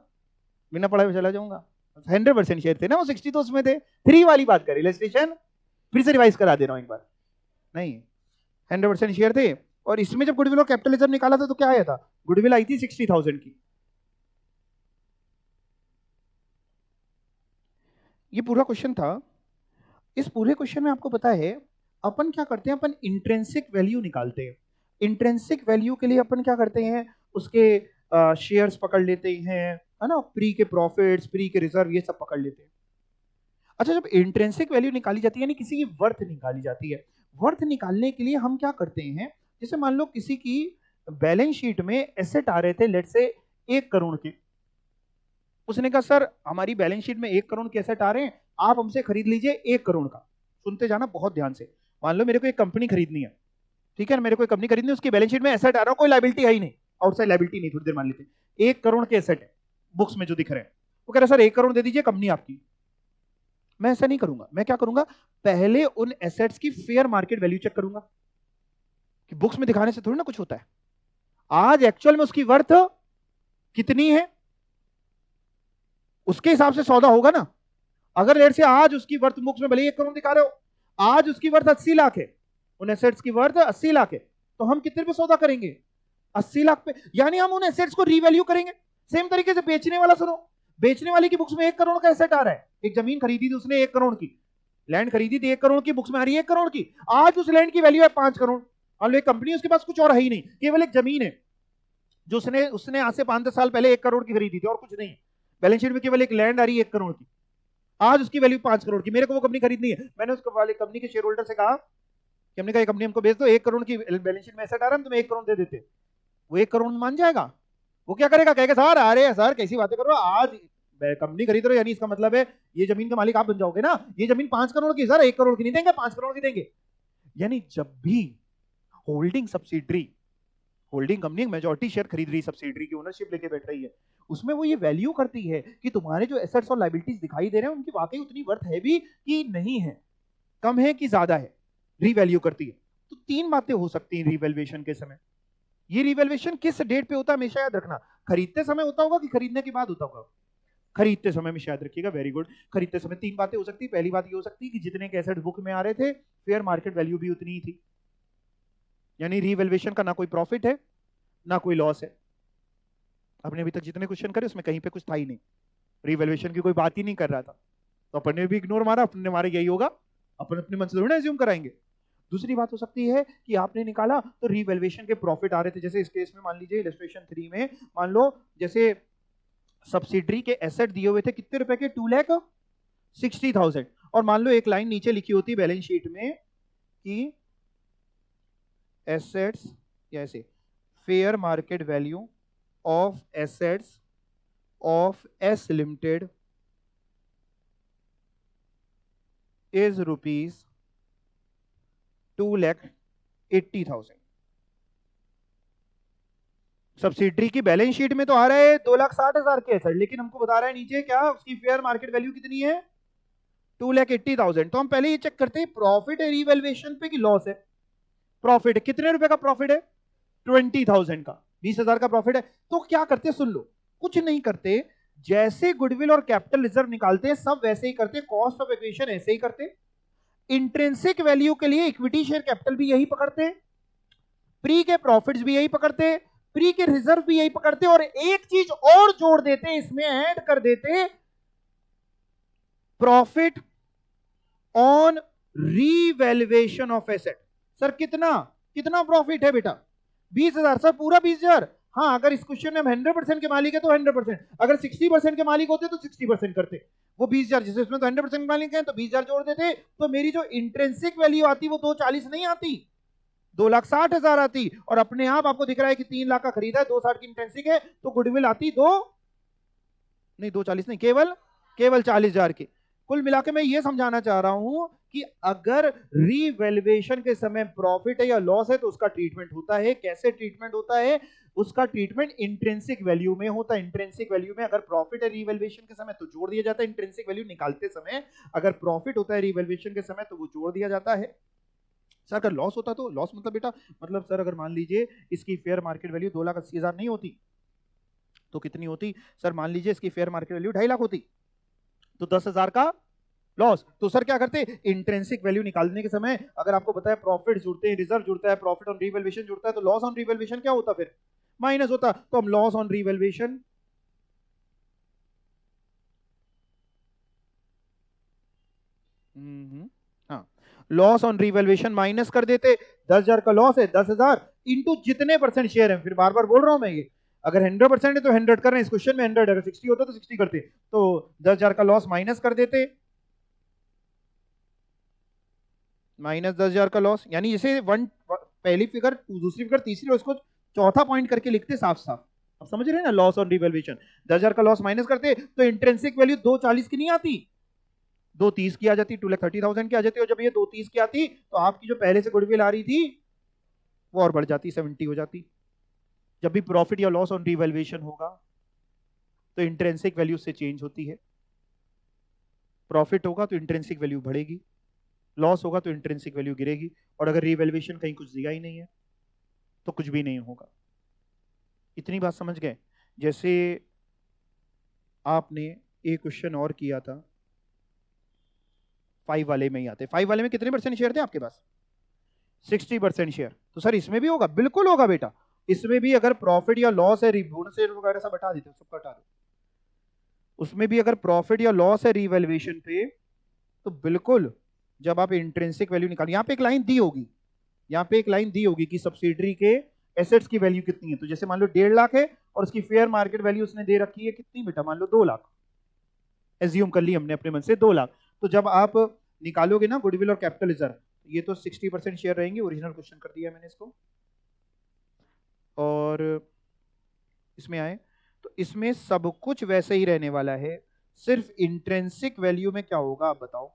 बिना पढ़ाए चला जाऊंगा। 100% शेयर थे ना वो, 60 तो उसमें थे। 3 वाली बात करें, इलस्ट्रेशन फिर से रिवाइज करा दे रहा हूं एक बार। नहीं, 100% शेयर थे। और इसमें जब गुडविल और कैपिटल रिजर्व निकाला था तो क्या आया था, गुडविल आई थी 60,000 की। ये पूरा क्वेश्चन था। इस पूरे क्वेश्चन में आपको पता है अपन क्या करते हैं, अपन इंट्रिंसिक वैल्यू निकालते हैं। इंट्रिंसिक वैल्यू के लिए अपन क्या करते हैं, उसके शेयर्स पकड़ लेते हैं, है ना, प्री के प्रॉफिट्स, प्री के रिजर्व, ये सब पकड़ लेते हैं। अच्छा, जब इंट्रिंसिक वैल्यू निकाली जाती है यानी किसी की वर्थ निकाली जाती है, वर्थ निकालने के लिए हम क्या करते हैं, जैसे मान लो किसी की बैलेंस शीट में एसेट आ रहे थे लेट से 1 करोड़ के, उसने कहा सर हमारी बैलेंस शीट में 1 करोड़ के एसेट आ रहे हैं, आप हमसे खरीद लीजिए 1 करोड़ का। सुनते जाना बहुत ध्यान से। मान लो मेरे को एक कंपनी खरीदनी है, ठीक है ना, मेरे को एक कंपनी खरीदनी है, उसकी बैलेंस शीट में एसेट आ रहा है, कोई लायबिलिटी है ही नहीं, आउटसाइड लायबिलिटी नहीं, थोड़ी देर मान लेते हैं 1 करोड़ के एसेट है बुक्स में जो दिख रहे हैं। वो कह रहा है सर 1 करोड़ दे दीजिए, कंपनी आपकी। मैं ऐसा नहीं करूंगा, मैं क्या करूंगा, पहले उन एसेट्स की फेयर मार्केट वैल्यू चेक करूंगा, कि बुक्स में दिखाने से थोड़ी ना कुछ होता है, आज एक्चुअल में उसकी वर्थ कितनी है उसके हिसाब से सौदा होगा ना। अगर लेट से आज उसकी वर्थ बुक्स में भले 1 करोड़ दिखा रहे हो, आज उसकी वर्थ 80 लाख है, उन एसेट्स की वर्थ 80 लाख है, तो हम कितने पे सौदा करेंगे, 80 लाख पे, यानी हम उन एसेट्स को रीवैल्यू करेंगे। सेम तरीके से बेचने वाला, सुनो, बेचने वाले की बुक्स में 1 करोड़ का एसेट आ रहा है, एक जमीन खरीदी थी उसने 1 करोड़ की, लैंड खरीदी थी 1 करोड़ की, बुक्स में आ रही है 1 करोड़ की, आज उस लैंड की वैल्यू है 5 करोड़। मान लो एक कंपनी, उसके पास कुछ और है ही नहीं, केवल एक जमीन है जो उसने आज से 5-10 साल पहले 1 करोड़ की खरीदी थी और कुछ नहीं, बैलेंस शीट में केवल एक लैंड आ रही है 1 करोड़ की, आज उसकी वैल्यू 5 करोड़ की। मेरे को वो कंपनी खरीदनी है, मैंने उस वाले कंपनी के शेयर होल्डर से कहा कि हमने कहा ये कंपनी हमको बेच दो, 1 करोड़ की बैलेंस शीट में एसेट आ रहा है, हम तुम्हें 1 करोड़ दे देते। वो 1 करोड़ में मान जाएगा? वो क्या करेगा, कहेगा सर अरे सर कैसी बातें करो, आज कंपनी खरीद रहे हो यानी इसका मतलब है ये जमीन के मालिक आप बन जाओगे ना, ये जमीन 5 करोड़ की, सर 1 करोड़ की नहीं देंगे, 5 करोड़ की देंगे। यानी जब भी holding subsidiary, holding company majority share खरीद रही है, सब्सिडरी की ओनरशिप लेके बैठ रही है, उसमें वो ये वैल्यू करती है कि तुम्हारे जो एसेट्स और लायबिलिटीज दिखाई दे रहे हैं उनकी वाकई उतनी वर्थ है भी कि नहीं है, कम है कि ज्यादा है, रीवैल्यू करती है। तो 3 बातें हो सकती हैं रीवैल्यूएशन के समय। ये रीवैल्यूएशन किस डेट पे होता है हमेशा याद रखना, खरीदते समय होता होगा कि खरीदने के बाद होता होगा, खरीदते समय में शायद रखिएगा, वेरी गुड। खरीदते समय 3 बातें हो सकती है, पहली बात ये हो सकती है कि जितने के एसेट्स बुक में आ रहे थे फेयर मार्केट वैल्यू भी उतनी ही थी, यानी रीवैल्यूएशन का ना कोई प्रॉफिट है ना कोई लॉस है। आपने अभी तक जितने क्वेश्चन करे उसमें कहीं पे कुछ था ही नहीं, रीवैल्यूएशन की कोई बात ही नहीं कर रहा था, तो अपन ने भी इग्नोर मारा, अपने मारे यही होगा, अपन अपने मन से थोड़ी ना एज्यूम कराएंगे। दूसरी बात हो सकती है कि आपने निकाला तो रीवैल्यूएशन के प्रॉफिट आ रहे थे, जैसे इस केस में मान लीजिए इलस्ट्रेशन 3 में मान लो जैसे सब्सिडरी के एसेट दिए हुए थे कितने रुपए के, 2,60,000, और मान लो एक लाइन नीचे लिखी होती बैलेंस शीट में कि एसेट्स, ऐसे fair market value of assets of S limited is ₹2,80,000। Subsidiary की बैलेंस शीट में तो आ रहा है 2,60,000 के एसेट, लेकिन हमको बता रहा है नीचे क्या उसकी फेयर मार्केट वैल्यू कितनी है, 2,80,000। तो हम पहले ये चेक करते हैं प्रॉफिट है रीवैल्यूएशन पे कि लॉस है। प्रॉफिट कितने रुपए का प्रॉफिट है, 20,000 का, 20,000 का प्रॉफिट है। तो क्या करते, सुन लो, कुछ नहीं करते, जैसे गुडविल और कैपिटल रिजर्व निकालते हैं सब वैसे ही करते, कॉस्ट ऑफ एक्विजिशन ऐसे ही करते, इंट्रिंसिक वैल्यू के लिए इक्विटी शेयर कैपिटल भी यही पकड़ते, प्री के प्रॉफिट्स भी यही पकड़ते, प्री के रिजर्व भी यही पकड़ते, और एक चीज और जोड़ देते, इसमें ऐड कर देते, profit on revaluation of asset. Sir कितना कितना प्रॉफिट है बेटा? 20,000। सर पूरा 20,000? हाँ, अगर इस क्वेश्चन में हम 100% के मालिक है तो 100%, अगर 60% के मालिक होते तो 60% करते। वो 20,000 जिसे इसमें तो 100% मालिक है तो 20,000 जोड़ देते, तो मेरी जो इंट्रिंसिक वैल्यू आती वो 240 नहीं आती, 2,60,000 आती। और अपने आप आपको दिख रहा है कि 3 लाख का खरीदा है, 260 की इंट्रिंसिक है, तो गुडविल आती 240 नहीं, केवल 40,000 की। कुल मिलाकर मैं ये समझाना चाह रहा हूं कि अगर रीवैल्यूएशन के समय प्रॉफिट है या लॉस है तो उसका ट्रीटमेंट होता है। कैसे ट्रीटमेंट होता है? उसका ट्रीटमेंट इंट्रिंसिक वैल्यू में होता है। इंट्रिंसिक वैल्यू में अगर प्रॉफिट है रीवैल्यूएशन के समय तो जोड़ दिया जाता है, इंट्रिंसिक वैल्यू निकालते समय अगर प्रॉफिट होता है रीवैल्यूएशन के समय तो वो जोड़ दिया जाता है। सर अगर लॉस होता तो लॉस मतलब बेटा, मतलब सर अगर मान लीजिए इसकी फेयर मार्केट वैल्यू 2,80,000 नहीं होती तो कितनी होती? सर मान लीजिए इसकी फेयर मार्केट वैल्यू 2.5 लाख होती तो 10,000 का लॉस। तो सर क्या करते, इंट्रिंसिक वैल्यू निकालने के समय अगर आपको बताया प्रॉफिट जुड़ते हैं, रिजर्व जुड़ता है, प्रॉफिट ऑन रीवैल्यूएशन जुड़ता है, तो लॉस ऑन रीवैल्यूएशन क्या होता? फिर माइनस होता। तो हम लॉस ऑन रीवैल्यूएशन हाँ, लॉस ऑन रीवैल्यूएशन माइनस कर देते। 10,000 का लॉस है, 10,000 इंटू जितने परसेंट शेयर है, फिर बार बार बोल रहा हूं मैं ये, अगर 100% है तो 100 कर रहे हैं, इस क्वेश्चन में 100, अगर 60 होता तो 60 करते, तो 10,000 का लॉस माइनस कर देते, माइनस 10,000 का लॉस, यानी जैसे पहली फिगर, दूसरी फिगर, तीसरी, और उसको चौथा पॉइंट करके लिखते साफ साफ। अब समझ रहे हैं ना, लॉस ऑन रीवैल्यूएशन 10,000 का लॉस माइनस करते तो इंट्रिंसिक वैल्यू 240 की नहीं आती, 230 की आ जाती, 2,30,000 की आ जाती। और जब ये 230 की आती तो आपकी जो पहले से गुडविल आ रही थी वो और बढ़ जाती, 70 हो जाती। जब भी प्रॉफिट या लॉस ऑन रीवैल्यूएशन होगा तो इंट्रिंसिक वैल्यू से चेंज होती है। प्रॉफिट होगा तो इंट्रिंसिक वैल्यू बढ़ेगी, लॉस होगा तो इंट्रिंसिक वैल्यू गिरेगी, और अगर रीवैल्यूएशन कहीं कुछ दिया ही नहीं है तो कुछ भी नहीं होगा। इतनी बात समझ गए? जैसे आपने एक क्वेश्चन और किया था 5 वाले में ही आते, 5 वाले में कितने परसेंट शेयर थे आपके पास? 60% शेयर। तो सर इसमें भी होगा? बिल्कुल होगा बेटा, इसमें भी अगर प्रॉफिट या लॉस है, बोनस वगैरह सब हटा देते, सबका हटा दो, उसमें भी अगर प्रॉफिट या लॉस है रीवैल्यूएशन पे तो बिल्कुल जब आप इंट्रिंसिक वैल्यू निकाल, यहाँ पे एक लाइन दी होगी, यहाँ पे एक लाइन दी होगी कि सब्सिडरी के एसेट्स की वैल्यू कितनी है। तो जैसे मान लो 1.5 लाख है और उसकी फेयर मार्केट वैल्यू उसने दे रखी है कितनी बेटा, मान लो 2 लाख, एज्यूम कर ली हमने अपने मन से 2 लाख। तो जब आप निकालोगे ना गुडविल और कैपिटल रिजर्व, ये तो 60% शेयर रहेंगे, ओरिजिनल क्वेश्चन कर दिया मैंने इसको। और इसमें आए तो इसमें सब कुछ वैसे ही रहने वाला है, सिर्फ इंट्रिंसिक वैल्यू में क्या होगा आप बताओ?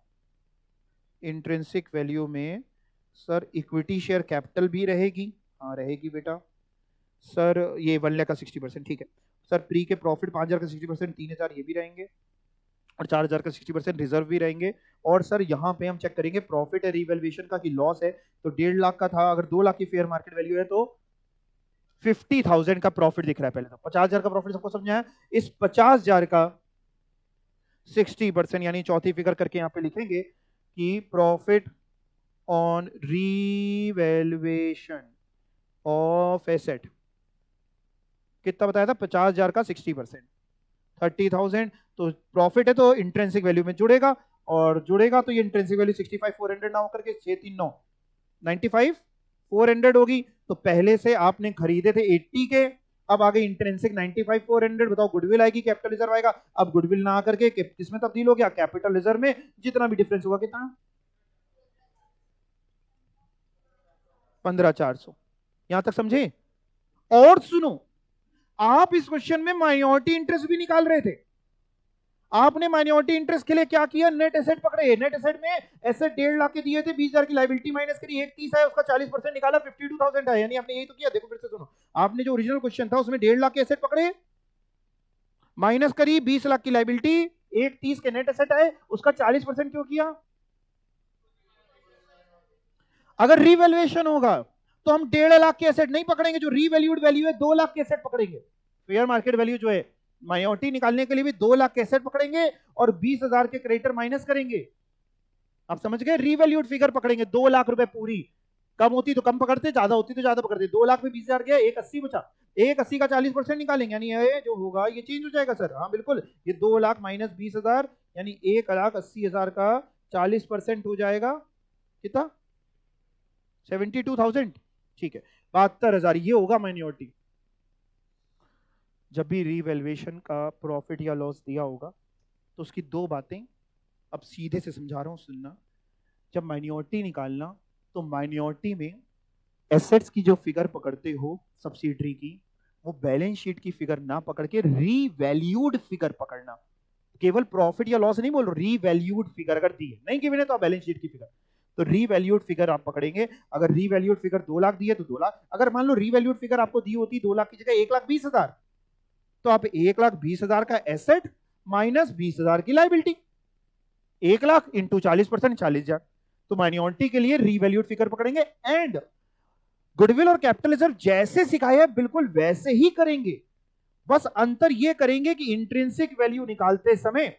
इंट्रिंसिक वैल्यू में सर इक्विटी शेयर कैपिटल भी रहेगी, हाँ रहेगी बेटा। सर ये 1 लाख का 60%, ठीक है। सर प्री के प्रॉफिट 5,000 का 60%, 3,000 ये भी रहेंगे, और 4,000 का 60% रिजर्व भी रहेंगे। और सर यहाँ पे हम चेक करेंगे प्रॉफिट है रीवैल्यूएशन का कि लॉस है, तो 1.5 लाख का था, अगर 2 लाख की फेयर मार्केट वैल्यू है तो 50,000 का प्रॉफिट दिख रहा है। पहले तो 50,000 का प्रॉफिट सबको समझाया, इस 50,000 का 60% यानी चौथी फिगर करके यहाँ पे लिखेंगे कि profit on revaluation of asset कितना बताया था? 50,000 का 60%, 30,000। तो प्रॉफिट है तो इंट्रिंसिक वैल्यू में जुड़ेगा, और जुड़ेगा तो ये इंट्रिंसिक वैल्यू 65,400 ना होकर के 639 95,400 होगी। तो पहले से आपने खरीदे थे 80 के, अब आ गई इंट्रिंसिक 95,400। बताओ गुडविल आएगी कैपिटल रिजर्व आएगा? अब गुडविल ना आकर के किसमें तब्दील हो गया? कैपिटल रिजर्व में। जितना भी डिफरेंस होगा कितना? 15,400। यहां तक समझे? और सुनो, आप इस क्वेश्चन में माइनॉरिटी इंटरेस्ट भी निकाल रहे थे। आपने माइनॉरिटी इंटरेस्ट के लिए क्या किया? नेट एसेट पकड़े, नेट एसेट में एसेट 1.5 लाख के दिए थे, 20,000 की लाइबिलिटी माइनस करी, 130 है, उसका 40% निकाला, 52,000 है। यानी आपने यही तो किया। देखो फिर से सुनो, आपने जो ओरिजिनल क्वेश्चन था उसमें 1.5 लाख के एसेट पकड़े, माइनस करी, 20 लाख की लाइबिलिटी, 130 के नेट एसेट आए, उसका 40% क्यों किया? अगर रिवैल्यूएशन होगा तो हम 1.5 लाख के एसेट नहीं पकड़ेंगे, जो रीवैल्यूड वैल्यू है 2 लाख के एसेट पकड़ेंगे। फेयर मार्केट वैल्यू जो है माइनॉरिटी निकालने के लिए भी 2 लाख के एसेट पकड़ेंगे और 20,000 के क्रेडिटर माइनस करेंगे। आप समझ गए? रीवैल्यूड फिगर पकड़ेंगे, 2 लाख रुपए पूरी। कम होती तो कम पकड़ते, ज्यादा होती तो ज्यादा पकड़ते। 2 लाख में 20,000 गया, 180 बचा, 180 का 40% निकालेंगे, यानी ये जो होगा ये चेंज हो जाएगा सर। हाँ बिल्कुल, ये 2 लाख माइनस 20,000 यानी 1,80,000 का 40% हो जाएगा कितना? 72,000। ठीक है, 72,000 ये होगा माइनॉरिटी। जब भी रीवैल्यूएशन का प्रॉफिट या लॉस दिया होगा तो उसकी दो बातें अब सीधे से समझा रहा हूं, सुनना। जब माइनॉरिटी निकालना तो माइनॉरिटी में एसेट्स की जो फिगर पकड़ते हो सब्सिडरी की, वो बैलेंस शीट की फिगर ना पकड़ के रीवैल्यूड फिगर पकड़ना। केवल प्रॉफिट या लॉस नहीं बोल रहा, रीवैल्यूड फिगर अगर दी है, नहीं गिवन है तो बैलेंस शीट की फिगर, तो रीवैल्यूड फिगर आप पकड़ेंगे। अगर रीवैल्यूड फिगर 2 लाख दी है तो 2 लाख। अगर मान लो रीवैल्यूड फिगर आपको दी होती 2 लाख की जगह 1,20,000, तो आप 1,20,000 का एसेट माइनस 20,000 की लाइबिलिटी, 1 लाख इंटू 40%, 40,000। तो माइनॉरिटी के लिए रीवैल्यूड फिगर पकड़ेंगे एंड गुडविल और कैपिटल रिजर्व जैसे सिखाया है बिल्कुल वैसे ही करेंगे। बस अंतर यह करेंगे कि इंट्रिंसिक वैल्यू निकालते समय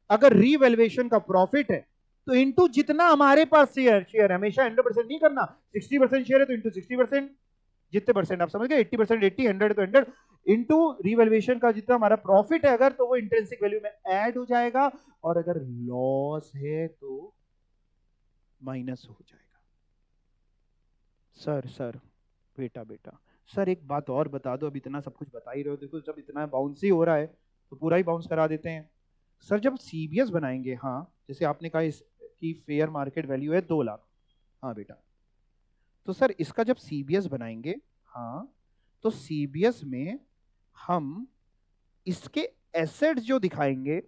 अगर रीवैल्यूएशन का प्रॉफिट है तो इंटू जितना हमारे पास शेयर हमेशा 100% नहीं करना, 60% शेयर है तो इंटू 60%, जितने परसेंट आप समझ गए, 80% 80, 100 तो 100 इंटू रीवैल्यूएशन का जितना हमारा प्रॉफिट है अगर, तो वो इंट्रिंसिक वैल्यू में ऐड हो जाएगा, और अगर लॉस है तो माइनस हो जाएगा। सर बेटा सर एक बात और बता दो, अब इतना सब कुछ बता ही रहे हो, देखो जब इतना बाउंस ही हो रहा है तो पूरा ही बाउंस करा देते हैं। सर जब सीबीएस बनाएंगे, हाँ जैसे आपने कहा इसकी फेयर मार्केट वैल्यू है 2 लाख, हाँ बेटा, तो सर इसका जब सीबीएस बनाएंगे, हाँ तो सीबीएस में हम इसके एसेट्स जो दिखाएंगे,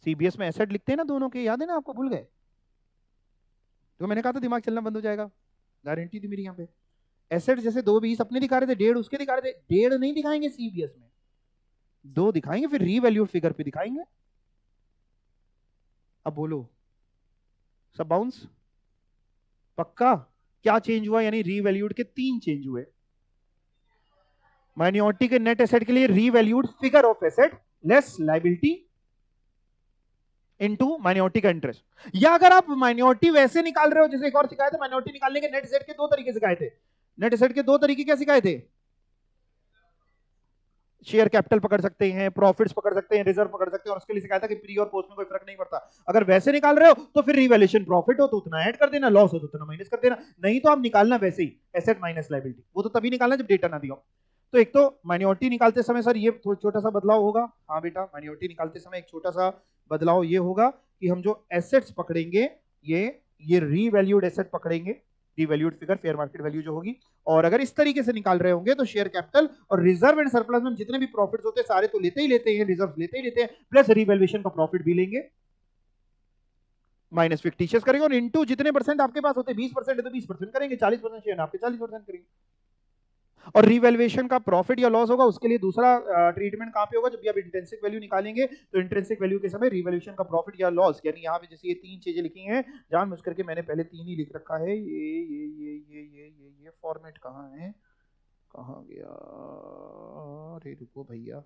सीबीएस में एसेट लिखते हैं ना दोनों के, याद है ना आपको? भूल गए? तो मैंने कहा था दिमाग चलना बंद हो जाएगा, गारंटी थी मेरी यहाँ पे। एसेट जैसे 2,20 अपने दिखा रहे थे, 1.5 उसके दिखा रहे थे, 1.5 नहीं दिखाएंगे सीबीएस में, 2 दिखाएंगे, फिर रीवैल्यूड फिगर पे दिखाएंगे। अब बोलो सब बाउंस पक्का? क्या चेंज हुआ? यानी रीवैल्यूड के 3 चेंज हुए। माइनॉरिटी के नेट एसेट के लिए revalued figure of asset less liability into minority का इंटरेस्ट। या अगर आप माइनॉरिटी वैसे निकाल रहे हो, जैसे एक और सिखाए थे माइनॉरिटी निकालने के नेट एसेट के 2 तरीके सिखाए थे। नेट एसेट के 2 तरीके क्या सिखाए थे? शेयर कैपिटल पकड़ सकते हैं, प्रॉफिट्स पकड़ सकते हैं, रिजर्व पकड़ सकते हैं, और उसके लिए सिखाया था कि प्री और पोस्ट में कोई फर्क नहीं पड़ता। अगर वैसे निकाल रहे हो तो फिर रिवैल्यूएशन प्रॉफिट हो तो उतना ऐड कर देना, लॉस हो तो उतना माइनस कर देना, नहीं तो आप निकालना वैसे ही एसेट माइनस लायबिलिटी। वो तो तभी निकालना जब डेटा ना दिया। तो एक तो माइनॉरिटी निकालते समय सर ये छोटा सा बदलाव होगा, हाँ बेटा माइनॉरिटी निकालते समय एक छोटा सा बदलाव ये होगा कि हम जो एसेट्स पकड़ेंगे ये रीवैल्यूड एसेट पकड़ेंगे, revalued figure fair market value जो होगी। और अगर इस तरीके से निकाल रहे होंगे तो शेयर कैपिटल और रिजर्व एंड सरप्लस में जितने भी प्रॉफिट्स होते हैं सारे तो लेते ही लेते हैं, रिजर्व लेते ही लेते हैं, प्लस रीवैल्यूएशन का प्रॉफिट भी लेंगे, माइनस फिक्टिशियस करेंगे, और इनटू जितने परसेंट आपके पास होते हैं, 20% है तो 20% करेंगे, 40% शेयर आपके 40% करेंगे। और रीवैल्यूएशन का प्रॉफिट या लॉस होगा उसके लिए दूसरा ट्रीटमेंट कहां पे होगा? जब भी आप इंट्रिंसिक वैल्यू निकालेंगे तो इंट्रिंसिक वैल्यू के समय रीवैल्यूएशन का प्रॉफिट या लॉस, यानी यहाँ पे जैसे ये 3 चीजें लिखी हैं, जानबूझ करके मैंने पहले 3 ही लिख रखा है। ये फॉर्मेट कहाँ है, कहाँ गया? अरे रुको भैया,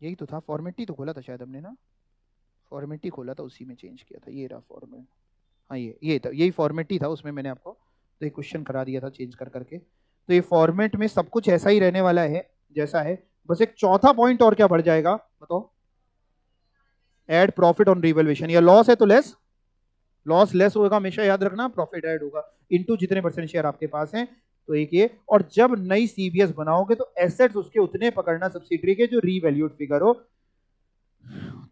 यही तो था, फॉर्मेट ही तो खोला था शायद हमने ना, फॉर्मेट ही खोला था, उसी में चेंज किया था। ये रहा फॉर्मेट, हाँ ये था, यही फॉर्मेट ही था, उसमें मैंने आपको तो एक क्वेश्चन करा दिया था चेंज कर करके। तो ये फॉर्मेट में सब कुछ ऐसा ही रहने वाला है जैसा है, बस एक चौथा पॉइंट और क्या बढ़ जाएगा बताओ? ऐड प्रॉफिट ऑन रीवैल्यूएशन, या लॉस है तो लेस, लॉस लेस होगा हमेशा याद रखना, प्रॉफिट ऐड होगा इनटू जितने परसेंट शेयर आपके पास हैं, तो एक ये। और जब नई सीबीएस बनाओगे तो एसेट्स उसके उतने पकड़ना सब्सिडरी के जो रीवैल्यूड फिगर हो,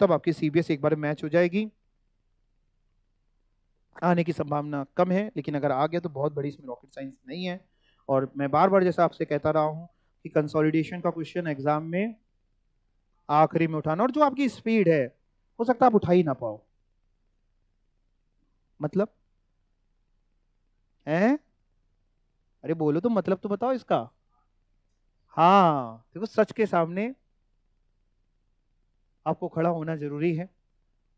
तब आपकी सीबीएस एक बार मैच हो जाएगी। आने की संभावना कम है, लेकिन अगर आ गया तो बहुत बड़ी इसमें रॉकेट साइंस नहीं है। और मैं बार बार जैसा आपसे कहता रहा हूं कि कंसोलिडेशन का क्वेश्चन एग्जाम में आखिरी में उठाना, और जो आपकी स्पीड है हो सकता है आप उठा ही ना पाओ। मतलब है? अरे बोलो तो, मतलब तो बताओ इसका। हाँ देखो, सच के सामने आपको खड़ा होना जरूरी है,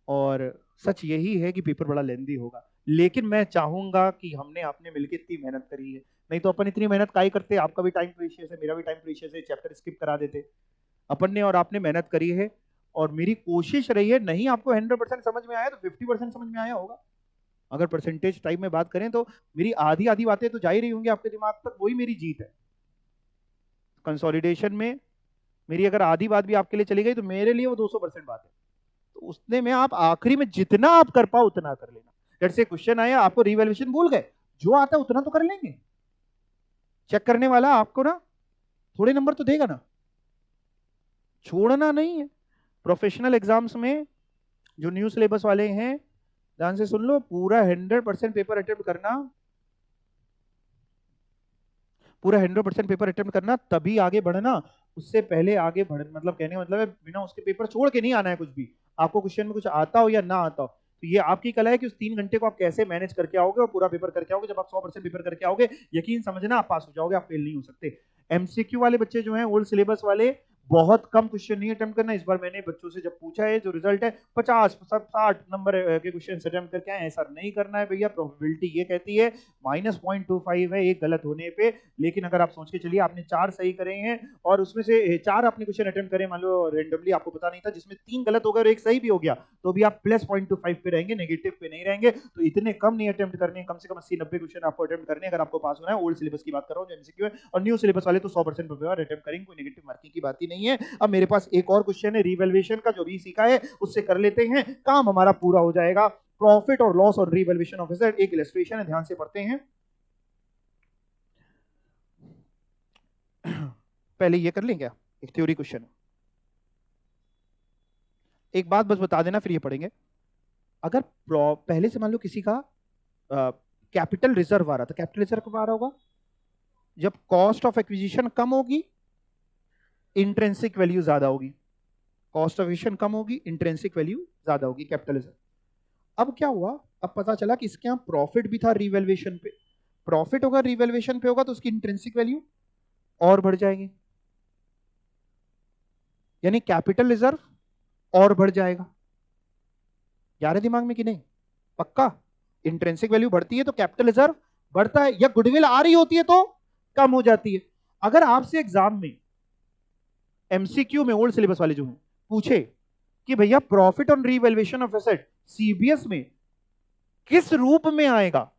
और सच यही है कि पेपर बड़ा लेंदी होगा, लेकिन मैं चाहूंगा कि हमने आपने मिलकर इतनी मेहनत करी है, नहीं तो अपन इतनी मेहनत काहे करते। आपका भी टाइम प्रीशियस है, मेरा भी टाइम प्रीशियस है, चैप्टर स्किप करा देते। अपन ने और आपने मेहनत करी है, और मेरी कोशिश रही है, नहीं आपको 100% समझ में आया तो 50% समझ में आया होगा। अगर परसेंटेज टाइप में बात करें तो मेरी आधी आधी बातें तो जा ही रही होंगी आपके दिमाग तक, वही मेरी जीत है। कंसोलिडेशन में मेरी अगर आधी बात भी आपके लिए चली गई तो मेरे लिए वो 200% बात है। तो उसने में आप आखिरी में जितना आप कर पाओ उतना कर लेना। जैसे क्वेश्चन आया, आपको रिवैल्यूएशन भूल गए, जो आता है उतना तो कर लेंगे। चेक करने वाला आपको ना थोड़े नंबर तो देगा ना, छोड़ना नहीं है। प्रोफेशनल एग्जाम्स में जो न्यू सिलेबस वाले हैं, ध्यान से सुन लो, पूरा 100% पेपर अटेम्प्ट करना, पूरा 100% पेपर अटेम्प्ट करना, तभी आगे बढ़ना। उससे पहले आगे बढ़ मतलब कहने का मतलब है बिना उसके पेपर छोड़ के नहीं आना है कुछ भी। आपको क्वेश्चन में कुछ आता हो या ना आता हो, तो ये आपकी कला है कि उस 3 घंटे को आप कैसे मैनेज करके आओगे और पूरा पेपर करके आओगे। जब आप 100% पेपर करके आओगे, यकीन समझना आप पास हो जाओगे, आप फेल नहीं हो सकते। एमसीक्यू वाले बच्चे जो हैं, ओल्ड सिलेबस वाले, बहुत कम क्वेश्चन नहीं अटेम्प्ट करना। इस बार मैंने बच्चों से जब पूछा है, जो रिजल्ट है 50-60 नंबर के क्वेश्चन अटेम्प्ट करके आए, ऐसा नहीं करना है भैया। प्रोबेबिलिटी ये कहती है -0.25 है एक गलत होने पे। लेकिन अगर आप सोच के चलिए, आपने 4 सही करे हैं और उसमें से 4 आपने क्वेश्चन अटेम्प्ट करे, मान लो रेंडमली, आपको पता नहीं था, जिसमें 3 गलत हो गए और एक सही भी हो गया, तो भी आप +0.25 पे रहेंगे, नेगेटिव पे नहीं रहेंगे। तो इतने कम नहीं अटेम्प्ट करने, कम से कम 80-90 क्वेश्चन आपको अटेम्प्ट करने अगर आपको पास होना है। ओल्ड सिलेबस की बात कर रहा हूँ जो एमसीक्यू है, और न्यू सिलेबस वाले तो 100% पेपर अटेम्प्ट करेंगे, कोई नेगेटिव मार्किंग की बात ही नहीं है। अब मेरे पास एक और क्वेश्चन है रिवैल्यूएशन का, जो भी सीखा है उससे कर लेते हैं, काम हमारा पूरा हो जाएगा। प्रॉफिट और लॉस और रिवैल्यूएशन ऑफ एसेट, एक इलस्ट्रेशन है, ध्यान से पढ़ते हैं। पहले ये कर लें क्या, एक थ्योरी क्वेश्चन। एक बात बस बता देना, फिर ये पढ़ेंगे। अगर पहले से मान लो किसी का कैपिटल रिजर्व आ रहा था, कैपिटल रिजर्व कब आ रहा होगा, जब कॉस्ट ऑफ एक्विजिशन कम होगी, इंट्रिंसिक वैल्यू ज्यादा होगी। कॉस्ट ऑफ एक्विजिशन कम होगी, इंट्रिंसिक वैल्यू ज्यादा होगी, कैपिटल रिजर्व। अब क्या हुआ, अब पता चला कि इसके यहां प्रॉफिट भी था रिवैल्यूएशन पे। प्रॉफिट होगा रिवैल्यूएशन पे होगा तो उसकी इंट्रिंसिक वैल्यू और बढ़ जाएगी, यानी कैपिटल रिजर्व और बढ़ जाएगा। यार दिमाग में कि नहीं, पक्का। इंट्रिंसिक वैल्यू बढ़ती है तो कैपिटल रिजर्व बढ़ता है, या गुडविल आ रही होती है तो कम हो जाती है। अगर आपसे एग्जाम में एमसीक्यू में ओल्ड सिलेबस वाले जो हैं पूछे कि भैया profit on revaluation of asset CBS में किस रूप में आएगा,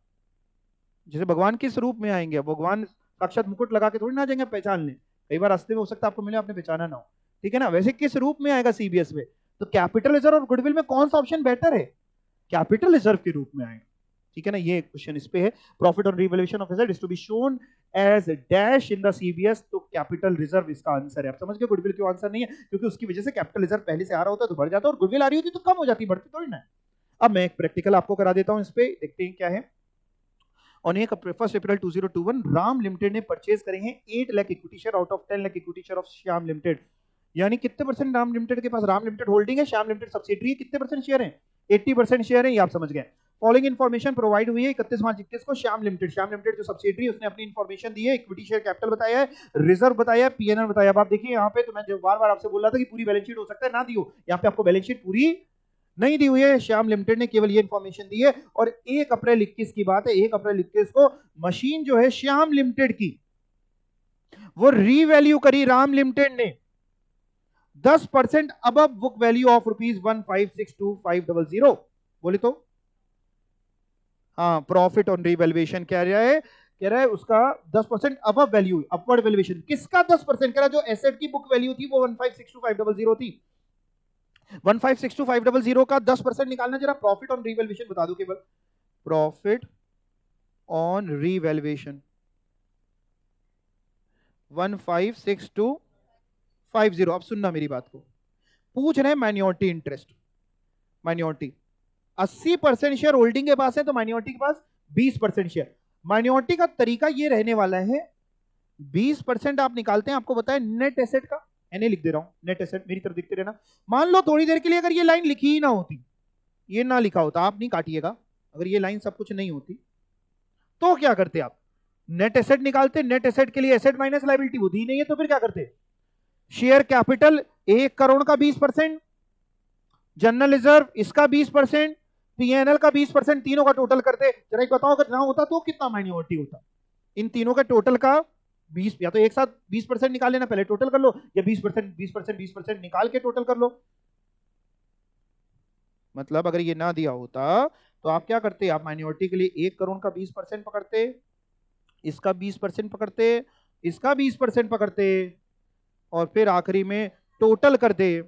जैसे भगवान किस रूप में आएंगे, भगवान साक्षात मुकुट लगा के थोड़ी ना जाएंगे पहचान ले, कई बार रास्ते में हो सकता है आपको मिले, आपने पहचाना ना हो, ठीक है ना, वैसे किस रूप में आएगा सीबीएस में। तो कैपिटल रिजर्व और गुडविल में कौन सा ऑप्शन बेटर है, कैपिटल रिजर्व के रूप में आएगा, ठीक है ना। ये क्वेश्चन इस पे है, profit on revaluation of asset is to be shown as dash in the CBS, तो कैपिटल रिजर्व इसका आंसर है। आप समझ गए, गुडविल क्यों आंसर नहीं है, क्योंकि उसकी वजह से कैपिटल रिजर्व पहले से आ रहा होता है तो बढ़ जाता है, और गुडविल आ रही होती तो कम हो जाती, बढ़ती थोड़ी ना। अब मैं एक प्रैक्टिकल आपको करा देता हूं इस पे, देखते हैं क्या है। On 1 April 2021, राम लिमिटेड ने परचेज करे हैं 8 lakh equity share out of 10 lakh equity share of Shyam limited. यानी कितने परसेंट राम लिमिटेड के पास, राम लिमिटेड होल्डिंग है, श्याम लिमिटेड सब्सिडरी है, कितने परसेंट शेयर है, 80% शेयर है, ये आप समझ गए। फॉलोइंग इन्फॉर्मेशन प्रोवाइड हुई है 31 मार्च 21 को। श्याम लिमिटेड जो सब्सिडरी, उसने अपनी इन्फॉर्मेशन दी है, इक्विटी शेयर कैपिटल बताया है, रिजर्व बताया है, पीएनआर बताया। अब आप देखिए यहाँ पे, तो मैं जो बार बार आपसे बोल रहा था कि पूरी बैलेंस शीट हो सकता है ना दी हो, यहाँ पे आपको बैलेंस शीट पूरी नहीं दी हुई है, श्याम लिमिटेड ने केवल ये इंफॉर्मेशन दी है। और 1 अप्रैल 21 की बात है, 1 अप्रैल 21 को मशीन जो है श्याम लिमिटेड की, वो रीवैल्यू करी राम लिमिटेड ने 10% अबव बुक वैल्यू ऑफ ₹1,562,500। बोले तो हाँ, प्रॉफिट ऑन रीवैल्यूएशन कह रहा है उसका 10% अबव वैल्यू, अपवर्ड वैल्यूएशन। किसका 10%? कह रहा जो एसेट की बुक वैल्यू थी वो 1,562,500 थी, 1,562,500 का 10% निकालना। जरा प्रॉफिट ऑन रीवैल्यूएशन बता दो, केवल प्रॉफिट ऑन रीवैल्यूएशन 1,562,500। अब सुनना मेरी बात को, पूछ रहे हैं minority interest. Minority 80% share holding के पास है, तो माइनॉरिटी के पास 20% शेयर। माइनॉरिटी का तरीका ये रहने वाला है, 20% आप निकालते हैं, आपको बताया नेट एसेट का, एनए लिख दे रहा हूं, नेट एसेट, मेरी तरफ दिखते रहना। मान लो थोड़ी देर के लिए अगर ये लाइन लिखी ही ना होती, ये ना लिखा होता, आप नहीं काटिएगा, अगर ये लाइन सब कुछ नहीं होती तो क्या करते आप, नेट एसेट निकालते। नेट एसेट के लिए एसेट माइनस लायबिलिटी, वो दी नहीं है तो फिर क्या करते, शेयर कैपिटल 1 करोड़ का 20%, जनरल रिजर्व इसका 20%, पीएनएल का 20% तीनों का टोटल करते, जरा एक बताओ अगर ना होता तो कितना माइनॉरिटी होता? इन तीनों का टोटल का 20, या तो एक साथ 20% निकाल लेना, पहले टोटल कर लो, या 20% 20% 20% निकाल के टोटल कर लो। मतलब अगर ये ना दिया होता तो आप क्या करते? आप माइनॉरिटी के लिए 1 करोड़ का 20% पकड़ते, इसका 20% पकड़ते, इसका 20% पकड़ते, और फिर आखिरी में टोटल करते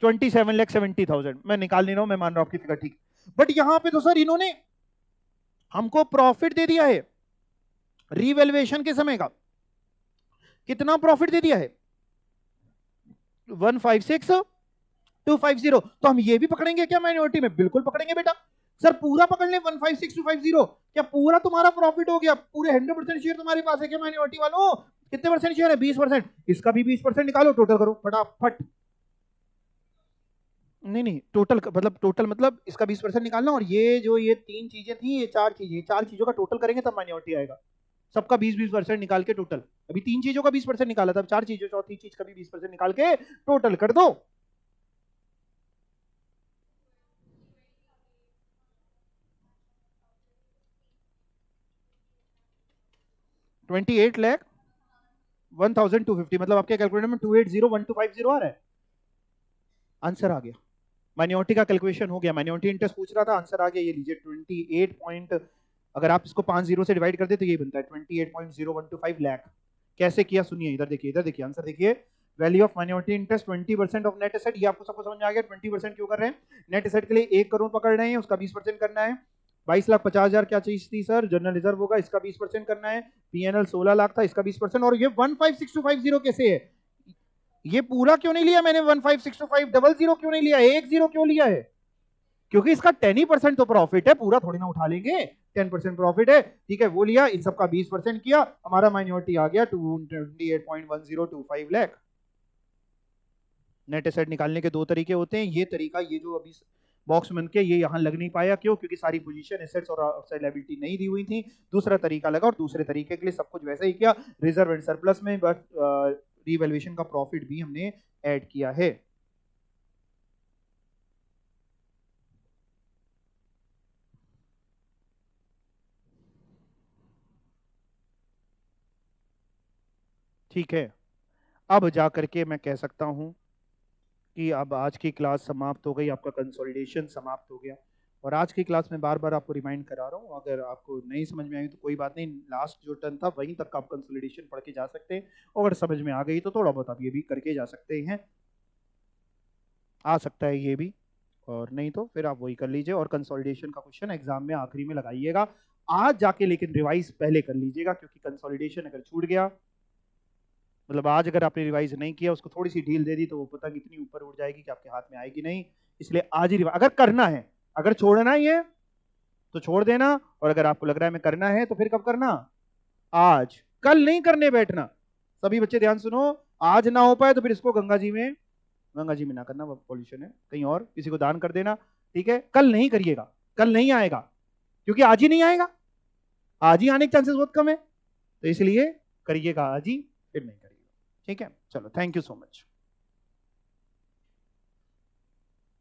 27,70,000। मैं निकाल नहीं रहा हूं, मैं मान रहा हूं आपकी फिगर ठीक। बट यहां पे तो सर इन्होंने हमको प्रॉफिट दे दिया है रीवैल्यूएशन के समय का। कितना प्रॉफिट दे दिया है? 156,250। तो हम ये भी पकड़ेंगे क्या माइनॉरिटी में? बिल्कुल पकड़ेंगे बेटा। सर पूरा पकड़ ले 156,250। क्या पूरा तुम्हारा प्रॉफिट हो गया? पूरे 100% शेयर तुम्हारे पास है क्या माइनॉरिटी वालों? कितने परसेंट शेयर है? 20%। इसका भी 20% निकालो, टोटल करो फटाफट। नहीं नहीं, टोटल मतलब टोटल मतलब इसका 20% निकालना, और ये जो ये 3 चीजें थी, ये 4 चीजें, 4 चीजों का टोटल करेंगे तब माइनॉरिटी आएगा। सबका 20-20% निकाल के टोटल। अभी 3 चीजों का 20% निकाला था, 4 चीजों, चौथी चीज का भी 20% निकाल के टोटल कर दो। 28,01,250, मतलब आपके कैलकुलेटर में 280,1250 आ रहा है। आंसर आ गया, माइनॉरिटी का कैलकुलेशन हो गया। माइनॉरिटी इंटरेस्ट पूछ रहा था, आंसर आ गया। ये लीजिए 28 पॉइंट, अगर आप इसको 5 जीरो से डिवाइड कर दे तो ये बनता है 28.0125 लाख। कैसे किया सुनिए, इधर देखिए, इधर देखिए, आंसर देखिए। Value of minority interest 20% of net asset. ये आपको सबको समझ में आ गया 20% क्यों कर रहे हैं? नेट एसेट के लिए 1 करोड़ पकड़ रहे हैं, उसका 20% करना है। 22,50,000 क्या चीज थी सर? जनरल रिजर्व होगा, इसका 20% करना है। पीएनएल 16 लाख था, इसका 20%। और ये 156250 कैसे है? ये पूरा क्यों नहीं लिया मैंने? 156250 क्यों नहीं लिया? 10 क्यों लिया है? क्योंकि इसका 10% तो प्रॉफिट है, पूरा थोड़ी ना उठा लेंगे। 10% प्रॉफिट है, ठीक है, वो लिया। इन सबका 20% किया, हमारा माइनॉरिटी आ गया 28.1025 लाख। नेट एसेट निकालने के 2 तरीके होते हैं। ये तरीका, ये जो अभी बॉक्स बन के ये यहाँ लग नहीं पाया, क्यों? क्योंकि सारी पोजीशन एसेट्स और आउटसाइड लायबिलिटी नहीं दी हुई थी। दूसरा तरीका लगा, और दूसरे तरीके के लिए सब कुछ वैसा ही किया। रिजर्व एंड सरप्लस में बस रीवैल्यूएशन का प्रॉफिट भी हमने ऐड किया है। ठीक है, अब जा करके मैं कह सकता हूं कि अब आज की क्लास समाप्त हो गई, आपका कंसोलिडेशन समाप्त हो गया। और आज की क्लास में बार बार आपको रिमाइंड करा रहा हूँ, अगर आपको नहीं समझ में आई तो कोई बात नहीं, लास्ट जो टर्न था वहीं तक आप कंसोलिडेशन पढ़ के जा सकते हैं। और अगर समझ में आ गई तो थोड़ा बहुत आप ये भी करके जा सकते हैं, आ सकता है ये भी, और नहीं तो फिर आप वही कर लीजिए। और कंसोलिडेशन का क्वेश्चन एग्जाम में आखिरी में लगाइएगा आज जाके, लेकिन रिवाइज पहले कर लीजिएगा, क्योंकि कंसोलिडेशन अगर छूट गया, मतलब आज अगर आपने रिवाइज नहीं किया, उसको थोड़ी सी ढील दे दी, तो वो पतंग इतनी ऊपर उड़ जाएगी कि आपके हाथ में आएगी नहीं। इसलिए आज ही रिवाइज अगर करना है, अगर छोड़ना ही है तो छोड़ देना, और अगर आपको लग रहा है मैं करना है तो फिर कब करना? आज, कल नहीं करने बैठना। सभी बच्चे ध्यान सुनो, आज ना हो पाए तो फिर इसको गंगा जी में ना करना, पॉल्यूशन है, कहीं और किसी को दान कर देना, ठीक है? कल नहीं करिएगा, कल नहीं आएगा, क्योंकि आज ही नहीं आएगा, आज ही आने के चांसेस बहुत कम है। तो इसलिए करिएगा आज ही, फिर नहीं करिएगा, ठीक है? चलो, थैंक यू सो मच।